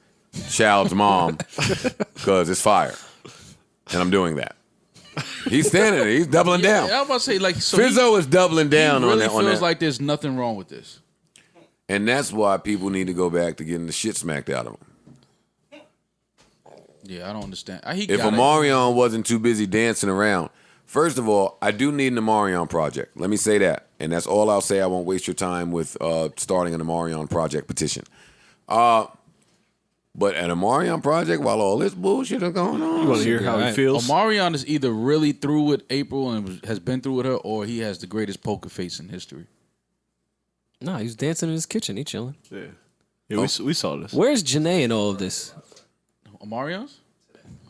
child's mom because it's fire. And I'm doing that. He's standing there. He's doubling down. I was about to say, like, so Fizzo is doubling down he really on that. feels like there's nothing wrong with this. And that's why people need to go back to getting the shit smacked out of them. Yeah, I don't understand. If Omarion wasn't too busy dancing around, first of all, I do need an Omarion project. Let me say that. And that's all I'll say. I won't waste your time with starting an Omarion project petition. But an Omarion project while all this bullshit is going on. You want to hear how he feels? Omarion is either really through with April and has been through with her, or he has the greatest poker face in history. No, he was dancing in his kitchen. He chilling. Yeah. Yeah, we saw this. Where's Janae in all of this? Omarion's?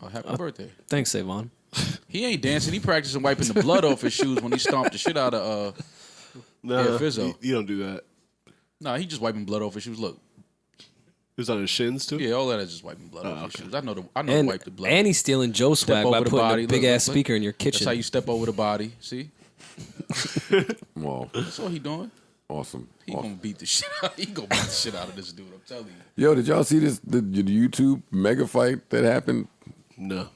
Oh, happy birthday. Thanks, Savon. He ain't dancing. He practicing wiping the blood off his shoes when he stomped the shit out of Air Fizzo. You don't do that. Nah, he just wiping blood off his shoes. Look. It was on his shins, too? Yeah, all that is just wiping blood off his shoes. I know to wipe the blood. And he's stealing Joe's swag by putting a big-ass speaker in your kitchen. That's how you step over the body. See? Well, that's all he doing. Awesome. He gonna beat the shit out. He gonna beat the shit out of this dude. I'm telling you. Yo, did y'all see this the YouTube mega fight that happened? No.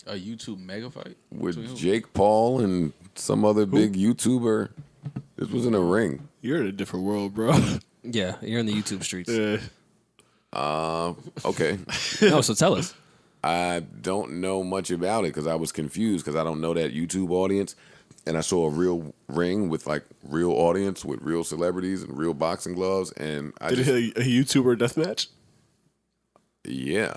A YouTube mega fight with Jake Paul and some other big YouTuber. This was in a ring. You're in a different world, bro. Yeah, you're in the YouTube streets. Yeah. Okay. No, so tell us. I don't know much about it because I was confused because I don't know that YouTube audience. And I saw a real ring with like real audience with real celebrities and real boxing gloves. And I Did a YouTuber deathmatch? Yeah.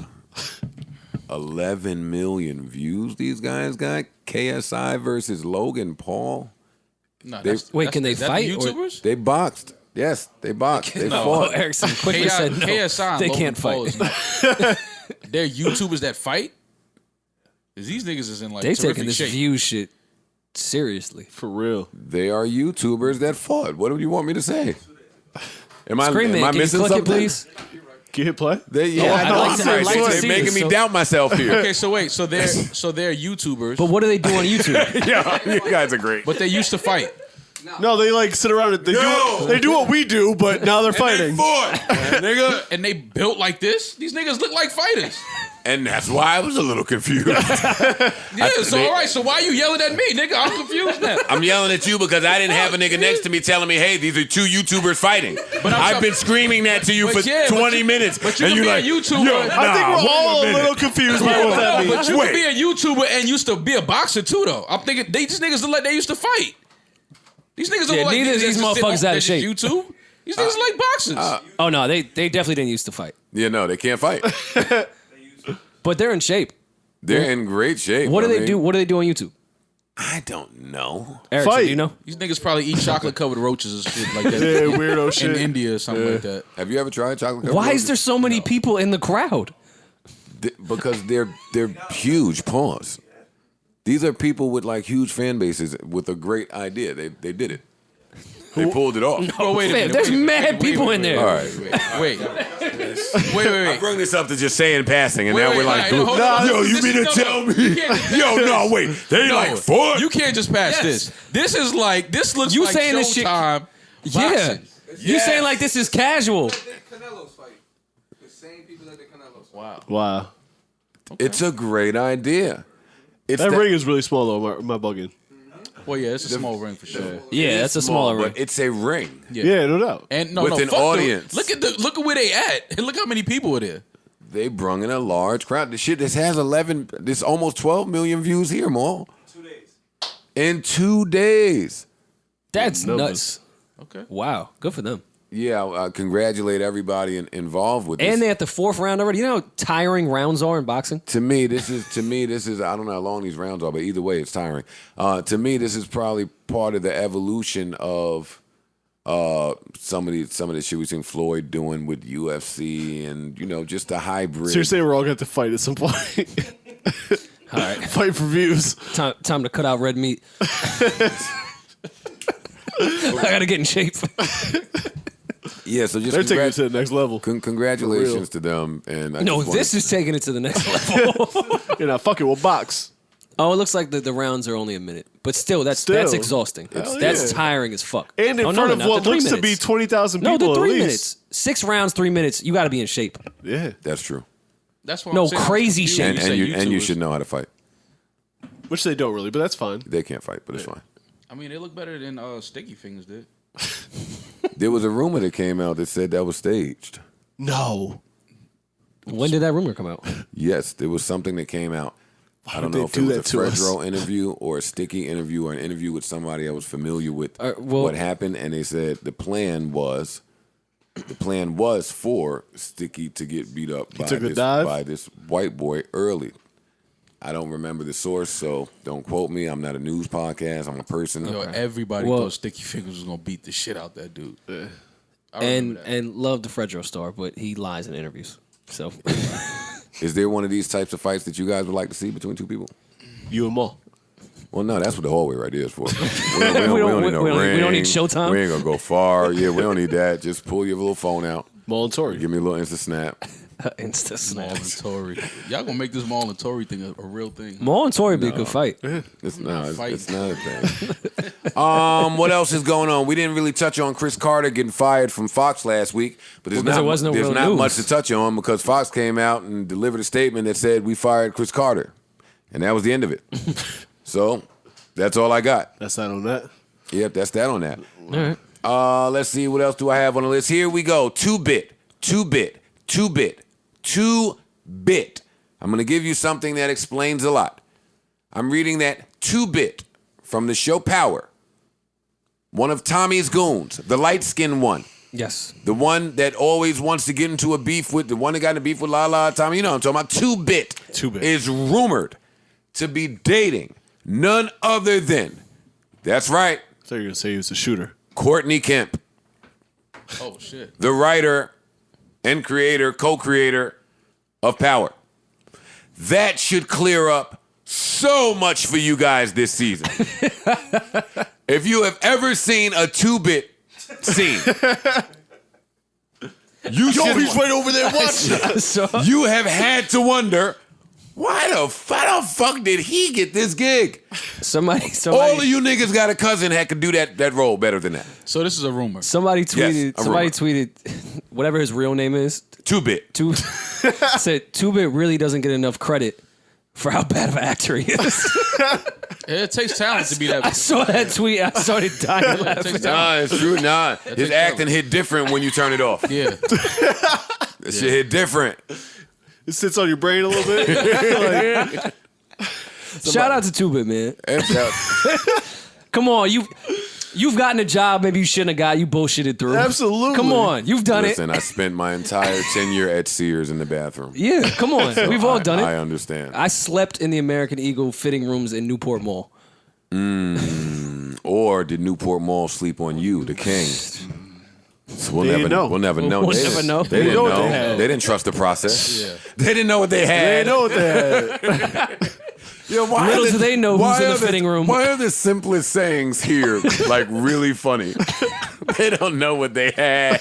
11 million views these guys got. KSI versus Logan Paul. No, can they fight? The YouTubers? They boxed. Yes, they boxed. They fought. Erickson quickly said no. KSI they Logan can't Paul fight. They're YouTubers that fight? Because these niggas is in like they terrific taking this shape. view shit seriously. For real. They are YouTubers that fought. What do you want me to say? Am I Scream am I can missing you click something? it, please? Can you hit play? I'd like to They're see making this, me so- doubt myself here. Okay, so wait, so they're YouTubers, But what do they do on YouTube? Yeah, you guys are great. but they used to fight. No, they like sit around and they do what we do, but now they're fighting. Nigga, and they built like this. These niggas look like fighters. And that's why I was a little confused. Yeah, so all right. So why you yelling at me, nigga? I'm confused now. I'm yelling at you because I didn't have a nigga next to me telling me, hey, these are two YouTubers fighting. But I've been screaming that to you for 20 minutes. But you and can you're be like, a YouTuber. Yo, I think we're all a little confused by what that means. But you Wait. can be a YouTuber and used to be a boxer too, though. I'm thinking these niggas look like they used to fight. These niggas don't Yeah, look like neither of these motherfuckers out of shape. YouTube. These niggas like boxers. Oh no, they definitely didn't used to fight. Yeah, no, they can't fight. But they're in shape. They're in great shape. What do I they mean, do? What do they do on YouTube? I don't know. Erickson, Fight. do you know? These niggas probably eat chocolate covered roaches and shit like that. Yeah, weirdo in shit. India or something like that. Have you ever tried chocolate covered Why is roses? there so many people in the crowd? Because they're huge. Pause. These are people with like huge fan bases with a great idea. They did it. They pulled it off. Oh wait a Fam, minute. there's wait a minute, mad wait, people wait, in wait, there. All right. Wait. I brought this up to just say in passing, and Wait, now wait, we're like, all right, hold on. yo, you This mean to is- tell no, me? you can't- Yo, no, wait. They No, like fought? You can't just pass Yes. this. This is like this looks You like saying this shit- Showtime Yeah. boxing. You saying like this is casual? same people that they Wow. Wow. It's a great idea. It's That ring is really small though. Am I bugging? Well, yeah, it's a small ring for sure. Yeah, that's a smaller ring. but it's a ring. Yeah, no doubt. And With an fuck audience. Look at where they at. And look how many people are there. They brung in a large crowd. This has 11. This almost 12 million views here, Maul. 2 days. In 2 days. That's Numbers. nuts. Okay. Wow, good for them. Yeah, I congratulate everybody involved with this. And they're at the 4th round already. You know how tiring rounds are in boxing? To me, this is I don't know how long these rounds are, but either way, it's tiring. To me, this is probably part of the evolution of some of the shit we've seen Floyd doing with UFC and just the hybrid. So you're saying we're all going to have to fight at some point? All right, Fight for views. time to cut out red meat. I gotta get in shape. Yeah, so just They're taking it to the next level. congratulations to them. And This is taking it to the next level. You know, fuck it, we'll box. Oh, it looks like the rounds are only a minute, but still, that's exhausting. Hell That's yeah. tiring as fuck. And in front of what looks to be 20,000 people No, they're 3 at minutes. least. 6 rounds, 3 minutes. You got to be in shape. Yeah. That's true. That's what No, I'm saying. crazy I'm shit. confused. And you YouTubers. should know how to fight. Which they don't really, but that's fine. They can't fight, but it's fine. I mean, they look better than Sticky Fingers did. There was a rumor that came out that said that was staged. No. When did that rumor come out? Yes, there was something that came out. I don't would know they if it do was a that to us? Fredro interview or a Sticky interview or an interview with somebody I was familiar with well- what happened, and they said the plan was for Sticky to get beat up took a dive? by this white boy early. I don't remember the source, so don't quote me. I'm not a news podcast. I'm a person. Yo, everybody Well- thought Sticky Fingers was gonna beat the shit out that dude. I remember that. And love the Fredro star, but he lies in interviews. So Is there one of these types of fights that you guys would like to see between two people? You and Maul. Well, no, that's what the hallway right there is for. We don't need no we ring. don't need Showtime? We ain't gonna go far. Yeah, we don't need that. Just pull your little phone out. Maul and Tory. Give me a little instant snap. Insta Maul snap. and Tory. Y'all gonna make this Maul and Tory thing a real thing. Maul and Tory be a good fight. It's not a thing. Fight. What else is going on? We didn't really touch on Chris Carter getting fired from Fox last week, but there's Well, 'cause there was no there's real not news. much to touch on because Fox came out and delivered a statement that said we fired Chris Carter, and that was the end of it. So that's all I got. That's not on that. Yep, that's that on that. All right. Let's see, what else do I have on the list? Here we go. 2-bit. I'm going to give you something that explains a lot. I'm reading that 2-bit from the show Power. One of Tommy's goons, the light-skinned one. Yes. The one that always wants to get into a beef with, the one that got in a beef with La Tommy. You know what I'm talking about. 2-bit. 2-bit. Is rumored to be dating none other than, that's right, I thought you were going to say he was a shooter. Courtney Kemp. Oh shit. The writer and creator, co-creator of Power. That should clear up so much for you guys this season. If you have ever seen a 2-bit scene, you should, he's right over there watching. So you have had to wonder, why the fuck did he get this gig? somebody All of you niggas got a cousin that could do that role better than that. So this is a rumor. Somebody tweeted. a somebody rumor. tweeted whatever his real name is. 2-bit. Said 2-bit really doesn't get enough credit for how bad of an actor he is. It takes talent to be I that. saw that tweet. I started dying It laughing. takes talent. Nah, it's true. Nah, his takes acting hit different when you turn it off. Yeah. That shit hit different. It sits on your brain a little bit. Shout out to 2-bit, man. Come on, you've gotten a job maybe you shouldn't have got. You bullshitted through. Absolutely. Come on, you've done Listen, I spent my entire tenure at Sears in the bathroom. it. Yeah, come on. We've all done it. I understand. I slept in the American Eagle fitting rooms in Newport Mall. Or did Newport Mall sleep on you, the king? So we'll They never didn't know. We'll never know. We'll They never didn't- know. They didn't know what know. they had. They didn't trust the process. Yeah. They didn't know what they had. They know what they had. Yo, why Little are do they know who's why in the are fitting room. Why are the simplest sayings here like really funny? They don't know what they had.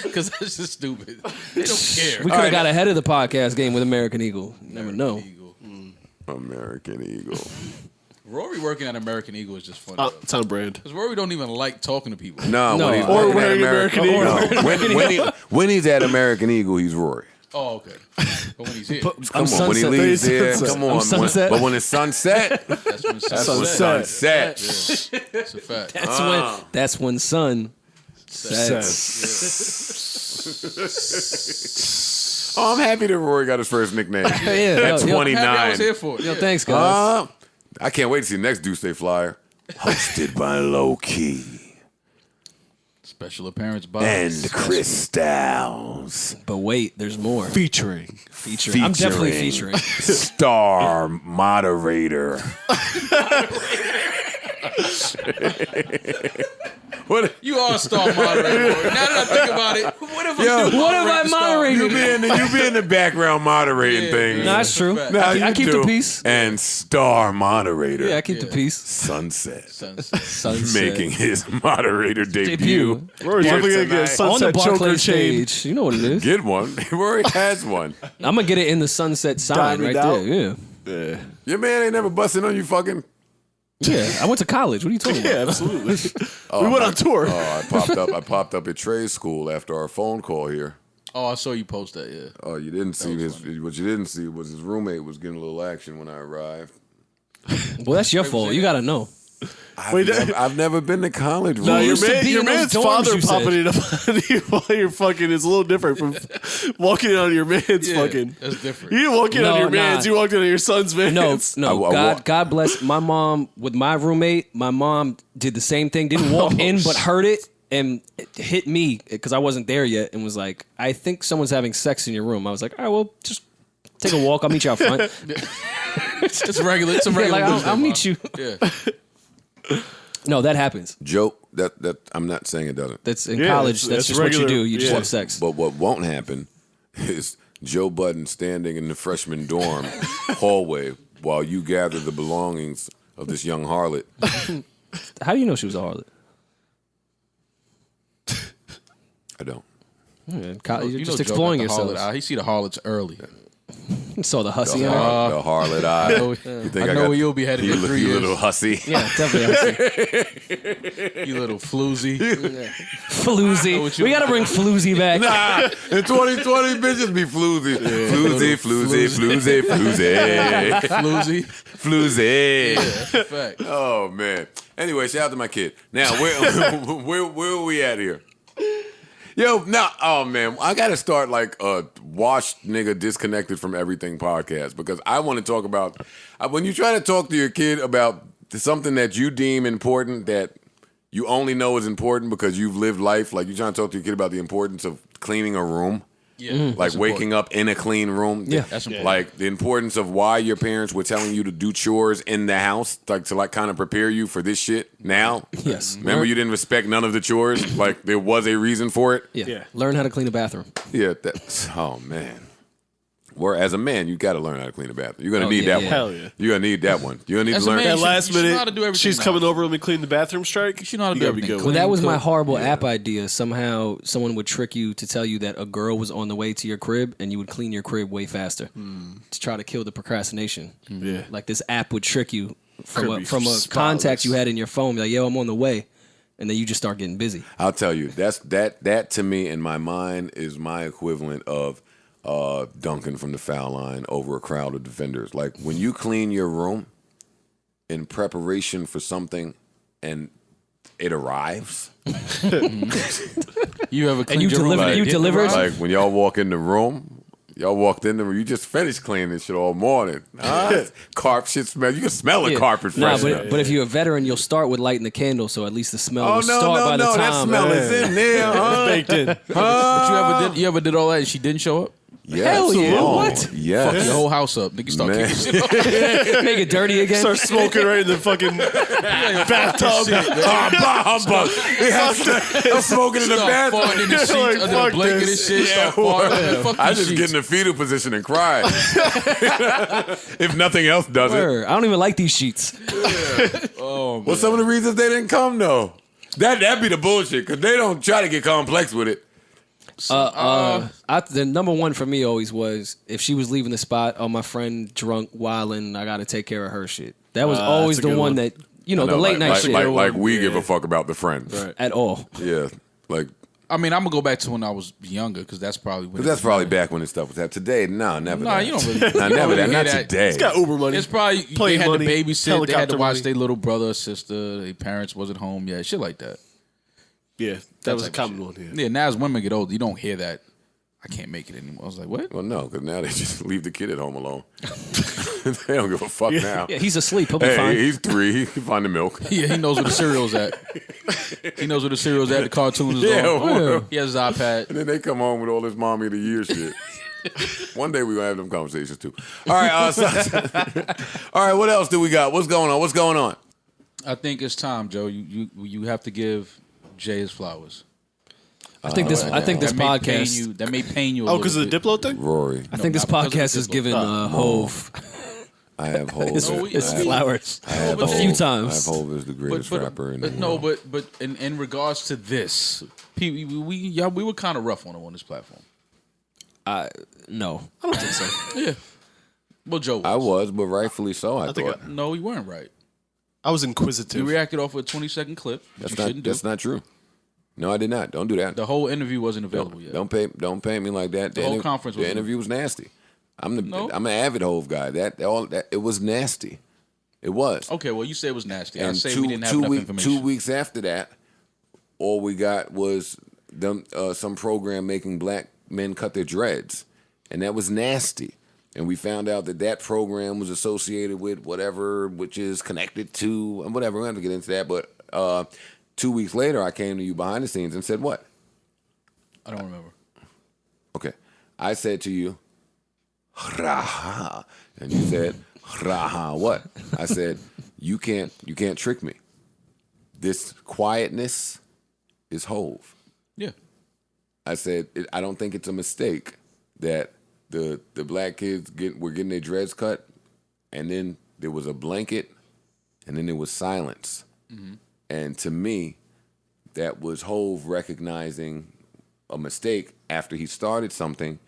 Because that's just stupid. They don't care. We could have got ahead of the podcast game with American Eagle. You never know. Eagle. American Eagle. Rory working at American Eagle is just funny. It's on brand. Because Rory don't even like talking to people. No, when he's or working at wearing American Eagle. No, when he's at American Eagle, he's Rory. Oh, okay. But when he's here, Come on, when he leaves there, come on. But when it's sunset, that's when that's when sunset. Yeah, that's a fact. That's when sun sets. Oh, I'm happy that Rory got his first nickname at yo, 29. I was here for it. Yo, thanks, guys. I can't wait to see the next Deuce Day Flyer. Hosted by Low Key Special appearance by and Chris Styles. But wait, there's more. Featuring. I'm definitely featuring. Star moderator. What? You are a star moderator. Now that I think about it, what if I moderated? You be in the background moderating things. No, that's true. Now I keep do. the peace. And star moderator. Yeah, I keep the peace. Sunset. Sunset. Making his moderator debut. Rory's Here definitely gonna get a tonight. On the sunset choker Barclays chain. stage. You know what it is. Get one. Rory has one. I'm going to get it in the sunset sign Diamond right out. there. Yeah. Your man ain't never busting on you fucking. Yeah, I went to college. What are you talking Yeah, about? absolutely. We went on tour. I popped up at Trey's school after our phone call here. Oh, I saw you post that, yeah. Oh, you didn't see what you didn't see was his roommate was getting a little action when I arrived. Well, that's your fault. You got to know. I've never been to college. No, Rory. your man's dorms, father you said. popping it up on you while you're fucking is a little different from walking in on your man's fucking. That's different. You didn't walk in on No, your man's, nah. you walked in on your son's man's. No. God bless my mom with my roommate. My mom did the same thing. Didn't walk in, but heard it and it hit me because I wasn't there yet and was like, I think someone's having sex in your room. I was like, all right, well, just take a walk. I'll meet you out front. It's regular. It's a regular. I'll meet you. Yeah. No, that happens. Joke that I'm not saying it doesn't. That's in Yeah, college. that's That's just what you regular- do. You just yeah. have sex. But what won't happen is Joe Budden standing in the freshman dorm hallway while you gather the belongings of this young harlot. How do you know she was a harlot? I don't. Yeah, You you're know just Joe exploring got the yourself. harlot eye. He see the harlots early. Saw the hussy in her. The harlot eye. know- You think I know got- where you'll be headed in 3 You years. little hussy. Yeah, definitely hussy. You little floozy. Floozy. We got to bring Floozy back. Nah, in 2020, bitches be floozy. Floozy, floozy, floozy, floozy. Floozy. Floozy. Fact. Oh, man. Anyway, shout out to my kid. Now, where are we at here? Yo, oh, man. I got to start like a washed nigga disconnected from everything podcast because I want to talk about when you try to talk to your kid about something that you deem important that you only know is important because you've lived life. Like you're trying to talk to your kid about the importance of cleaning a room. Yeah. Like waking up in a clean room. Yeah. That's important. Like the importance of why your parents were telling you to do chores in the house, like to like kind of prepare you for this shit now. Yes. Remember you didn't respect none of the chores? Like there was a reason for it? Yeah. Yeah. Learn how to clean a bathroom. Yeah, that's oh man. Where as a man, you got to learn how to clean a bathroom. You're gonna Oh, need yeah, that yeah. one. Hell yeah. You're gonna need that one. You're gonna need As to a learn. man, That last you should know how to minute, do everything she's now. coming over. Let me clean the bathroom strike. You should know how to You do gotta be everything. good Well, with that it. was my horrible app idea. Somehow someone would trick you to tell you that a girl was on the way to your crib and you would clean your crib way faster to try to kill the procrastination. Yeah. Like this app would trick you Could from be a spotless. contact you had in your phone. Like, yo, I'm on the way. And then you just start getting busy. I'll tell you, that to me in my mind is my equivalent of dunking from the foul line over a crowd of defenders. Like when you clean your room in preparation for something and it arrives. You ever cleaned you your room? delivered- and it you didn't delivered? arrive? Like when y'all walk in the room, y'all walked in the room, you just finished cleaning this shit all morning. Carpet shit smell. You can smell the Yeah. carpet Nah, fresh. but if you're a veteran, you'll start with lighting the candle, so at least the smell Oh will start by the that time. smell is in there, huh? Baked in. But you ever did all that and she didn't show up? Yes. Hell yeah, Oh, what? Yes. Fuck your whole house up. Nigga start Man. kicking shit off. Make it dirty again. Start smoking right in the fucking bathtub. Humbug. I'm smoking in the Start bathroom. farting in the sheets Like, under the fuck blanket and this. shit. Start farting. Fuck I these just sheets. get in the fetal position and cry. If nothing else does it. Word. I don't even like these sheets. Well, some of the reasons they didn't come though. That'd be the bullshit because they don't try to get complex with it. The number one for me always was if she was leaving the spot, oh, my friend drunk, wildin', I got to take care of her shit. That was always that's a the good one one. that the late night shit like we give a fuck about the friend. Right. at all. Yeah, like I mean, I'm gonna go back to when I was younger because that's probably when. that's probably back when this stuff was happening. Today, no, never. Nah, that. you don't really. Nah, you don't never really that. hear Not that. today. He's got Uber money. It's probably Plane they had money, to babysit. They had helicopter to watch money. their little brother or sister. Their parents wasn't home yet. Shit like that. Yeah, that was a type of common one. shit. Yeah. Yeah. Now as women get older, you don't hear that. I can't make it anymore. I was like, what? Well, no, because now they just leave the kid at home alone. They don't give a fuck now. Yeah, he's asleep. He'll be Hey, fine. he's 3. He can find the milk. Yeah, he knows where the cereal's at. He knows where the cereal's at. The cartoons is Yeah, on. well. He has his iPad. And then they come home with all this mommy of the year shit. One day we gonna have them conversations too. All right, all right. What else do we got? What's going on? What's going on? I think it's time, Joe. You have to give Jay his flowers. I think this podcast. That may pain you. Oh, because of the Diplo thing? Rory, I think this not because podcast of has Diplo. given Hove I have Hov. his, No, his I mean- flowers have a Hov. few I have times. Hov as the greatest rapper in the no, world. but in regards to this, we were kind of rough on him on this platform. No, I don't think so. Yeah. Well, Joe was. I was, but rightfully so. I think thought No, you weren't right. I was You inquisitive. reacted off with a 20-second clip, which you shouldn't do. that's not true. No, I did not. Don't do that. The whole interview wasn't available yet. Don't paint me like that. The whole conference The was- interview was nasty. I'm No. an avid Hov guy. That it was nasty. It was. Okay, well, you said it was nasty. I And say we didn't have enough information. 2 weeks after that, all we got was them some program making black men cut their dreads, and that was nasty. And we found out that program was associated with whatever, which is connected to and whatever. We don't have to get into that, but 2 weeks later, I came to you behind the scenes and said, "What?" I don't remember. Okay, I said to you, "Raha," and you said, "Raha." What? I said, "You can't trick me. This quietness is Hov." Yeah. I said, I don't think it's a mistake that the black kids were getting their dreads cut, and then there was a blanket, and then there was silence. Mm-hmm. And to me, that was Hov recognizing a mistake after he started something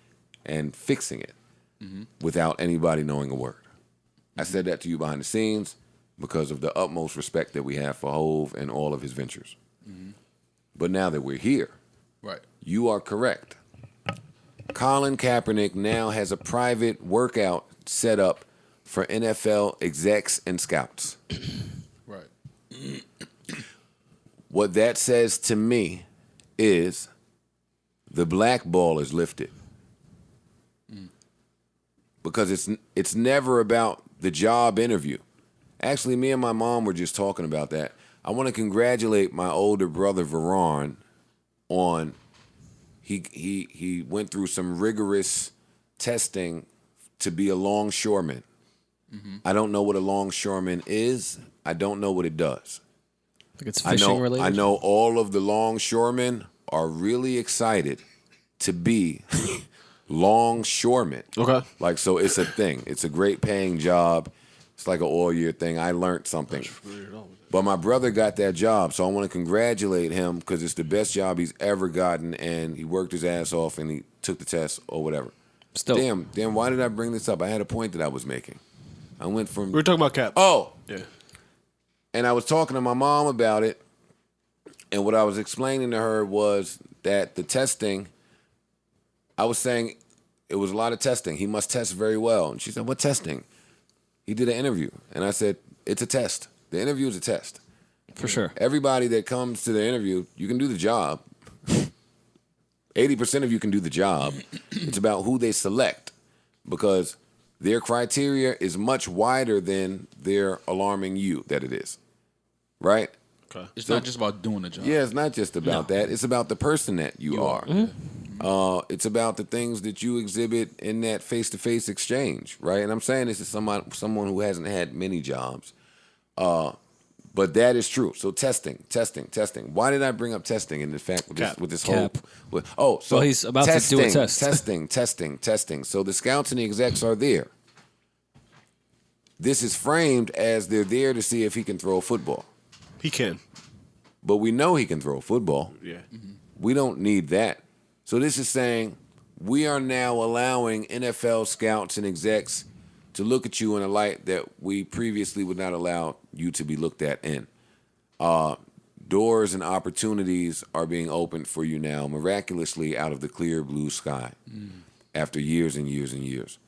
and fixing it without anybody knowing a word. I said that to you behind the scenes because of the utmost respect that we have for Hov and all of his ventures. But now that we're here, Right. you are correct. Colin Kaepernick now has a private workout set up for NFL execs and scouts. Right. What that says to me is the black ball is lifted. Because it's never about the job interview. Actually, me and my mom were just talking about that. I want to congratulate my older brother Veron on he went through some rigorous testing to be a longshoreman. I don't know what a longshoreman is. I don't know what it does. I think it's fishing related. I know all of the longshoremen are really excited to be longshoremen. Okay. Like, so it's a thing. It's a great paying job. It's like an all-year thing. I learned something. But my brother got that job, so I want to congratulate him because it's the best job he's ever gotten, and he worked his ass off, and he took the test or whatever. Still, Damn, why did I bring this up? I had a point that I was making. I went from... We were talking about Cap. Oh, Yeah. and I was talking to my mom about it, and what I was explaining to her was that the testing, I was saying it was a lot of testing. He must test very well. And she said, what testing? He did an interview. And I said, it's a test. The interview is a test. for sure. Everybody that comes to the interview, you can do the job. 80% of you can do the job. It's about who they select because their criteria is much wider than their alarming you that it is. Right? Okay. It's not just about doing the job. Yeah, it's not just about that. It's about the person that you are. It's about the things that you exhibit in that face-to-face exchange, right? And I'm saying this is someone who hasn't had many jobs. But that is true. So testing. Why did I bring up testing in the fact with this whole? Cap. So Well, he's about to do a test. Testing. So the scouts and the execs are there. This is framed as they're there to see if he can throw a football. He can. But we know he can throw a football. Yeah. We don't need that. So this is saying we are now allowing NFL scouts and execs to look at you in a light that we previously would not allow you to be looked at in. Doors and opportunities are being opened for you now, miraculously out of the clear blue sky, after years and years and years.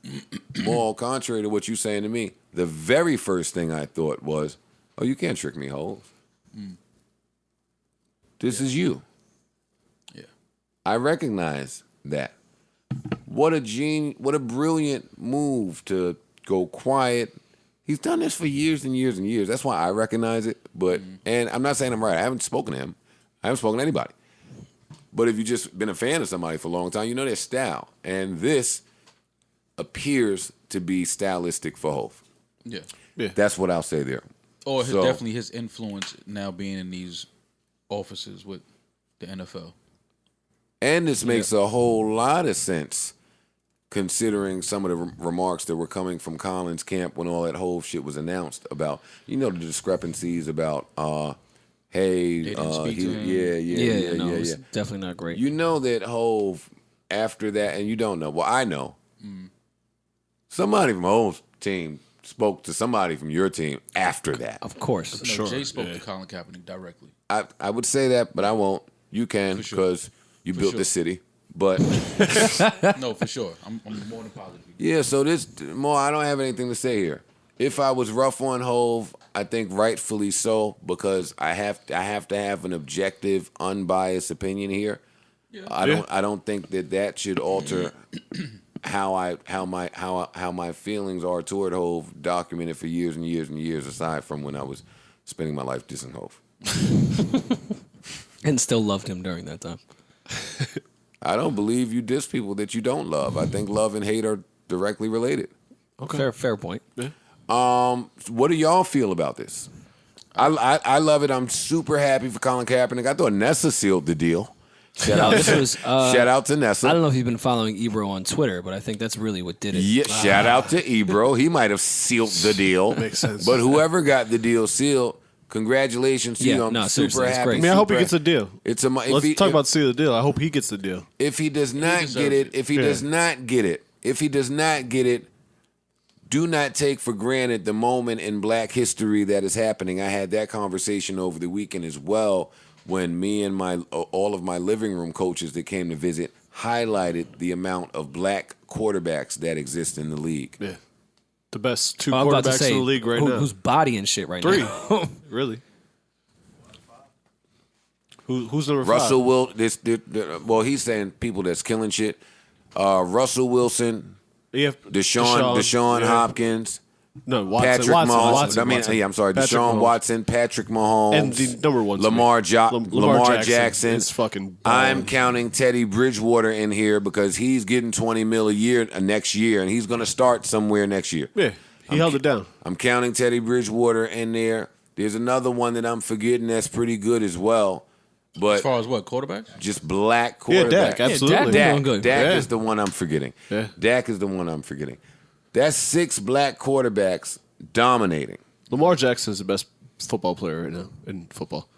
More contrary to what you're saying to me, the very first thing I thought was, oh, you can't trick me, Hov. This is you. Yeah. I recognize that. What a brilliant move to go quiet. He's done this for years and years and years. That's why I recognize it. But and I'm not saying I'm right. I haven't spoken to him. I haven't spoken to anybody. But if you've just been a fan of somebody for a long time, you know their style. And this appears to be stylistic for Hov. Yeah. That's what I'll say there. Or So- definitely his influence now being in these offices with the NFL. And this makes a whole lot of sense, considering some of the remarks that were coming from Colin's camp when all that whole shit was announced about, the discrepancies about, hey, They didn't speak to him. It's definitely not great. You know that Hov, after that, and you don't know. Well, I know. Somebody from Hov's team spoke to somebody from your team after that. Of course. No, Jay spoke to Colin Kaepernick directly. I would say that, but I won't. You can, For sure. because you built sure. this city. But No, for sure. I'm more than positive. yeah, so I don't have anything to say here. If I was rough on Hov, I think rightfully so, because I have to have an objective, unbiased opinion here. Yeah. I don't think that should alter how my feelings are toward Hov, documented for years and years and years, aside from when I was spending my life dissing Hov. And still loved him during that time. I don't believe you diss people that you don't love. I think love and hate are directly related. Okay. Fair point. What do y'all feel about this? I love it. I'm super happy for Colin Kaepernick. I thought Nessa sealed the deal. Shout out to Nessa. I don't know if you've been following Ebro on Twitter, but I think that's really what did it. Yeah, shout out to Ebro. He might have sealed the deal. Makes sense. But whoever got the deal sealed, congratulations to Yeah, you. I'm no, super seriously, it's happy. great. I mean, I hope he super gets a deal. It's a. Let's talk about seal the deal. I hope he gets the deal. If he does not get it, do not take for granted the moment in Black history that is happening. I had that conversation over the weekend as well, when me and all of my living room coaches that came to visit highlighted the amount of Black quarterbacks that exist in the league. Yeah. The best two I'm about to quarterbacks say, in the league right now. who's bodying shit right Three. now? Really? Who's number Russell five? Well, he's saying people that's killing shit. Russell Wilson, Yeah, Deshaun yeah. Hopkins, No, Watson. Patrick Mahomes. Watson. I'm sorry, Patrick Deshaun Mahomes. Watson, Patrick Mahomes, And the number one, Lamar Lamar Jackson. is fucking. I'm balling. counting Teddy Bridgewater in here because he's getting $20 million a year next year, and he's going to start somewhere next year. Yeah, he held it down. I'm counting Teddy Bridgewater in there. There's another one that I'm forgetting that's pretty good as well. But As far as what, quarterbacks? just Black Yeah, quarterback. Dak, absolutely. Dak doing good. Dak Yeah. is the one I'm forgetting. Yeah. Dak is the one I'm forgetting. That's 6 Black quarterbacks dominating. Lamar Jackson is the best football player right now in football.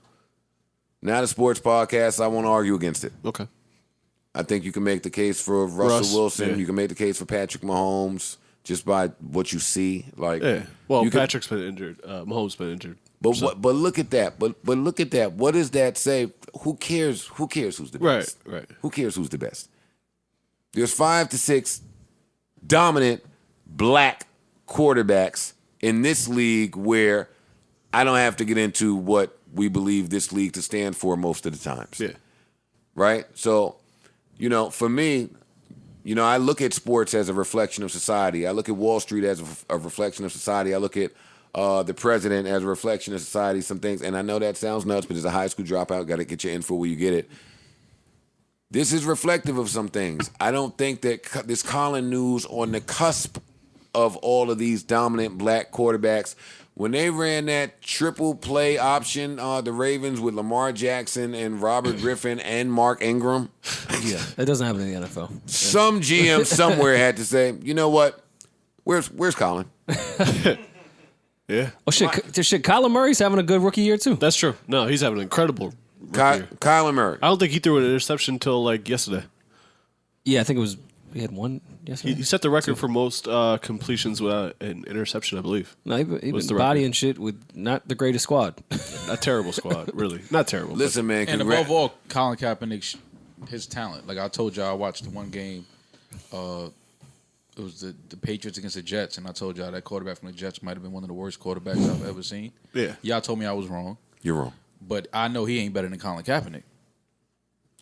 Not a sports podcast. I won't argue against it. Okay. I think you can make the case for Russell Wilson. yeah. You can make the case for Patrick Mahomes just by what you see. Like, Yeah. Well, you can- Patrick's been injured. Mahomes been injured. But look at that. But look at that. What does that say? Who cares? Who cares who's the best? Right. Who cares who's the best? There's 5 to 6 dominant Black quarterbacks in this league where I don't have to get into what we believe this league to stand for most of the times. Yeah. Right? So, for me, I look at sports as a reflection of society. I look at Wall Street as a reflection of society. I look at the president as a reflection of society, some things. And I know that sounds nuts, but as a high school dropout, got to get your info where you get it. This is reflective of some things. I don't think that this Colin news on the cusp of all of these dominant Black quarterbacks, when they ran that triple play option, the Ravens with Lamar Jackson and Robert Griffin and Mark Ingram, Yeah, that doesn't happen in the NFL. some GM somewhere had to say, you know what? Where's Colin? Yeah. Oh shit! Kyler Murray's having a good rookie year too. That's true. No, he's having an incredible rookie year. Kyler Murray. I don't think he threw an interception until like yesterday. Yeah, I think it was He had one yesterday. He set the record for most completions without an interception, I believe. No, he was the body record? and shit with not the greatest squad. A terrible squad, really. Not terrible. Listen, man. And above all, Colin Kaepernick, his talent. Like I told y'all, I watched the one game. It was the Patriots against the Jets, and I told y'all that quarterback from the Jets might have been one of the worst quarterbacks I've ever seen. Yeah. Y'all told me I was wrong. You're wrong. But I know he ain't better than Colin Kaepernick.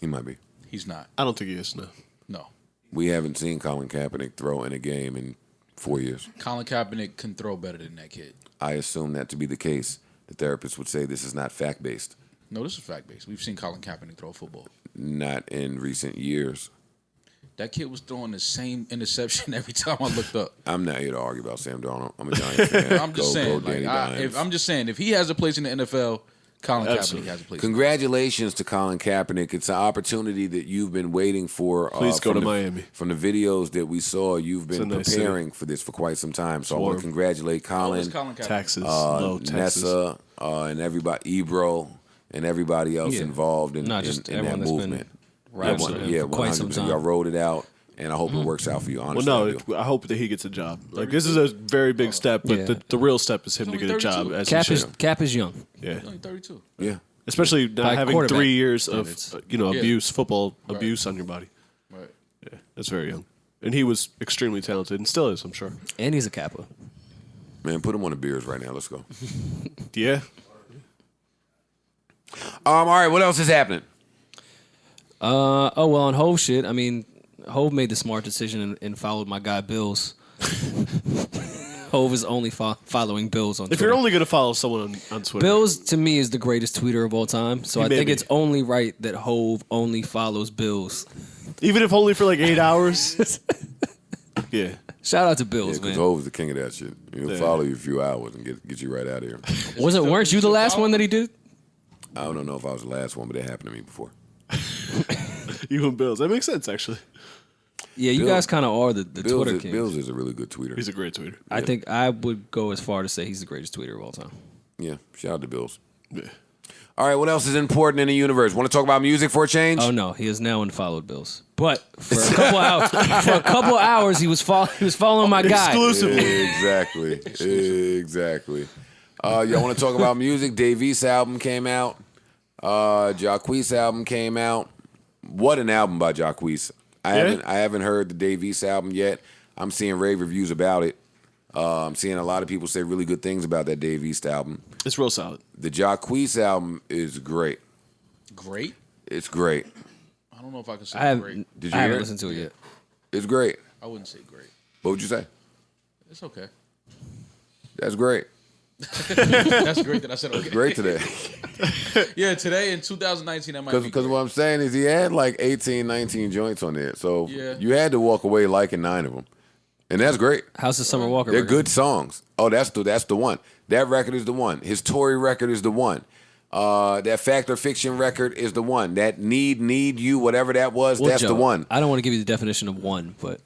He might be. He's not. I don't think he is, no. No. We haven't seen Colin Kaepernick throw in a game in 4 years. Colin Kaepernick can throw better than that kid. I assume that to be the case. The therapist would say this is not fact-based. No, this is fact-based. We've seen Colin Kaepernick throw football. Not in recent years. That kid was throwing the same interception every time I looked up. I'm not here to argue about Sam Darnold. I'm a Giants fan. I'm just saying. Danny Dimes. I'm just saying, if he has a place in the NFL, Colin Kaepernick has a place. Congratulations to Colin Kaepernick. It's an opportunity that you've been waiting for. Please go to Miami. From the videos that we saw, you've been nice preparing for this for quite some time. So I want to congratulate How old Colin, is Colin Kaepernick? Taxes, low taxes. Nessa, and everybody, Ebro, and everybody else Yeah. involved in Not just that everyone that's been movement. riding with him Yeah, for quite some 100%. time. Y'all rolled it out, and I hope it works out for you. Well, Honestly, I do. no, I hope that he gets a job. Like, this is a very big step, but Yeah. the real step is him to He's get a only job. 32. As Cap he is should. Cap is young. Yeah. He's only 32. Yeah. Especially not By having quarterback 3 years of standards. Yeah. abuse, football abuse on your body. Right. Yeah, that's very young. And he was extremely talented and still is, I'm sure. And he's a Kappa. Man, put him on the beers right now. Let's go. Yeah. All right, what else is happening? Oh well, on Hove shit. I mean, Hove made the smart decision and followed my guy Bills. Hove is only following Bills on If Twitter. you're only going to follow someone on Twitter. Bills to me is the greatest tweeter of all time. So He I may think be. it's only right that Hove only follows Bills. Even if only for like 8 hours. Yeah. Shout out to Yeah, Bills, because man. Hove's the king of that shit. He'll Yeah. follow you a few hours and get you right out of here. Weren't you the last one that he did? I don't know if I was the last one, but it happened to me before. You and Bills. That makes sense, actually. Yeah, you Bills- guys kind of are the Bills Twitter is, king. Bills is a really good tweeter. He's a great tweeter. I think I would go as far to say he's the greatest tweeter of all time. Yeah, shout out to Bills. Yeah. All right, what else is important in the universe? Want to talk about music for a change? Oh no, he has now unfollowed Bills. But for a couple hours, he was following my guy. Exclusively. Exactly. Y'all want to talk about music? Dave East album came out. Jacquees album came out. What an album by Jacquees. I haven't heard the Dave East album yet. I'm seeing rave reviews about it. I'm seeing a lot of people say really good things about that Dave East album. It's real solid. The Jacquees album is great. Great? It's great. I don't know if I can say I haven't great. Did you I haven't hear it? listened to it yet. It's great. I wouldn't say great. What would you say? It's okay. That's great. That's great that I said okay. Great today. Yeah, today in 2019, that might be Because great. what I'm saying is he had like 18, 19 joints on there. So Yeah. you had to walk away liking 9 of them. And that's great. How's the Summer Walker? They're record? good songs. Oh, that's the one. That record is the one. His Tory record is the one. That Fact or Fiction record is the one. That Need You, whatever that was, Well, that's Joe, the one. I don't want to give you the definition of one, but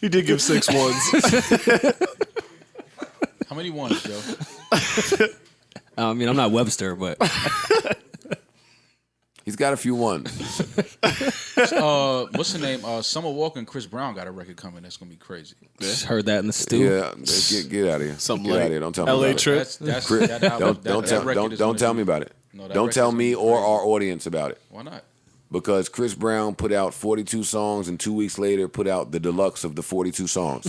He did give 6 ones. How many ones, Joe? I mean, I'm not Webster, but He's got a few ones. What's the name? Summer Walker and Chris Brown got a record coming. That's gonna be crazy. just heard that in the stew. Yeah, get out of here. Something get like out of here. Don't tell me LA about it. Trip. That's Chris, that album, don't tell me about it. No, that Don't record tell is me gonna be or crazy. our audience about it. Why not? Because Chris Brown put out 42 songs and 2 weeks later put out the deluxe of the 42 songs.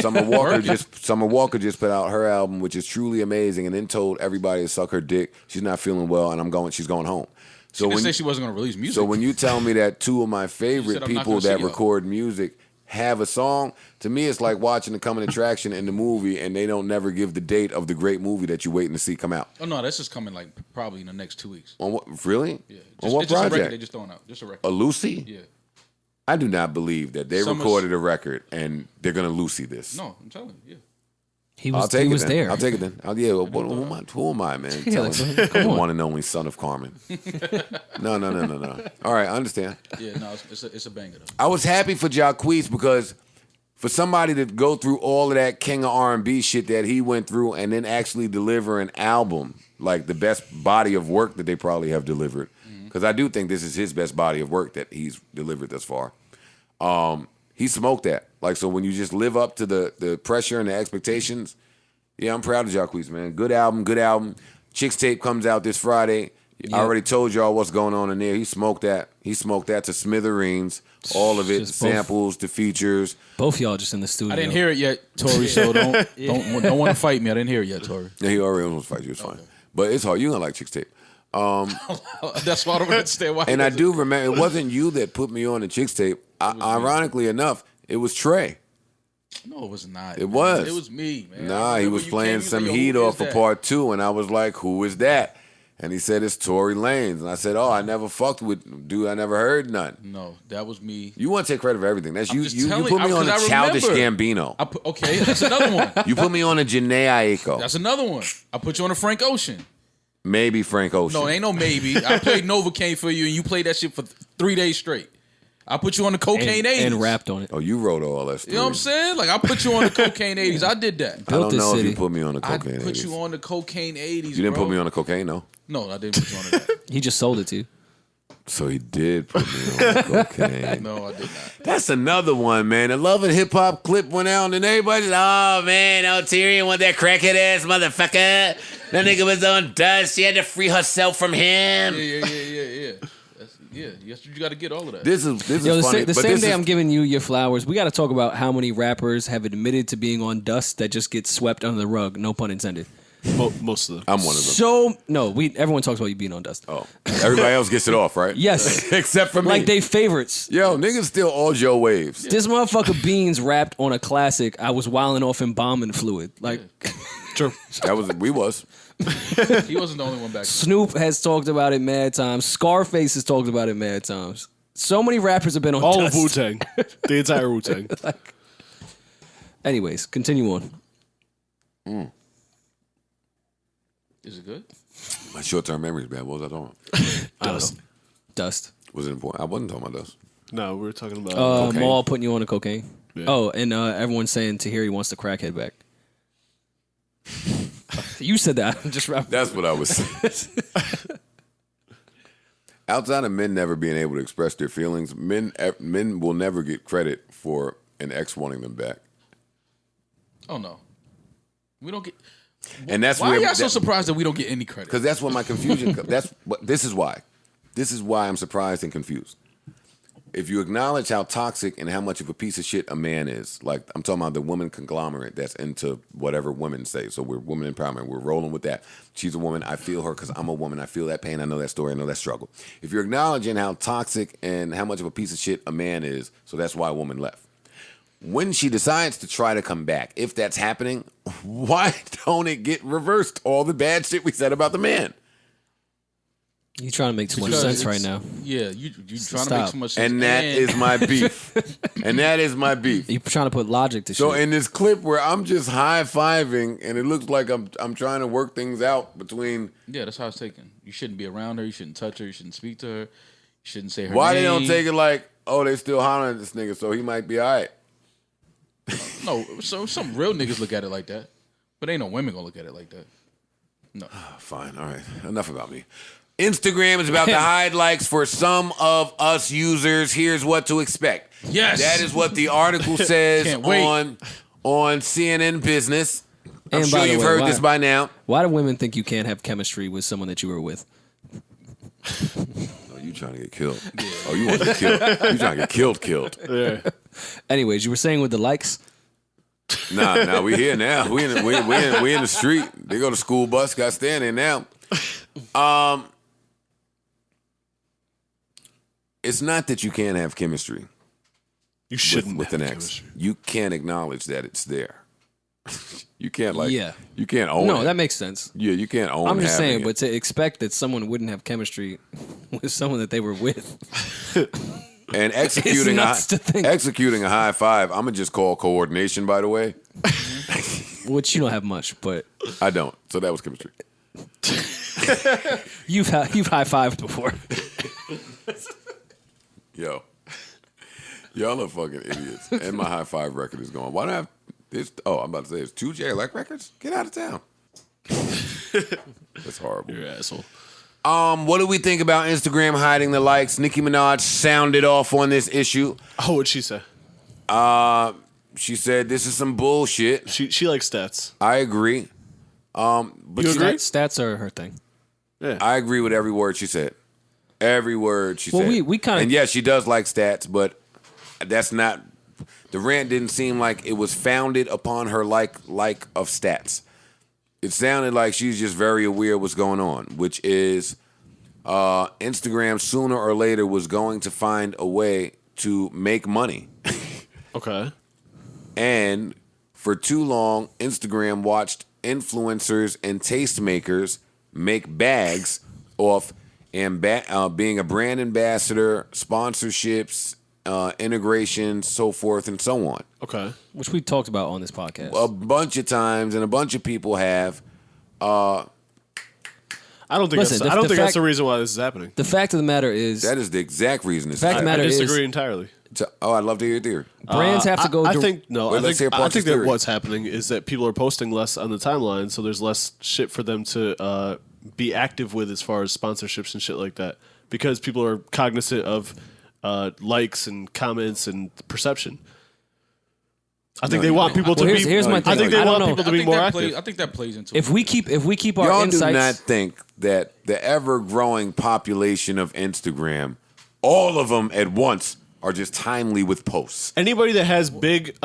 Summer Walker just put out her album, which is truly amazing, and then told everybody to suck her dick. She's not feeling well, and she's going home. She didn't say she wasn't gonna release music. So when you tell me that 2 of my She favorite said, "I'm not people gonna that see y'all." record music have a song, to me it's like watching the coming attraction in the movie and they don't never give the date of the great movie that you're waiting to see come out. Oh no, that's just coming like probably in the next 2 weeks. On what? Really? Yeah. On what it's just a record project? they just throwing out. Just a record. A Lucy? Yeah. I do not believe that they Summer's- recorded a record and they're gonna Lucy this. No, I'm telling you. Yeah. He I'll was, take he it was then. there. I'll take it then. Who am I, man? Yeah, Tell like, him. come The on. one and only son of Carmen. No. All right, I understand. Yeah. No, it's a banger though. I was happy for Jacquees because for somebody to go through all of that king of R&B shit that he went through and then actually deliver an album, like the best body of work that they probably have delivered. Because because I do think this is his best body of work that he's delivered thus far. He smoked that. Like, so when you just live up to the pressure and the expectations, yeah, I'm proud of Jacquees, man. Good album. Chicks Tape comes out this Friday. I already told y'all what's going on in there. He smoked that. He smoked that to smithereens. All of it, Just samples, the features. Both y'all just in the studio. I didn't hear it yet, Tory. So don't want to fight me. I didn't hear it yet, Tory. Yeah, he already wants to fight you. It's fine. But it's hard. You're going to like Chicks Tape. That's why I don't understand why. And I do remember, it wasn't you that put me on the Chicks Tape. Ironically enough, it was Trey. No, it was not. It was. It was me, man. Nah, he was playing some heat off for part 2, and I was like, who is that? And he said, it's Tory Lanez. And I said, I never fucked with dude. I never heard none. No, that was me. You want to take credit for everything. That's you. You telling- put me on a because I Childish remember. Gambino. Okay, that's another one. You put me on a Janae Aiko. That's another one. I put you on a Frank Ocean. Maybe Frank Ocean. No, ain't no maybe. I played Novocaine for you, and you played that shit for 3 days straight. I put you on the Cocaine 80s. and rapped on it. Oh, you wrote all that stuff. You know what I'm saying? Like, I put you on the Cocaine 80s. I did that. I Built don't this know city. if you put me on the I cocaine. put 80s. you on the Cocaine 80s, You didn't put me on the cocaine, no. No, I didn't put you on that. He just sold it to you. So he did put me on the cocaine. No, I did not. That's another one, man. The Love and Hip Hop clip went out, and everybody's like, oh, man, Tyrion want that crackhead ass motherfucker. That nigga was on dust. She had to free herself from him. Yeah. Yes, you got to get all of that. This is Yo, funny. the but same this day is- I'm giving you your flowers, we got to talk about how many rappers have admitted to being on dust that just gets swept under the rug. No pun intended. Most of them. I'm one of them. So no, everyone talks about you being on dust. Oh, everybody else gets it off, right? Yes, Except for me. like they favorites. Yo, niggas still all Joe waves. This motherfucker Beans rapped on a classic. I was wilding off embalming fluid. Like True. We was. He wasn't the only one back then. Snoop has talked about it mad times. Scarface has talked about it mad times. So many rappers have been on All dust. of Wu-Tang. The entire Wu-Tang. Anyways, continue on. Is it good? My short-term memory's bad. What was I talking about? Dust. Was it important? I wasn't talking about dust. No, we were talking about cocaine. Maul putting you on the cocaine. Yeah. Oh, and everyone's saying Tahiri wants the crackhead back. You said that. I'm just rapping. That's what I was saying. Outside of men never being able to express their feelings, men will never get credit for an ex wanting them back. Oh, no. We don't get... And that's Why where are y'all so surprised that we don't get any credit? because that's what my confusion. This is why. This is why I'm surprised and confused. If you acknowledge how toxic and how much of a piece of shit a man is, like I'm talking about the woman conglomerate that's into whatever women say. So we're women empowerment. We're rolling with that. She's a woman. I feel her because I'm a woman. I feel that pain. I know that story. I know that struggle. If you're acknowledging how toxic and how much of a piece of shit a man is, so that's why a woman left. When she decides to try to come back, if that's happening, why don't it get reversed? All the bad shit we said about the man. You trying to make too much Because sense right it's- now. Yeah, you trying to Stop. make too much sense. And that is my beef. And that is my beef. You trying to put logic to So shit. in this clip where I'm just high-fiving and it looks like I'm trying to work things out between Yeah, that's how it's taken. You shouldn't be around her. You shouldn't touch her. You shouldn't speak to her. You shouldn't say her why name. they don't take it like, oh, they still hollering at this nigga, so he might be all right. No, so some real niggas look at it like that. But ain't no women gonna look at it like that. No. Fine, all right. Enough about me. Instagram is about to hide likes for some of us users. Here's what to expect. Yes. That is what the article says Can't wait. on CNN Business. I'm And sure by the you've way, heard why- this by now. Why do women think you can't have chemistry with someone that you were with? Oh, you trying to get killed. Oh, you want to get killed. You trying to get killed. Yeah. Anyways, you were saying with the likes. Nah, we here now. We in the street. They go to school bus, got standing now. It's not that you can't have chemistry You shouldn't with have an ex. chemistry. You can't acknowledge that it's there. You can't Yeah. You can't own it. No, that makes sense. Yeah, you can't own. I'm just having saying, it. but to expect that someone wouldn't have chemistry with someone that they were with. And executing nuts to think. executing a high five, I'm gonna just call coordination. By the way, Which you don't have much, but I don't. So that was chemistry. you've high-fived before. Yo, y'all are fucking idiots. And my high five record is gone. Why do I have this? Oh, I'm about to say it's 2 J Elect records. Get out of town. That's horrible. You're an asshole. What do we think about Instagram hiding the likes? Nicki Minaj sounded off on this issue. Oh, what'd she say? She said this is some bullshit. She likes stats. I agree. But You agree? Stats are her thing. Yeah. I agree with every word she said. Every word she said. We kind of, and yes, she does like stats, but that's not. The rant didn't seem like it was founded upon her like of stats. It sounded like she's just very aware of what's going on, which is Instagram sooner or later was going to find a way to make money. Okay. And for too long, Instagram watched influencers and tastemakers make bags off and being a brand ambassador, sponsorships, integrations, so forth and so on. Okay. which we talked about on this podcast. A bunch of times, and a bunch of people have. I don't think Listen, that's the reason why this is happening. The fact of the matter is, That is the exact reason. It's fact of the I matter disagree is, entirely. I'd love to hear your theory. brands have to go. I think no. Well, let's hear I Parks' think that theory. what's happening is that people are posting less on the timeline, so there's less shit for them to be active with as far as sponsorships and shit like that, because people are cognizant of likes and comments and perception. I think they want people to be. here's my thing. I think they I don't want know. people to be more active. I think that plays into if we keep our Y'all insights, do not think that the ever-growing population of Instagram, all of them at once, are just timely with posts. Anybody that has big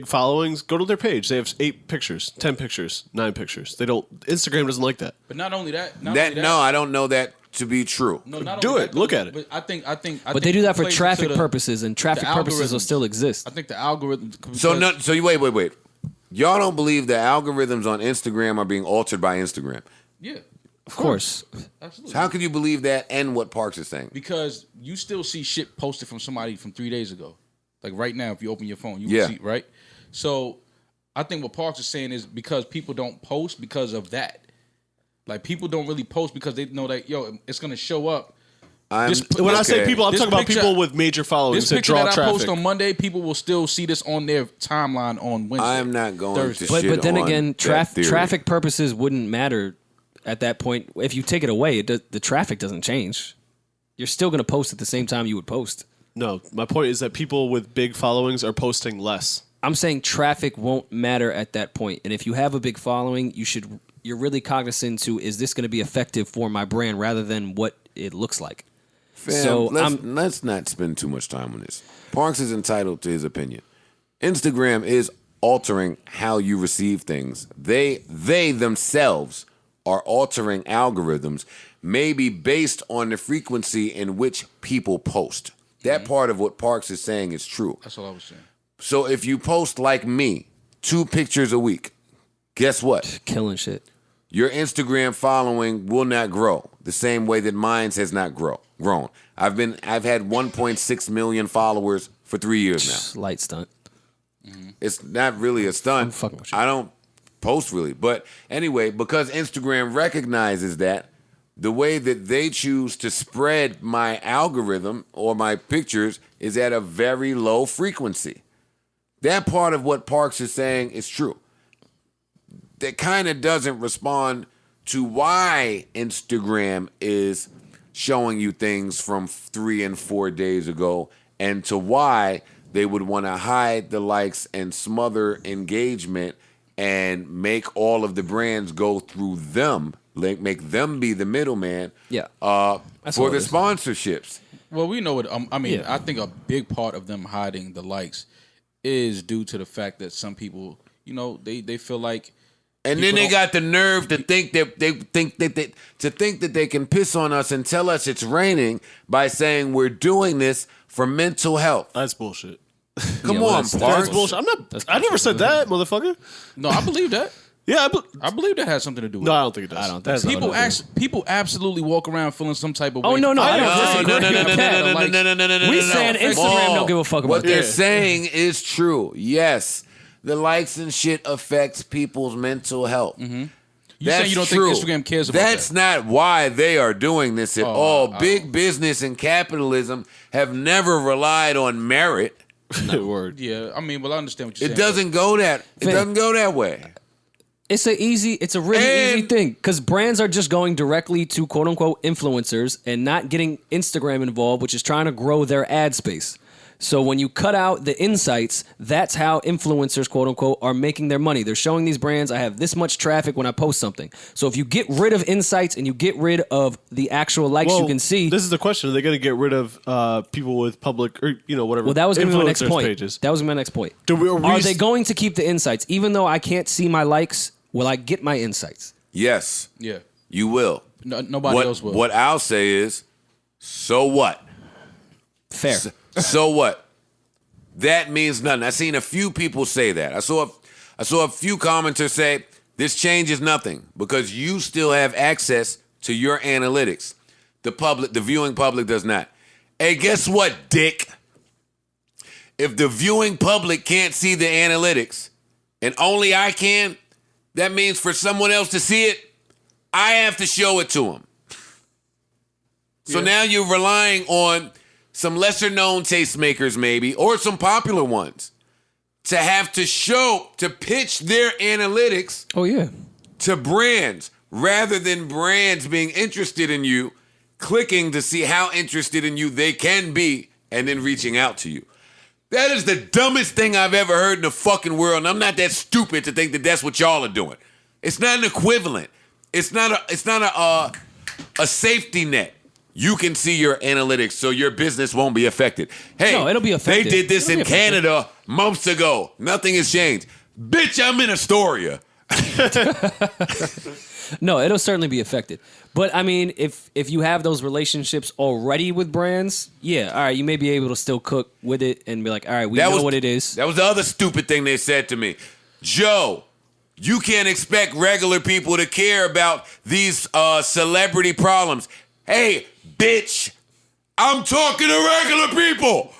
followings, go to their page. They have 8 pictures, 10 pictures, 9 pictures. They don't. Instagram doesn't like that. But not only that. No, I don't know that to be true. No, not Do only it. that, Look at it. But I think. but they do that for plays traffic into the- purposes, and traffic purposes will algorithms. still exist. I think the algorithm. So you wait. Y'all don't believe the algorithms on Instagram are being altered by Instagram. Yeah, Of course. absolutely. So how can you believe that and what Parks is saying? Because you still see shit posted from somebody from 3 days ago. Like right now, if you open your phone, you will Yeah. see, right? So I think what Parks is saying is because people don't post because of that. Like people don't really post because they know that, it's going to show up. When I say people, I'm This talking about picture- people with major followings This that picture draw that I traffic. post on Monday, people will still see this on their timeline on Wednesday. I'm not going Thursday. to But shit then on again, that theory. traffic purposes wouldn't matter at that point. If you take it away, the traffic doesn't change. You're still going to post at the same time you would post. No, my point is that people with big followings are posting less. I'm saying traffic won't matter at that point. And if you have a big following, you're really cognizant to, is this going to be effective for my brand rather than what it looks like. Fam, So let's not spend too much time on this. Parks is entitled to his opinion. Instagram is altering how you receive things. They themselves are altering algorithms, maybe based on the frequency in which people post. That part of what Parks is saying is true. That's what I was saying. So if you post like me, 2 pictures a week, guess what? Killing shit. Your Instagram following will not grow the same way that mine has not grown. I've had 1.6 million followers for 3 years now. Light stunt. It's not really a stunt. I'm fucking with you. I don't post really. But anyway, because Instagram recognizes that, the way that they choose to spread my algorithm or my pictures is at a very low frequency. That part of what Parks is saying is true. That kind of doesn't respond to why Instagram is showing you things from 3 and 4 days ago, and to why they would want to hide the likes and smother engagement and make all of the brands go through them, make them be the middleman. Yeah. For all the it is. sponsorships. Well, we know it. Yeah. I think a big part of them hiding the likes is due to the fact that some people, they feel like. And then People they don't- got the nerve to think that they can piss on us and tell us it's raining by saying we're doing this for mental health. That's bullshit. Come Yeah, well, on, that's Parks. That's bullshit. I never said that, motherfucker. No, I believe that. Yeah, I believe that has something to do with no, it. I don't think it does. I don't think That's so. not People absolutely walk around feeling some type of way. Oh, no, I don't disagree. No. We saying Instagram don't give a fuck about What they're that. saying is true. Yes, the likes and shit affects people's mental health. You That's saying you don't true. think Instagram cares about That's that? not why they are doing this at all. I Big business and capitalism have never relied on merit. Word. Yeah, I understand what you're saying. It doesn't go that way. It's a really easy thing because brands are just going directly to quote unquote influencers and not getting Instagram involved, which is trying to grow their ad space. So when you cut out the insights, that's how influencers, quote unquote, are making their money. They're showing these brands, I have this much traffic when I post something. So if you get rid of insights and you get rid of the actual likes you can see. This is the question. Are they going to get rid of people with public or, whatever? Well, that was going to be my next point. Pages? That was my next point. Are they going to keep the insights? Even though I can't see my likes, will I get my insights? Yes. Yeah. You will. No, nobody else will. What I'll say is, so what? Fair. So what? That means nothing. I seen a few people say that. I saw a few commenters say this changes nothing because you still have access to your analytics. The viewing public does not. Hey, guess what, dick? If the viewing public can't see the analytics and only I can, that means for someone else to see it, I have to show it to them. So now you're relying on some lesser-known tastemakers maybe, or some popular ones, to have to pitch their analytics to brands, rather than brands being interested in you, clicking to see how interested in you they can be, and then reaching out to you. That is the dumbest thing I've ever heard in the fucking world, and I'm not that stupid to think that that's what y'all are doing. It's not an equivalent. It's not a safety net. You can see your analytics, so your business won't be affected. Hey, no, it'll be affected. They did this in Canada months ago. Nothing has changed. Bitch, I'm in Astoria. No, it'll certainly be affected. But I mean, if you have those relationships already with brands, all right, you may be able to still cook with it and be like, all right, we know what it is. That was the other stupid thing they said to me. Joe, you can't expect regular people to care about these celebrity problems. Hey, bitch, I'm talking to regular people.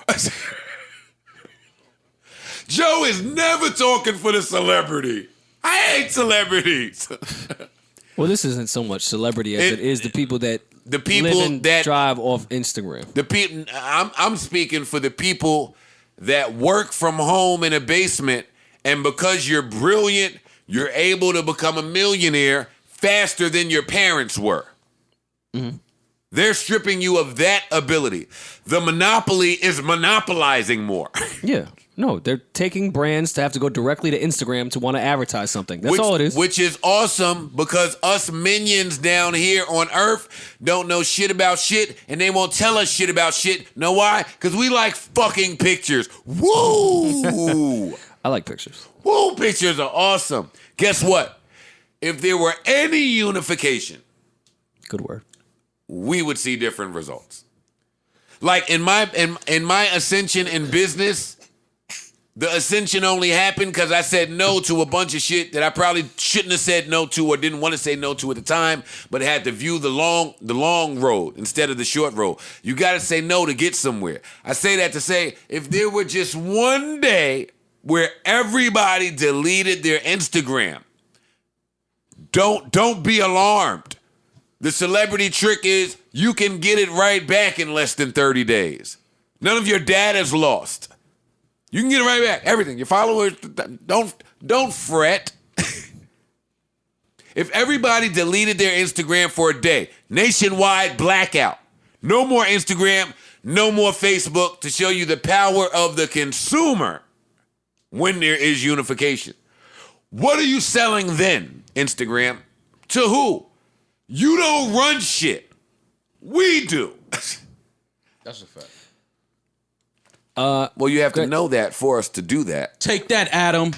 Joe is never talking for the celebrity. I hate celebrities. Well, this isn't so much celebrity as it is the people that live and drive off Instagram. The people I'm speaking for the people that work from home in a basement, and because you're brilliant, you're able to become a millionaire faster than your parents were. Mm-hmm. They're stripping you of that ability. The monopoly is monopolizing more. Yeah. No, they're taking brands to have to go directly to Instagram to want to advertise something. That's all it is. Which is awesome because us minions down here on Earth don't know shit about shit, and they won't tell us shit about shit. Know why? Because we like fucking pictures. Woo! I like pictures. Woo, pictures are awesome. Guess what? If there were any unification, good word, we would see different results. Like in my ascension in business, the ascension only happened because I said no to a bunch of shit that I probably shouldn't have said no to or didn't want to say no to at the time, but had to view the long road instead of the short road. You got to say no to get somewhere. I say that to say, if there were just one day where everybody deleted their Instagram, don't be alarmed. The celebrity trick is you can get it right back in less than 30 days. None of your data's lost. You can get it right back. Everything. Your followers, don't fret. If everybody deleted their Instagram for a day, nationwide blackout. No more Instagram, no more Facebook to show you the power of the consumer when there is unification. What are you selling then, Instagram? To who? You don't run shit. We do. That's a fact. Well, you have to know that for us to do that. Take that, Adam.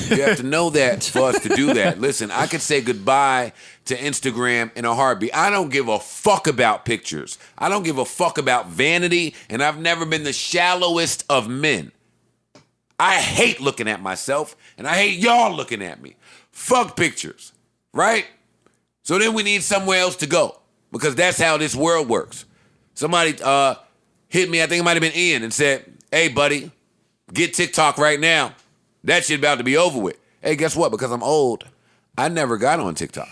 You have to know that for us to do that. Listen, I could say goodbye to Instagram in a heartbeat. I don't give a fuck about pictures. I don't give a fuck about vanity, and I've never been the shallowest of men. I hate looking at myself, and I hate y'all looking at me. Fuck pictures, right? So then we need somewhere else to go, because that's how this world works. Somebody hit me, I think it might have been Ian, and said, hey, buddy, get TikTok right now. That shit about to be over with. Hey, guess what? Because I'm old, I never got on TikTok.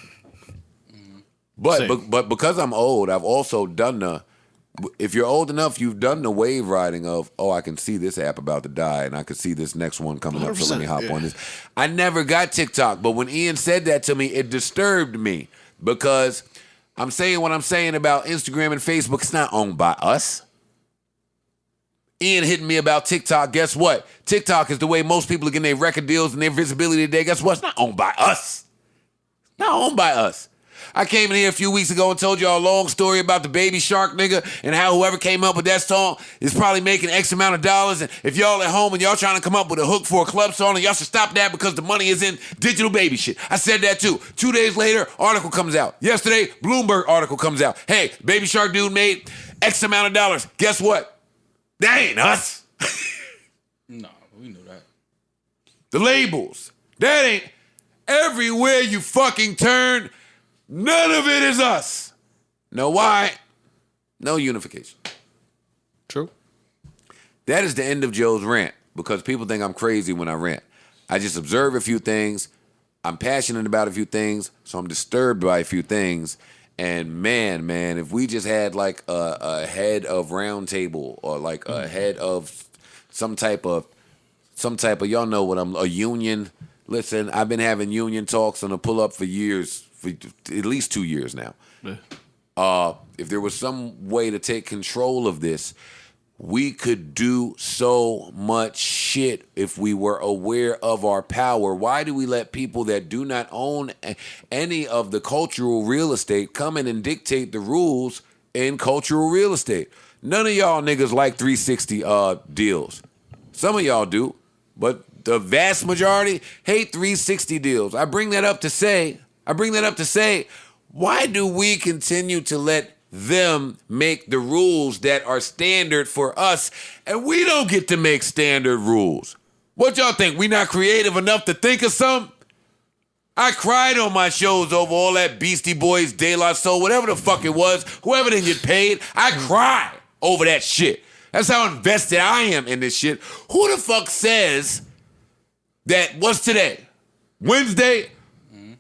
But because I'm old, I've also done if you're old enough, you've done the wave riding of, oh, I can see this app about to die, and I can see this next one coming up, so let me hop on this. I never got TikTok, but when Ian said that to me, it disturbed me because I'm saying what I'm saying about Instagram and Facebook. It's not owned by us. Ian hitting me about TikTok. Guess what? TikTok is the way most people are getting their record deals and their visibility today. Guess what? It's not owned by us. Not owned by us. I came in here a few weeks ago and told y'all a long story about the Baby Shark nigga and how whoever came up with that song is probably making X amount of dollars. And if y'all at home and y'all trying to come up with a hook for a club song, and y'all should stop that because the money is in digital baby shit. I said that too. 2 days later, article comes out. Yesterday, Bloomberg article comes out. Hey, Baby Shark dude made X amount of dollars. Guess what? That ain't us. No, we knew that. The labels. That ain't. Everywhere you fucking turn, none of it is us. Know why? No unification. True. That is the end of Joe's rant because people think I'm crazy when I rant. I just observe a few things. I'm passionate about a few things, so I'm disturbed by a few things. And man, if we just had like a head of round table or like a head of some type of y'all know what a union. Listen, I've been having union talks on a pull-up for years, for at least 2 years now. Yeah. If there was some way to take control of this, we could do so much shit if we were aware of our power. Why do we let people that do not own any of the cultural real estate come in and dictate the rules in cultural real estate? None of y'all niggas like 360 deals. Some of y'all do, but the vast majority hate 360 deals. I bring that up to say, why do we continue to let them make the rules that are standard for us, and we don't get to make standard rules? What y'all think? We not creative enough to think of some? I cried on my shows over all that Beastie Boys, De La Soul, whatever the fuck it was, whoever didn't get paid. I cried over that shit. That's how invested I am in this shit. Who the fuck says that, what's today? Wednesday?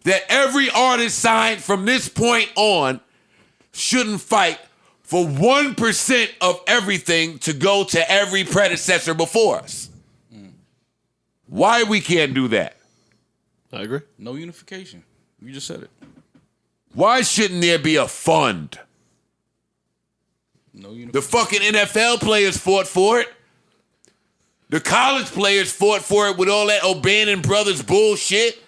That every artist signed from this point on shouldn't fight for 1% of everything to go to every predecessor before us. Why we can't do that? I agree. No unification. You just said it. Why shouldn't there be a fund? No unification. The fucking NFL players fought for it. The college players fought for it with all that O'Bannon Brothers bullshit.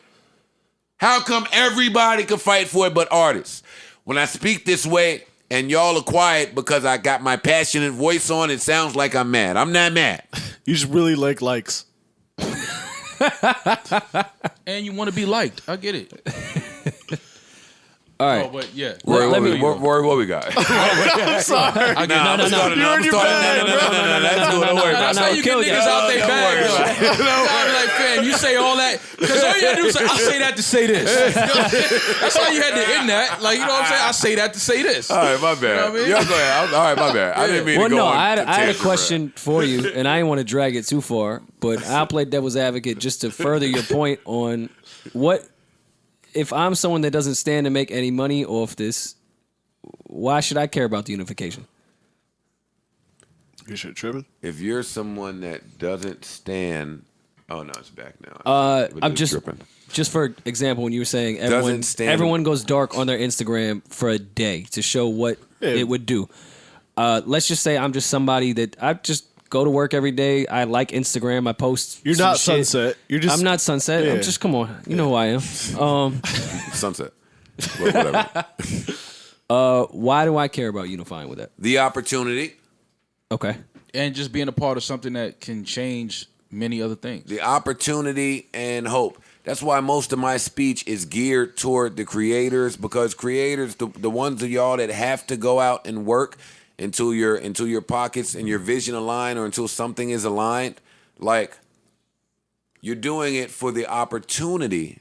How come everybody can fight for it but artists? When I speak this way and y'all are quiet because I got my passionate voice on, it sounds like I'm mad. I'm not mad. You just really like likes. And you want to be liked. I get it. All right. Oh, but yeah. Rory, Let me- Rory, what we got? I'm sorry. I get it. You're in your bag, bro. That's good. Don't worry about That's how you get niggas out their bag. I'm like, fam, you say all that. Because all you had to do is say, I say that to say this. That's how you had to end that. Like, you know what I'm saying? I say that to say this. All right, my bad. You know what I mean? Y'all go ahead. All right, my bad. I didn't mean Well, to go no, on I had a tangent, question for you, and I didn't want to drag it too far, but I'll play devil's advocate just to further your point on what, if I'm someone that doesn't stand to make any money off this, why should I care about the unification? You should tripping. If you're someone that doesn't stand, oh no, it's back now. I'm just for example, when you were saying everyone goes dark on their Instagram for a day to show what it would do. Let's just say I'm just somebody that I just go to work every day. I like Instagram. I post. You're not shit. Sunset. You're just. I'm not Sunset. Yeah. I'm just. Come on. You know who I am. Sunset. But whatever. Why do I care about unifying with that? The opportunity. Okay. And just being a part of something that can change many other things. The opportunity and hope. That's why most of my speech is geared toward the creators, because creators, the ones of y'all that have to go out and work until your pockets and your vision align, or until something is aligned, like, you're doing it for the opportunity,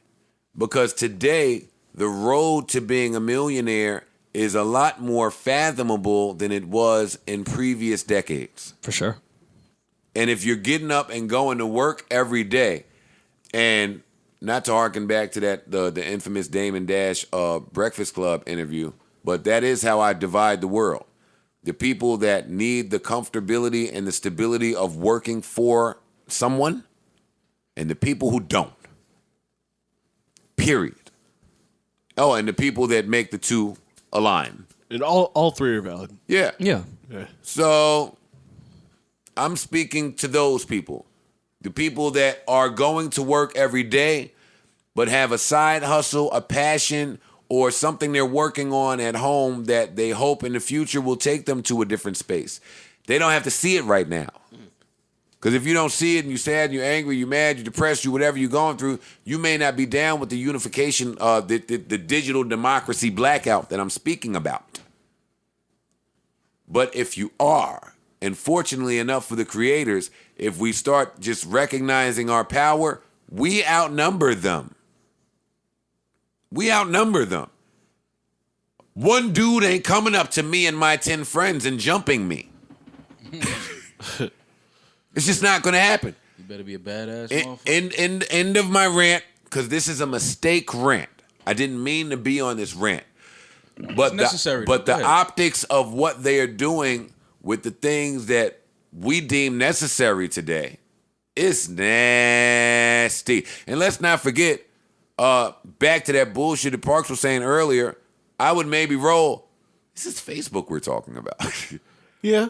because today the road to being a millionaire is a lot more fathomable than it was in previous decades. For sure. And if you're getting up and going to work every day, and not to harken back to that the infamous Damon Dash Breakfast Club interview, but that is how I divide the world. the people that need the comfortability and the stability of working for someone, and the people who don't. Period. Oh, and the people that make the two align. And all three are valid. Yeah. Yeah. So I'm speaking to those people. The people that are going to work every day but have a side hustle, a passion, or something they're working on at home that they hope in the future will take them to a different space. They don't have to see it right now. Because if you don't see it and you're sad and you're angry, you're mad, you're depressed, you whatever you're going through, you may not be down with the unification, the digital democracy blackout that I'm speaking about. But if you are, and fortunately enough for the creators, if we start just recognizing our power, we outnumber them. We outnumber them. One dude ain't coming up to me and my 10 friends and jumping me. It's just not going to happen. You better be a badass motherfucker. End of my rant, because this is a mistake rant. I didn't mean to be on this rant. But It's necessary. the optics of what they are doing with the things that we deem necessary today is nasty. And let's not forget, back to that bullshit that Parks was saying earlier, I would maybe roll. This is Facebook we're talking about. Yeah.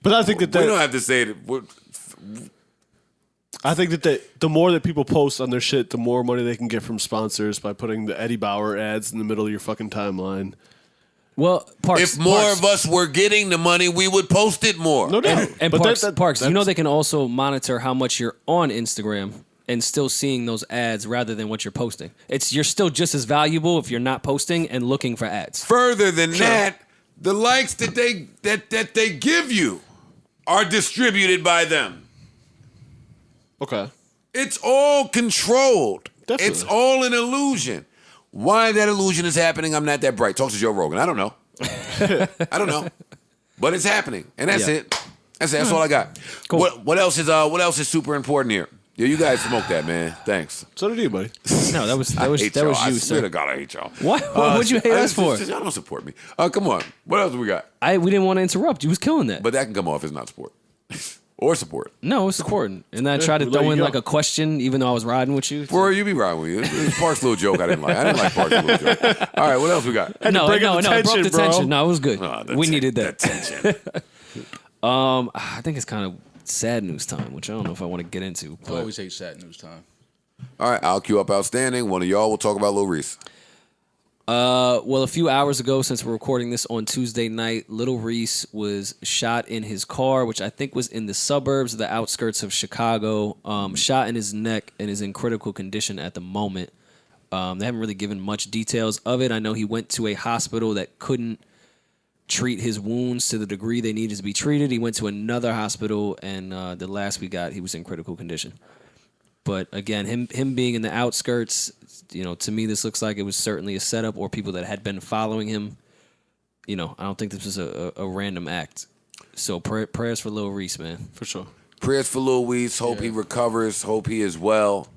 But I think we don't have to say that. I think that the more that people post on their shit, the more money they can get from sponsors by putting the Eddie Bauer ads in the middle of your fucking timeline. Well, Parks, If more of us were getting the money, we would post it more. No doubt. and But Parks, that's- you know they can also monitor how much you're on Instagram and still seeing those ads rather than what you're posting. You're still just as valuable if you're not posting and looking for ads. Further than that, the likes that they give you are distributed by them. Okay. It's all controlled. Definitely. It's all an illusion. Why that illusion is happening, I'm not that bright. Talk to Joe Rogan. I don't know. I don't know. But it's happening. And that's it. That's all I got. Cool. What else is super important here? Yeah, you guys smoked that, man. Thanks. So did you, buddy. No, that was I hate y'all. I you, swear to sir. God, I hate y'all. What? What'd you hate us for? Y'all don't support me. Come on. What else we got? We didn't want to interrupt. You was killing that. But that can come off as not support. Or support. No, it's important. And then I tried to we let throw you in go. like a question, even though I was riding with you. Rory, you be riding with you. It was Park's little joke I didn't like. I didn't like Park's little joke. All right, what else we got? No, break up it the broke tension, the bro. tension. No, it was good. Oh, We needed that. tension. I think it's kind of sad news time, which I don't know if I want to get into. I But always hate sad news time. All right, I'll queue up outstanding. One of y'all will talk about Lil Reese. well, a few hours ago, since we're recording this on Tuesday night, Little Reese was shot in his car, which I think was in the suburbs, the outskirts of Chicago. Shot in his neck and is in critical condition at the moment. They haven't really given much details of it. I know he went to a hospital that couldn't treat his wounds to the degree they needed to be treated. He went to another hospital, and the last we got, he was in critical condition. But again, him being in the outskirts, to me, this looks like it was certainly a setup or people that had been following him. I don't think this was a random act. So prayers for Lil Reese, man. For sure. Prayers for Lil Reese. Hope he recovers. Hope he is well.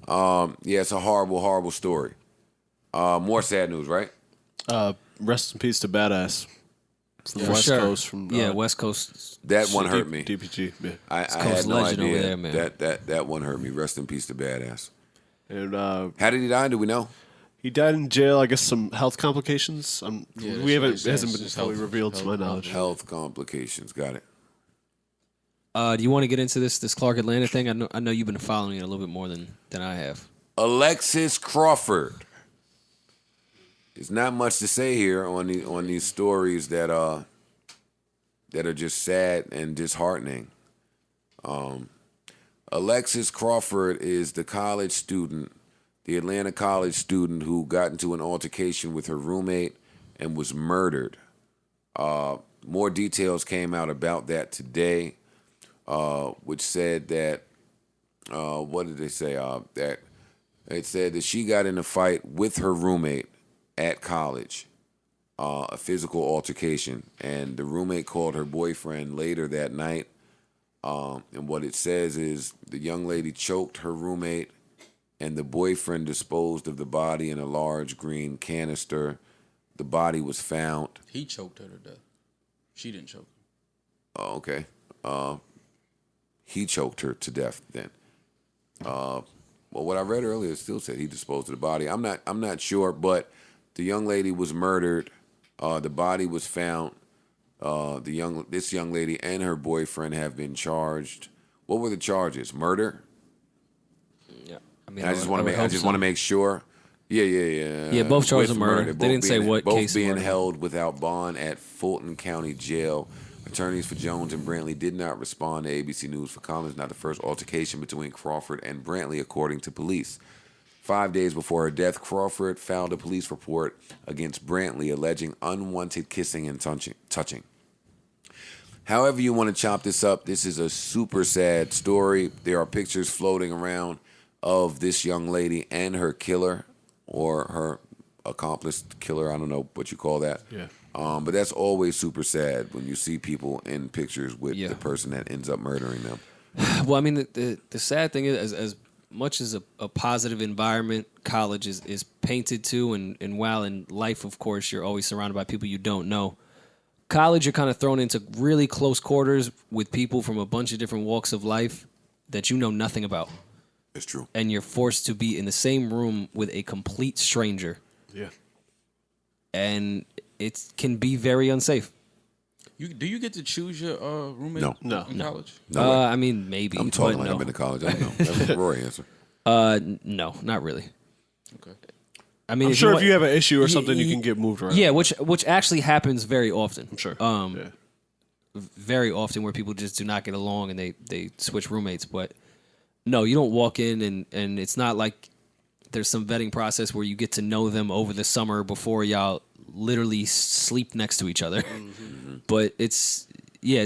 It's a horrible, horrible story. More sad news, right? Rest in peace to Badass. It's the West sure. Coast from West Coast. That one hurt me. DPG. Yeah. I Coast had no legend idea. over there, man. That one hurt me. Rest in peace to Badass. And How did he die? Do we know? he died in jail. I guess some health complications. Yeah, we haven't. that's It what hasn't it been says. fully Health- revealed to my health- knowledge. Health complications. Got it. Do you want to get into this Clark Atlanta thing? I know you've been following it a little bit more than I have. Alexis Crawford. There's not much to say here on these stories that are just sad and disheartening. Alexis Crawford is the college student, the Atlanta college student who got into an altercation with her roommate and was murdered. More details came out about that today, which said that, what did they say? That it said that she got in a fight with her roommate at college, a physical altercation, and the roommate called her boyfriend later that night. And what it says is the young lady choked her roommate, and the boyfriend disposed of the body in a large green canister. The body was found. He choked her to death. She didn't choke. Oh, okay. He choked her to death then. Well, what I read earlier still said he disposed of the body. I'm not sure, but the young lady was murdered. The body was found. This young lady and her boyfriend have been charged. What were the charges? Murder? Yeah. I mean, I just want to make sure. Yeah. Yeah, both charges of murder. They didn't say what both case. Both being murder. held without bond at Fulton County Jail. Attorneys for Jones and Brantley did not respond to ABC News for comments. Not the first altercation between Crawford and Brantley, according to police. 5 days before her death, Crawford filed a police report against Brantley alleging unwanted kissing and touching. However you want to chop this up, this is a super sad story. There are pictures floating around of this young lady and her killer or her accomplice killer. I don't know what you call that. Yeah. But that's always super sad when you see people in pictures with the person that ends up murdering them. Well, I mean, the sad thing is, as much as a positive environment college is painted to, and while in life, of course, you're always surrounded by people you don't know, college, you're kind of thrown into really close quarters with people from a bunch of different walks of life that you know nothing about. It's true. And you're forced to be in the same room with a complete stranger. Yeah. And it can be very unsafe. Do you get to choose your roommate No. in college? No way. I mean, maybe. I'm talking but like no. I've been to college. I don't know. That's what Rory answer. No, not really. Okay. I mean, I'm sure if you have an issue or something, you can get moved around. Yeah, which actually happens very often. I'm sure. Very often where people just do not get along and they switch roommates. But no, you don't walk in and it's not like there's some vetting process where you get to know them over the summer before y'all literally sleep next to each other. Mm-hmm. But it's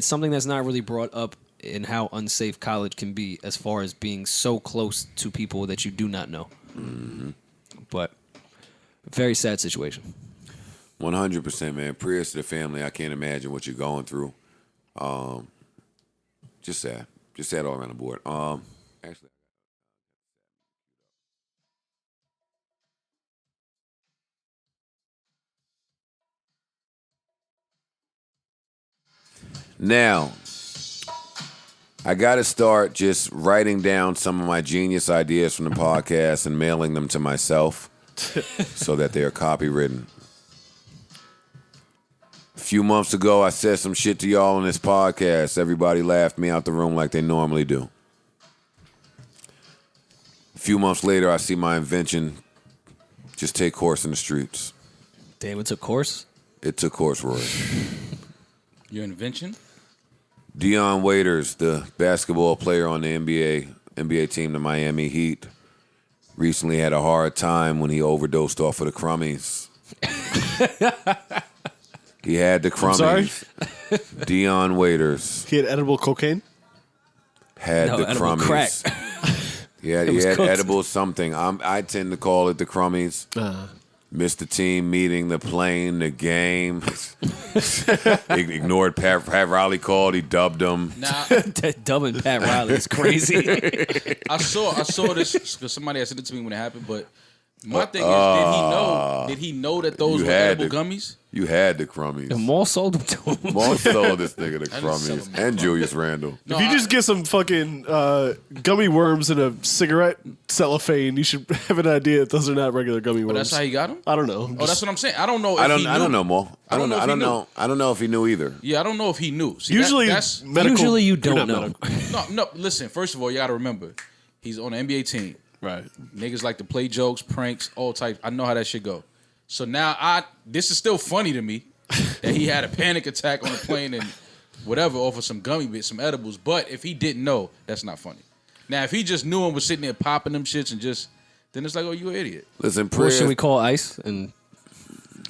something that's not really brought up in how unsafe college can be as far as being so close to people that you do not know. Mm-hmm. But very sad situation. 100%, man. Prayers to the family. I can't imagine what you're going through. Just sad. Just sad all around the board. Actually. Now, I got to start just writing down some of my genius ideas from the podcast and mailing them to myself so that they are copywritten. A few months ago, I said some shit to y'all on this podcast. Everybody laughed me out the room like they normally do. A few months later, I see my invention just take course in the streets. Damn, it took course? It took course, Rory. Your invention? Dion Waiters, the basketball player on the NBA team, the Miami Heat, recently had a hard time when he overdosed off of the crummies. He had the crummies. Dion Waiters He had edible cocaine? had the edible crummies. crack. He had cooked. edible something. I tend to call it the crummies. Missed the team meeting, the plane, the game. Ignored Pat Riley called. He dubbed him. Now, Dubbing Pat Riley is crazy. I saw this because somebody had sent it to me when it happened. But my thing is, did he know that those You were had edible to- gummies? You had the crummies. The mall sold them to him. Moss sold this nigga the I didn't sell crummies. him And the Julius Randle. No, If you just get some fucking gummy worms in a cigarette cellophane, you should have an idea that those are not regular gummy worms. that's how he got them. I don't know. Oh, that's what I'm saying. I don't know. If I don't he I don't knew. know, Mo. I don't know. if I he don't knew. know. I don't know if he knew either. Yeah, I don't know if he knew. See, Usually, that's medical, Usually you you're don't not know. medical. no. Listen, first of all, you got to remember, he's on an NBA team. Right. Niggas like to play jokes, pranks, all types. I know how that shit go. So now this is still funny to me that he had a panic attack on the plane and whatever off of some gummy bits, some edibles. But if he didn't know, that's not funny. Now, if he just knew and was sitting there popping them shits and then it's like, oh, you an idiot. Listen, Or prayers. should we call ICE and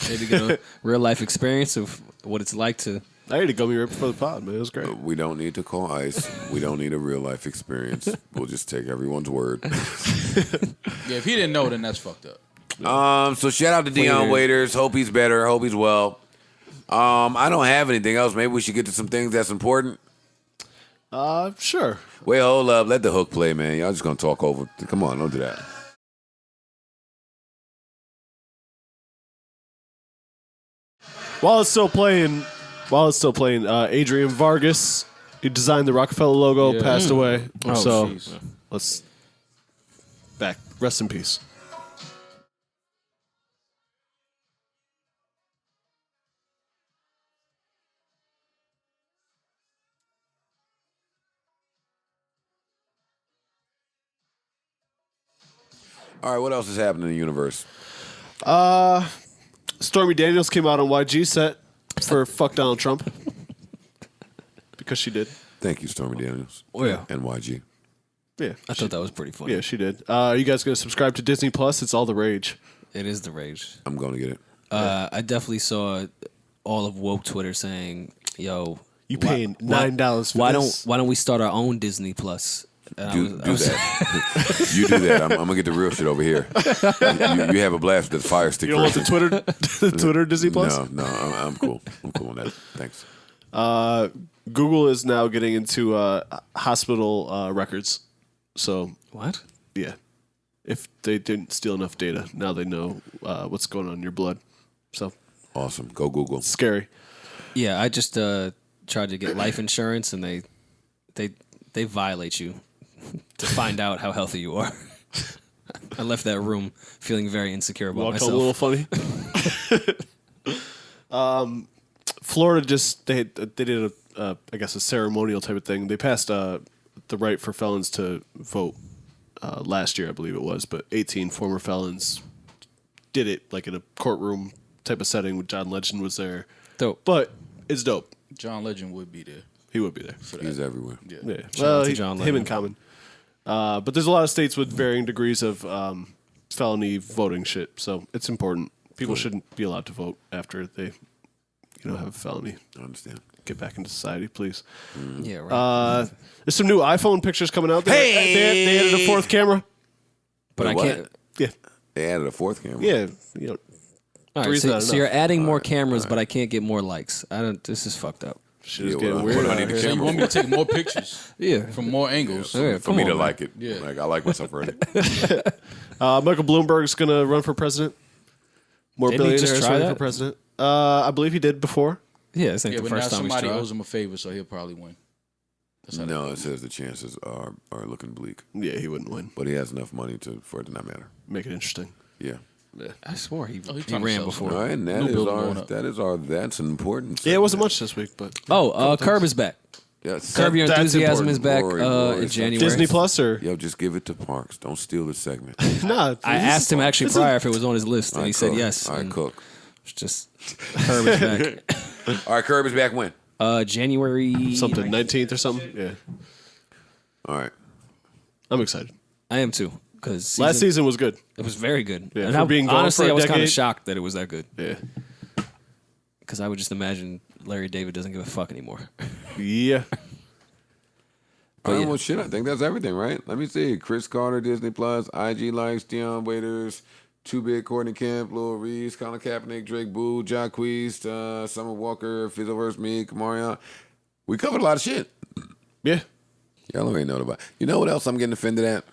maybe get a real life experience of what it's like to... I ate a gummy right before the pod, man. It was great. We don't need to call ICE. We don't need a real life experience. We'll just take everyone's word. Yeah, if he didn't know, then that's fucked up. So shout out to Dion Waiters. Hope he's better. Hope he's well. I don't have anything else. Maybe we should get to some things that's important. Sure. Wait, hold up. Let the hook play, man. Y'all just gonna talk over. Come on, don't do that. While it's still playing, while it's still playing, Adrian Vargas, he designed the Rockefeller logo, passed away. So jeez. let's rest in peace. All right, what else is happening in the universe? Stormy Daniels came out on YG set for fuck Donald Trump because she did. Thank you, Stormy Daniels. Oh, yeah. And YG. Yeah, I thought that was pretty funny. yeah, she did. You guys gonna subscribe to Disney Plus? It's all the rage. It is the rage. I'm going to get it. I definitely saw all of woke Twitter saying, "Yo, You paying $9 for why this? why don't we start our own Disney Plus?" And Do that. You do that. I'm gonna get the real shit over here. You have a blast with the fire stick. You don't want first. the Twitter Disney Plus? No, I'm cool. I'm cool on that. Thanks. Google is now getting into hospital records. So What? yeah, if they didn't steal enough data, now they know what's going on in your blood. So Awesome. Go Google. scary. Yeah, I just tried to get life insurance, and they violate you to find out how healthy you are. I left that room feeling very insecure about Walked home a myself. little funny. Florida just they did a I guess a ceremonial type of thing. They passed the right for felons to vote last year, I believe it was, but 18 former felons did it like in a courtroom type of setting. With John Legend was there, Dope. but it's dope. John Legend would be there. He would be there. He's everywhere. Yeah, Shout well, out to John him in Legend. common. But there's a lot of states with varying degrees of felony voting shit, so it's important. People shouldn't be allowed to vote after they, have a felony. I understand. Get back into society, please. Yeah, right. There's some new iPhone pictures coming out. They added a fourth camera. but Wait, I what? can't. Yeah, They added a fourth camera. yeah. All right, Three's so, not so you're enough. adding more cameras, but I can't get more likes. I don't. This is fucked up. Shit is Yeah, getting what weird. do I out need here. the So you camera want me to take more pictures Yeah. from more angles? Yeah, for come me on, to man. like it. Yeah. Like I like myself already. Michael Bloomberg's gonna run for president. More Didn't he just billionaires try running that? for president. I believe he did before. Yeah, this ain't Yeah, the but now first time he's somebody tried. owes him a favor, so he'll probably win. That's how No, it says the chances are looking bleak, Yeah, he wouldn't win. but he has enough money for it to not matter. Make it interesting. Yeah. I swore he he's he trying to ran sell before. All right, and New building going up. that's an important. Yeah, it wasn't segment. much this week, but Oh, Curb is back. Yes. Curb Your That's Enthusiasm is back important. Rory, in stop. January. Disney Plus or Yo, just give it to Parks. Don't steal the segment. nah? I asked him actually prior if it was on his list, and All he right, said cook. yes. All right, and cook. It's just Curb is back. All right, Curb is back when? January something 19th or something. Yeah, All right. I'm excited. I am too, because Last season was good. it was very good. Yeah, and for being gone honestly, for a I was kind of decade. shocked that it was that good, Yeah, because I would just imagine Larry David doesn't give a fuck anymore. yeah. All right, yeah. well, shit, I think that's everything, right? Let me see. Chris Carter, Disney Plus, IG likes, Deion Waiters, Too Big, Courtney Kemp, Lil Reese, Colin Kaepernick, Drake Boo, Jacquees, Summer Walker, Fizzle vs. Me, Kamarion. We covered a lot of shit. Yeah. Y'all already know about. You know what else I'm getting offended at?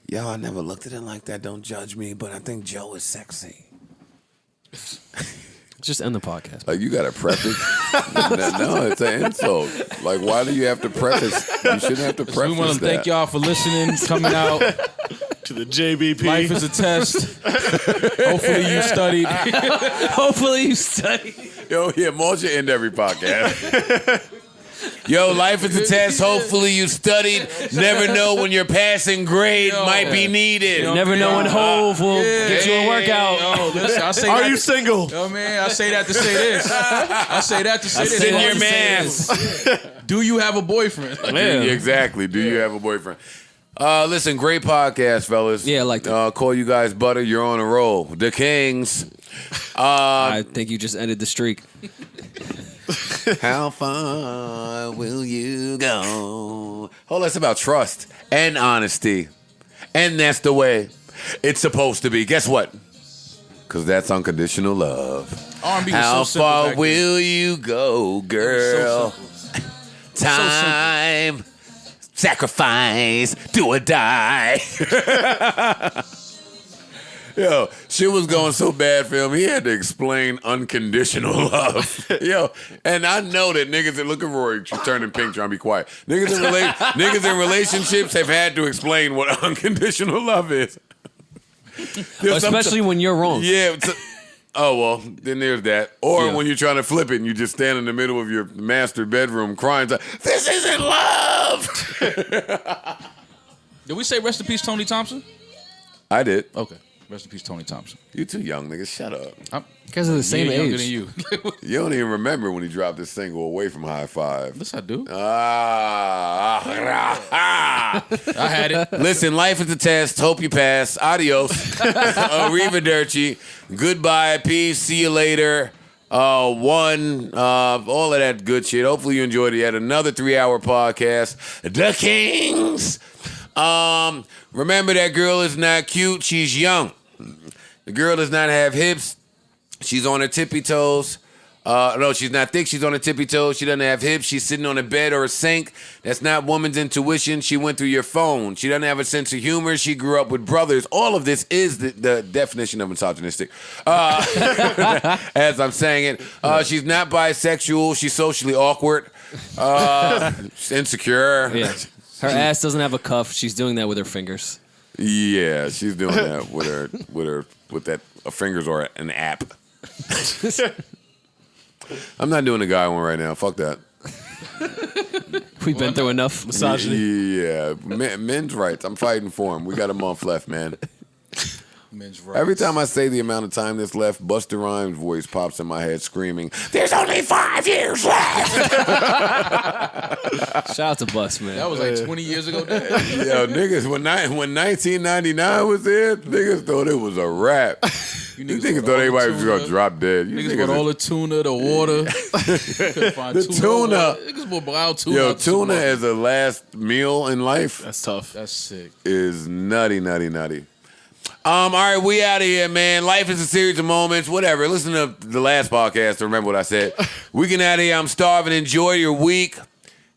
Yo, I never looked at it like that. Don't judge me, but I think Joe is sexy. Just end the podcast. Like, you got to preface. No, it's an insult. Like, why do you have to preface? You shouldn't have to preface We want to that. thank y'all for listening, coming out. To the JBP. Life is a test. Hopefully you studied. Hopefully you study. Yo, yeah, Maul should end every podcast. Yo, life is a test. Hopefully you studied. Never know when your passing grade might be needed. Never know when Hove will get you a workout. Oh, listen, I say Are that you single? Oh man, I say that to say this. I say that to say this. Send I your say this. math. Do you have a boyfriend? Exactly. Do you have a boyfriend? Listen, great podcast, fellas. Yeah, I like that. Call you guys butter. You're on a roll. The Kings. I think you just ended the streak. How far will you go? Oh, that's about trust and honesty. And that's the way it's supposed to be. Guess what? Because that's unconditional love. R&B was How so simple far back will you go, girl? So Time, sacrifice, do or die. Yo, shit was going so bad for him, he had to explain unconditional love. Yo, and I know that niggas that look at Rory turning pink trying to be quiet. Niggas in relationships have had to explain what unconditional love is. Yo, Especially when you're wrong. Yeah. Oh, well, then there's that. Or Yeah. when you're trying to flip it and you just stand in the middle of your master bedroom crying, like, this isn't love. Did we say rest in peace, Tony Thompson? I did. Okay. Rest in peace, Tony Thompson. You too young, nigga. Shut up. Because of the same You're younger age. than you. You don't even remember when he dropped this single Away from High Five. Yes, I do. I had it. Listen, life is a test. Hope you pass. Adios. Arrivederci. Goodbye. Peace. See you later. All of that good shit. Hopefully you enjoyed it. Yet another 3-hour podcast. The Kings. Remember that girl is not cute. She's young. The girl does not have hips. She's on her tippy toes. No, she's not thick. She's on her tippy toes. She doesn't have hips. She's sitting on a bed or a sink. That's not woman's intuition. She went through your phone. She doesn't have a sense of humor. She grew up with brothers. All of this is the definition of misogynistic. As I'm saying it. She's not bisexual. She's socially awkward. She's insecure. Yeah. Her ass doesn't have a cuff. She's doing that with her fingers. Yeah, she's doing that with that fingers or an app. I'm not doing the guy one right now. Fuck that. We've been through enough. Misogyny. Yeah, men's rights. I'm fighting for him. We got a month left, man. Men's rights. Every time I say the amount of time that's left, Busta Rhymes' voice pops in my head screaming, "There's only 5 years left!" Shout out to Bus, man. That was like 20 years ago. Dad. Yo, niggas, when 1999 was there, niggas thought it was a wrap. You niggas thought everybody was going to drop dead. You Niggas bought all the tuna, the water. Couldn't find The tuna. Niggas bought wild tuna. Yo, out the tuna supermarket. as a last meal in life That's tough. That's sick. is nutty. All right, we out of here, man. Life is a series of moments. Whatever. Listen to the last podcast to remember what I said. We get out of here. I'm starving. Enjoy your week.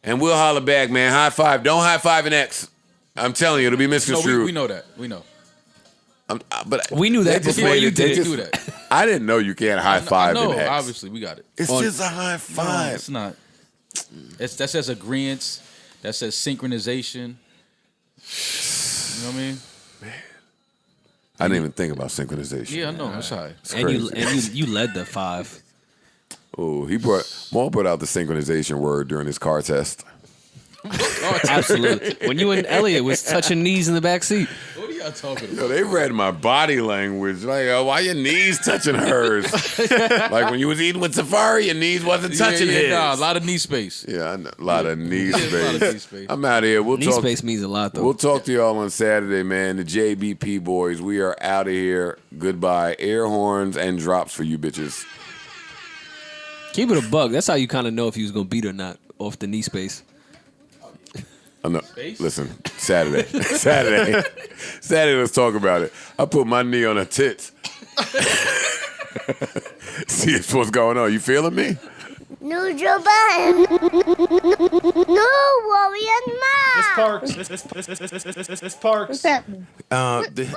And we'll holler back, man. High five. Don't high five an ex. I'm telling you, it'll be No, misconstrued. we know that. We know. But We knew that they just before made you it- did they it. just- Do that. I didn't know you can't high five No, an ex. obviously we got it. It's just a high No, five. it's not. That says agreeance. That says synchronization. You know what I mean? I didn't even think about synchronization. Yeah, I know. That's high. It's And crazy. you led the 5. Oh, Maul brought out the synchronization word during his car test. Absolutely. When you and Elliot was touching knees in the back seat. What are y'all talking Yo, about? they read my body language. Like, why your knees touching hers? Like when you was eating with Safari, your knees wasn't touching his. Nah, a lot of knee space. Yeah, I know. A lot of knee Yeah, a lot of space. knee space. I'm out of here. We'll Knee talk. space means a lot, though. We'll talk to y'all on Saturday, man. The JBP boys. We are out of here. Goodbye. Air horns and drops for you bitches. Keep it a bug. That's how you kind of know if he was going to beat or not off the knee space. Oh, no. Listen, Saturday. Saturday, let's talk about it. I put my knee on her tits. See what's going on. You feeling me? No Joe Budden. No Rory and Ma. This Parks. This Parks. What's happening? The